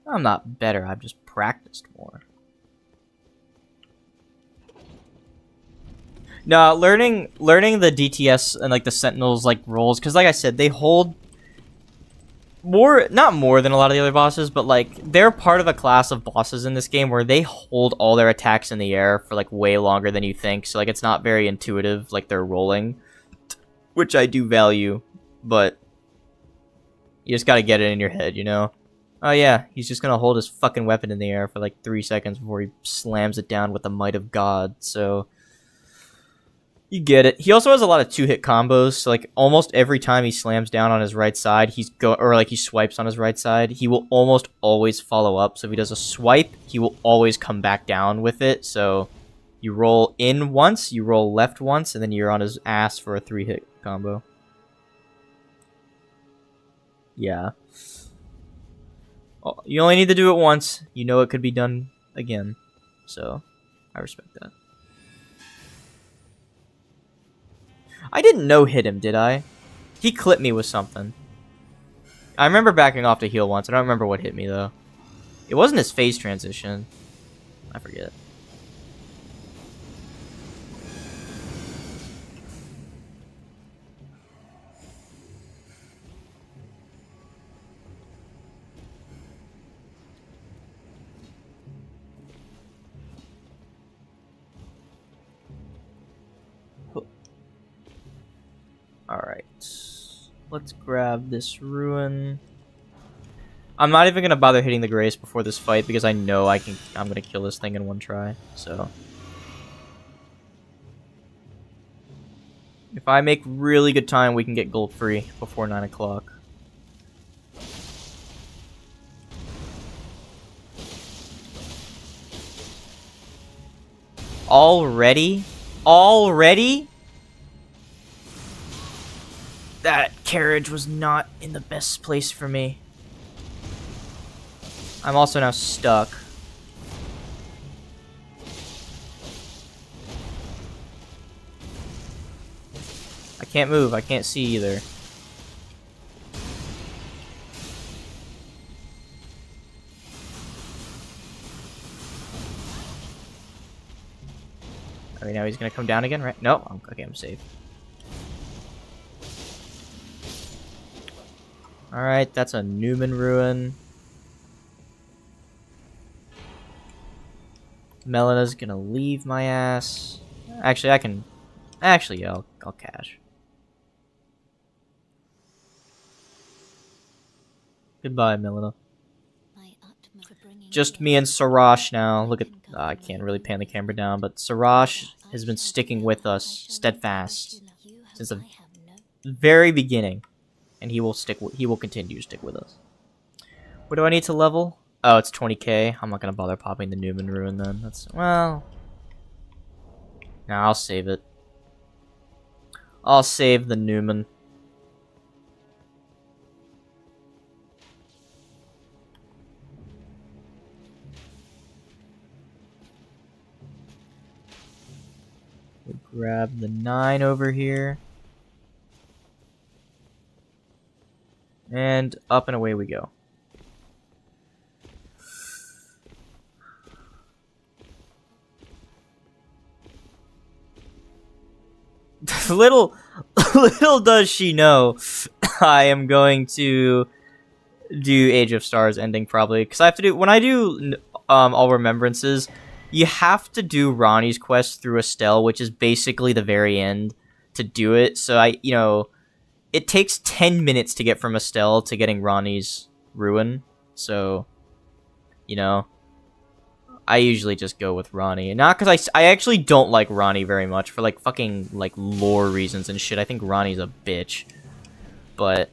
[SPEAKER 1] I'm not better, I've just practiced more. No, learning the DTS and like the Sentinels like roles, because like I said, they hold more, not more than a lot of the other bosses, but like they're part of a class of bosses in this game where they hold all their attacks in the air for like way longer than you think. So like it's not very intuitive, like they're rolling, which I do value, but you just gotta get it in your head, you know? Oh yeah, he's just gonna hold his fucking weapon in the air for like 3 seconds before he slams it down with the might of God, so you get it. He also has a lot of 2-hit combos, so like almost every time he slams down on his right side, or like he swipes on his right side, he will almost always follow up. So if he does a swipe, he will always come back down with it. So you roll in once, you roll left once, and then you're on his ass for a 3-hit combo. Yeah. You only need to do it once. You know it could be done again. So, I respect that. I didn't no-hit him, did I? He clipped me with something. I remember backing off to heal once. I don't remember what hit me, though. It wasn't his phase transition. I forget. Alright. Let's grab this ruin. I'm not even gonna bother hitting the Grace before this fight because I know I'm gonna kill this thing in one try, so. If I make really good time, we can get gold free before 9 o'clock. Already? Already? That carriage was not in the best place for me. I'm also now stuck. I can't move, I can't see either. Okay, now he's gonna come down again, right? No, okay, I'm safe. Alright, that's a Newman ruin. Melena's gonna leave my ass. Actually, I can... Actually, yeah, I'll cash. Goodbye, Melina.
[SPEAKER 2] My utmost for bringing
[SPEAKER 1] just me and Sarash now. Look at, I can't really pan the camera down, but Sarash has been sticking with us steadfast since the very beginning, and he will continue to stick with us. What do I need to level? Oh, it's 20k. I'm not gonna bother popping the Newman Ruin then. That's, well, nah, I'll save it. I'll save the Newman. We'll grab the 9 over here. And up and away we go. little does she know I am going to do Age of Stars ending probably, because I have to do, when I do All Remembrances, you have to do Ronnie's quest through Estelle, which is basically the very end to do it. So it takes 10 minutes to get from Estelle to getting Ronnie's Ruin. So, I usually just go with Ronnie. Not because I actually don't like Ronnie very much for fucking lore reasons and shit. I think Ronnie's a bitch. But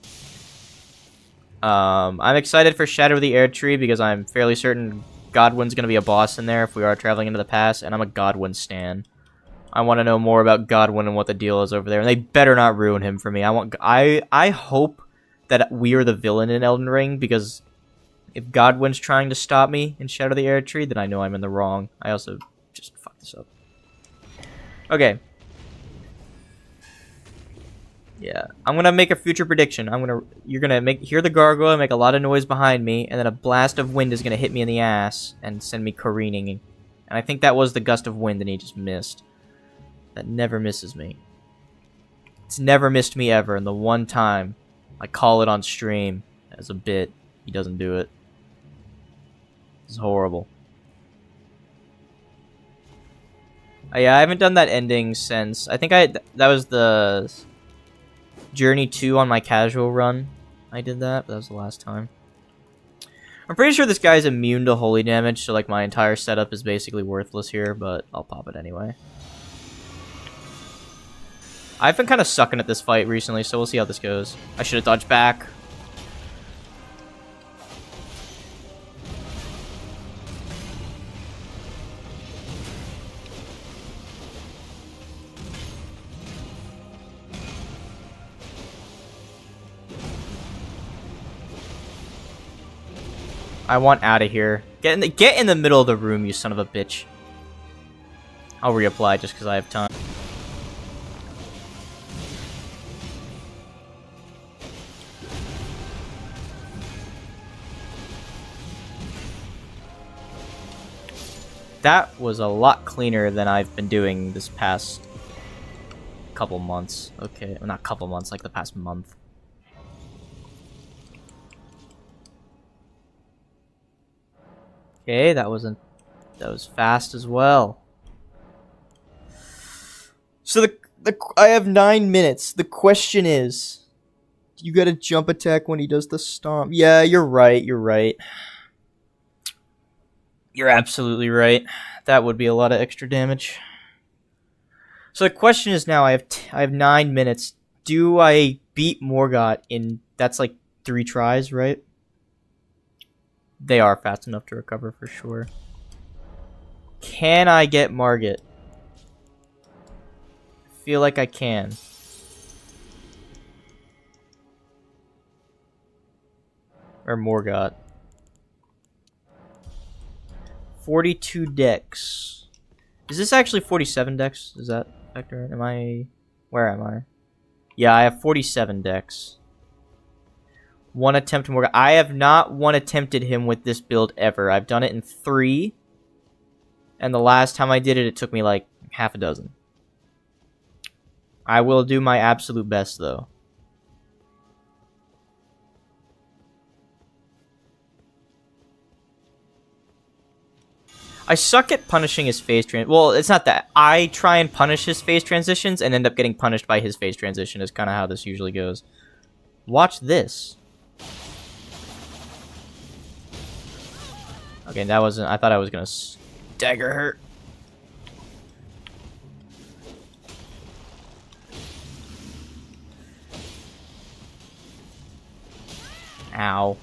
[SPEAKER 1] I'm excited for Shadow of the Erdtree because I'm fairly certain Godwin's gonna be a boss in there if we are traveling into the past, and I'm a Godwin stan. I want to know more about Godwin and what the deal is over there, and they better not ruin him for me. I hope that we are the villain in Elden Ring, because if Godwin's trying to stop me in Shadow of the Erdtree, then I know I'm in the wrong. I also just fucked this up. Okay. Yeah, I'm gonna make a future prediction. You're gonna hear the gargoyle make a lot of noise behind me, and then a blast of wind is gonna hit me in the ass and send me careening. And I think that was the gust of wind, and he just missed. That never misses me. It's never missed me ever, and the one time I call it on stream as a bit, he doesn't do it. It's horrible. Yeah, I haven't done that ending since, I think that was the Journey 2 on my casual run. I did that, but that was the last time. I'm pretty sure this guy's immune to holy damage, so my entire setup is basically worthless here, but I'll pop it anyway. I've been kind of sucking at this fight recently, so we'll see how this goes. I should have dodged back. I want out of here. Get in the middle of the room, you son of a bitch. I'll reapply just because I have time. That was a lot cleaner than I've been doing this past couple months. Okay, well, not couple months, the past month. Okay, that was fast as well. So I have 9 minutes. The question is, do you get a jump attack when he does the stomp? Yeah, you're right. You're right. You're absolutely right. That would be a lot of extra damage. So the question is now, I have 9 minutes. Do I beat Morgott in, that's 3 tries, right? They are fast enough to recover for sure. Can I get Margit? I feel like I can. Or Morgott. 42 dex. Is this actually 47 dex? Is that factor? Where am I? Yeah, I have 47 dex. One attempt more. I have not one attempted him with this build ever. I've done it in 3. And the last time I did it, it took me half a dozen. I will do my absolute best, though. I suck at punishing his phase well, it's not that. I try and punish his phase transitions and end up getting punished by his phase transition is kind of how this usually goes. Watch this. Okay, that wasn't... I thought I was gonna stagger her. Ow.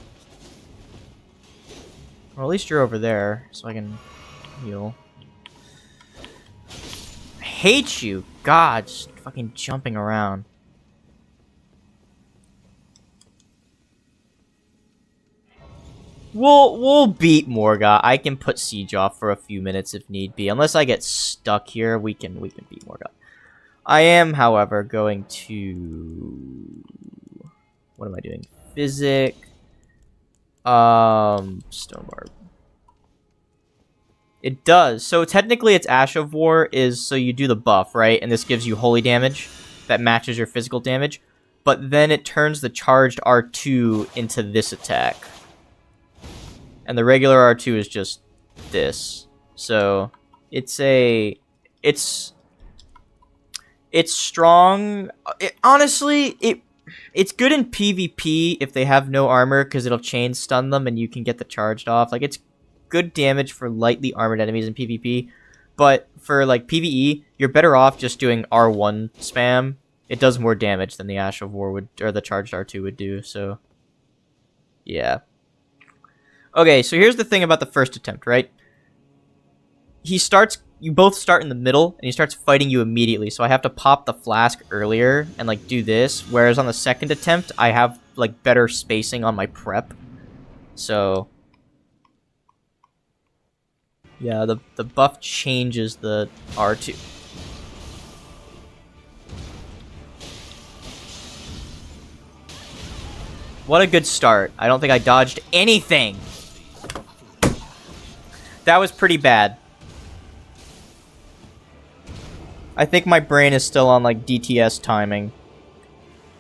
[SPEAKER 1] Well, at least you're over there, so I can heal. I hate you! God, just fucking jumping around. We'll beat Morga. I can put Siege off for a few minutes if need be. Unless I get stuck here, we can beat Morga. I am, however, going to... What am I doing? Physic. Stone Barb. It does. So technically it's Ash of War is so you do the buff, right? And this gives you holy damage that matches your physical damage. But then it turns the charged R2 into this attack. And the regular R2 is just this. So it's strong. Honestly, it's good in PvP if they have no armor because it'll chain stun them and you can get the charged off. Like, it's good damage for lightly armored enemies in PvP. But for, like, PvE, you're better off just doing R1 spam. It does more damage than the Ash of War would, or the charged R2 would do, so... Yeah. Okay, so here's the thing about the first attempt, right? You both start in the middle, and he starts fighting you immediately, so I have to pop the flask earlier and, like, do this, whereas on the second attempt, I have, like, better spacing on my prep. So... Yeah, the buff changes the R2. What a good start. I don't think I dodged anything. That was pretty bad. I think my brain is still on, like, DTS timing.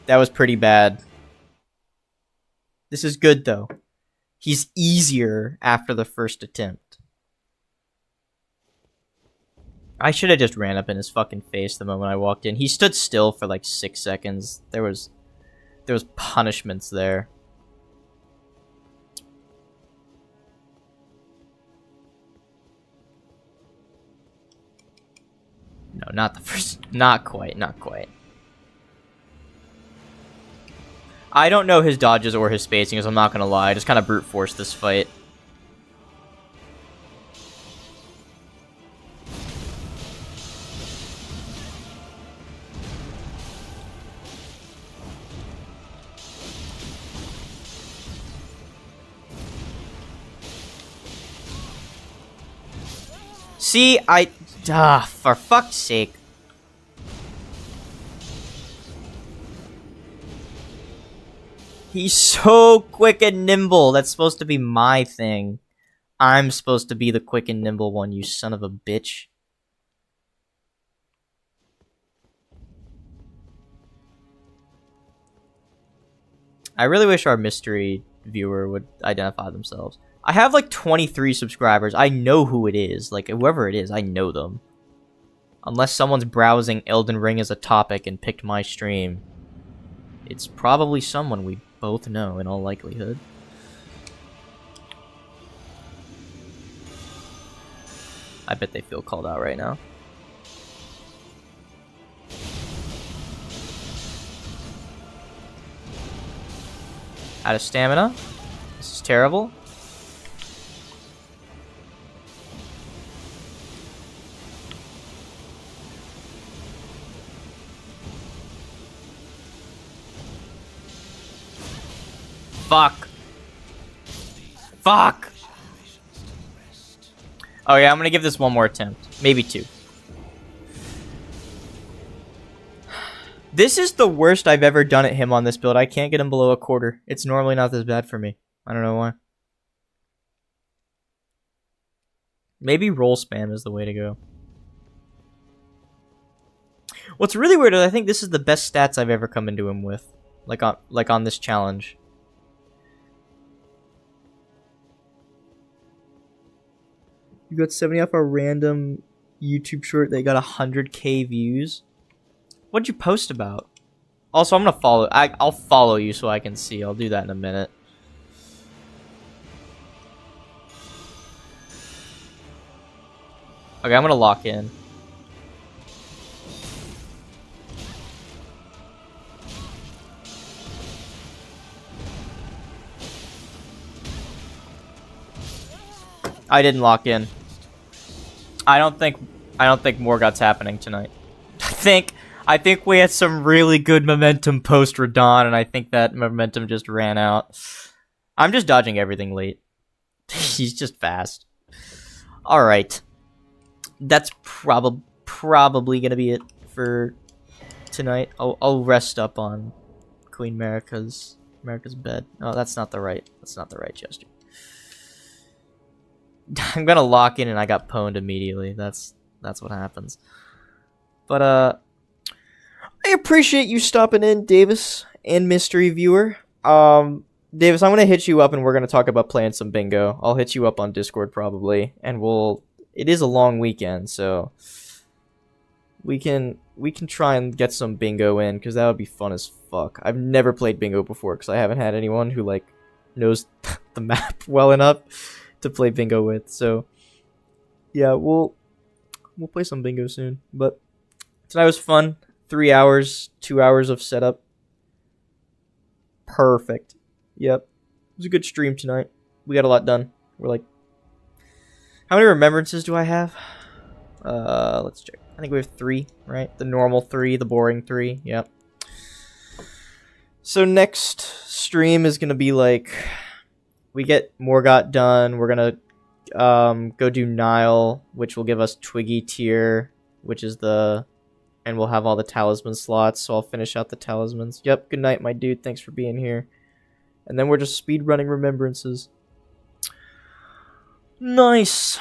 [SPEAKER 1] That was pretty bad. This is good, though. He's easier after the first attempt. I should have just ran up in his fucking face the moment I walked in. He stood still for, like, 6 seconds. There was punishments there. No, not the first. Not quite. Not quite. I don't know his dodges or his spacing, so I'm not gonna lie. I just kind of brute force this fight. See, for fuck's sake. He's so quick and nimble. That's supposed to be my thing. I'm supposed to be the quick and nimble one, you son of a bitch. I really wish our mystery viewer would identify themselves. I have like 23 subscribers. I know who it is. Like, whoever it is, I know them. Unless someone's browsing Elden Ring as a topic and picked my stream. It's probably someone we both know in all likelihood. I bet they feel called out right now. Out of stamina. This is terrible. Fuck. Fuck. Oh yeah, I'm gonna give this one more attempt. Maybe two. This is the worst I've ever done at him on this build. I can't get him below a quarter. It's normally not this bad for me. I don't know why. Maybe roll spam is the way to go. What's really weird is I think this is the best stats I've ever come into him with. Like on this challenge. You got 70 off a random YouTube short that got 100k views. What'd you post about? Also, I'm gonna follow. I'll follow you so I can see. I'll do that in a minute. Okay, I'm gonna lock in. I didn't lock in. I don't think Morgoth's happening tonight. I think we had some really good momentum post Radon, and I think that momentum just ran out. I'm just dodging everything late. He's just fast. Alright. That's probably gonna be it for tonight. I'll rest up on Queen Marika's bed. No, that's not the right gesture. I'm gonna lock in and I got pwned immediately. That's what happens. But I appreciate you stopping in, Davis and mystery viewer. Davis, I'm gonna hit you up and we're gonna talk about playing some bingo. I'll hit you up on Discord probably, and it is a long weekend, so we can try and get some bingo in, because that would be fun as fuck. I've never played bingo before because I haven't had anyone who like knows the map well enough to play bingo with. So yeah, we'll play some bingo soon. But tonight was fun. 3 hours, 2 hours of setup. Perfect. Yep. It was a good stream tonight. We got a lot done. We're like, how many remembrances do I have? Let's check. I think we have 3, right? The normal 3, the boring 3. Yep. So next stream is gonna be like, we get Morgoth done. We're gonna go do Nile, which will give us Twiggy tier, which is and we'll have all the talisman slots. So I'll finish out the talismans. Yep. Good night, my dude. Thanks for being here. And then we're just speed running remembrances. Nice.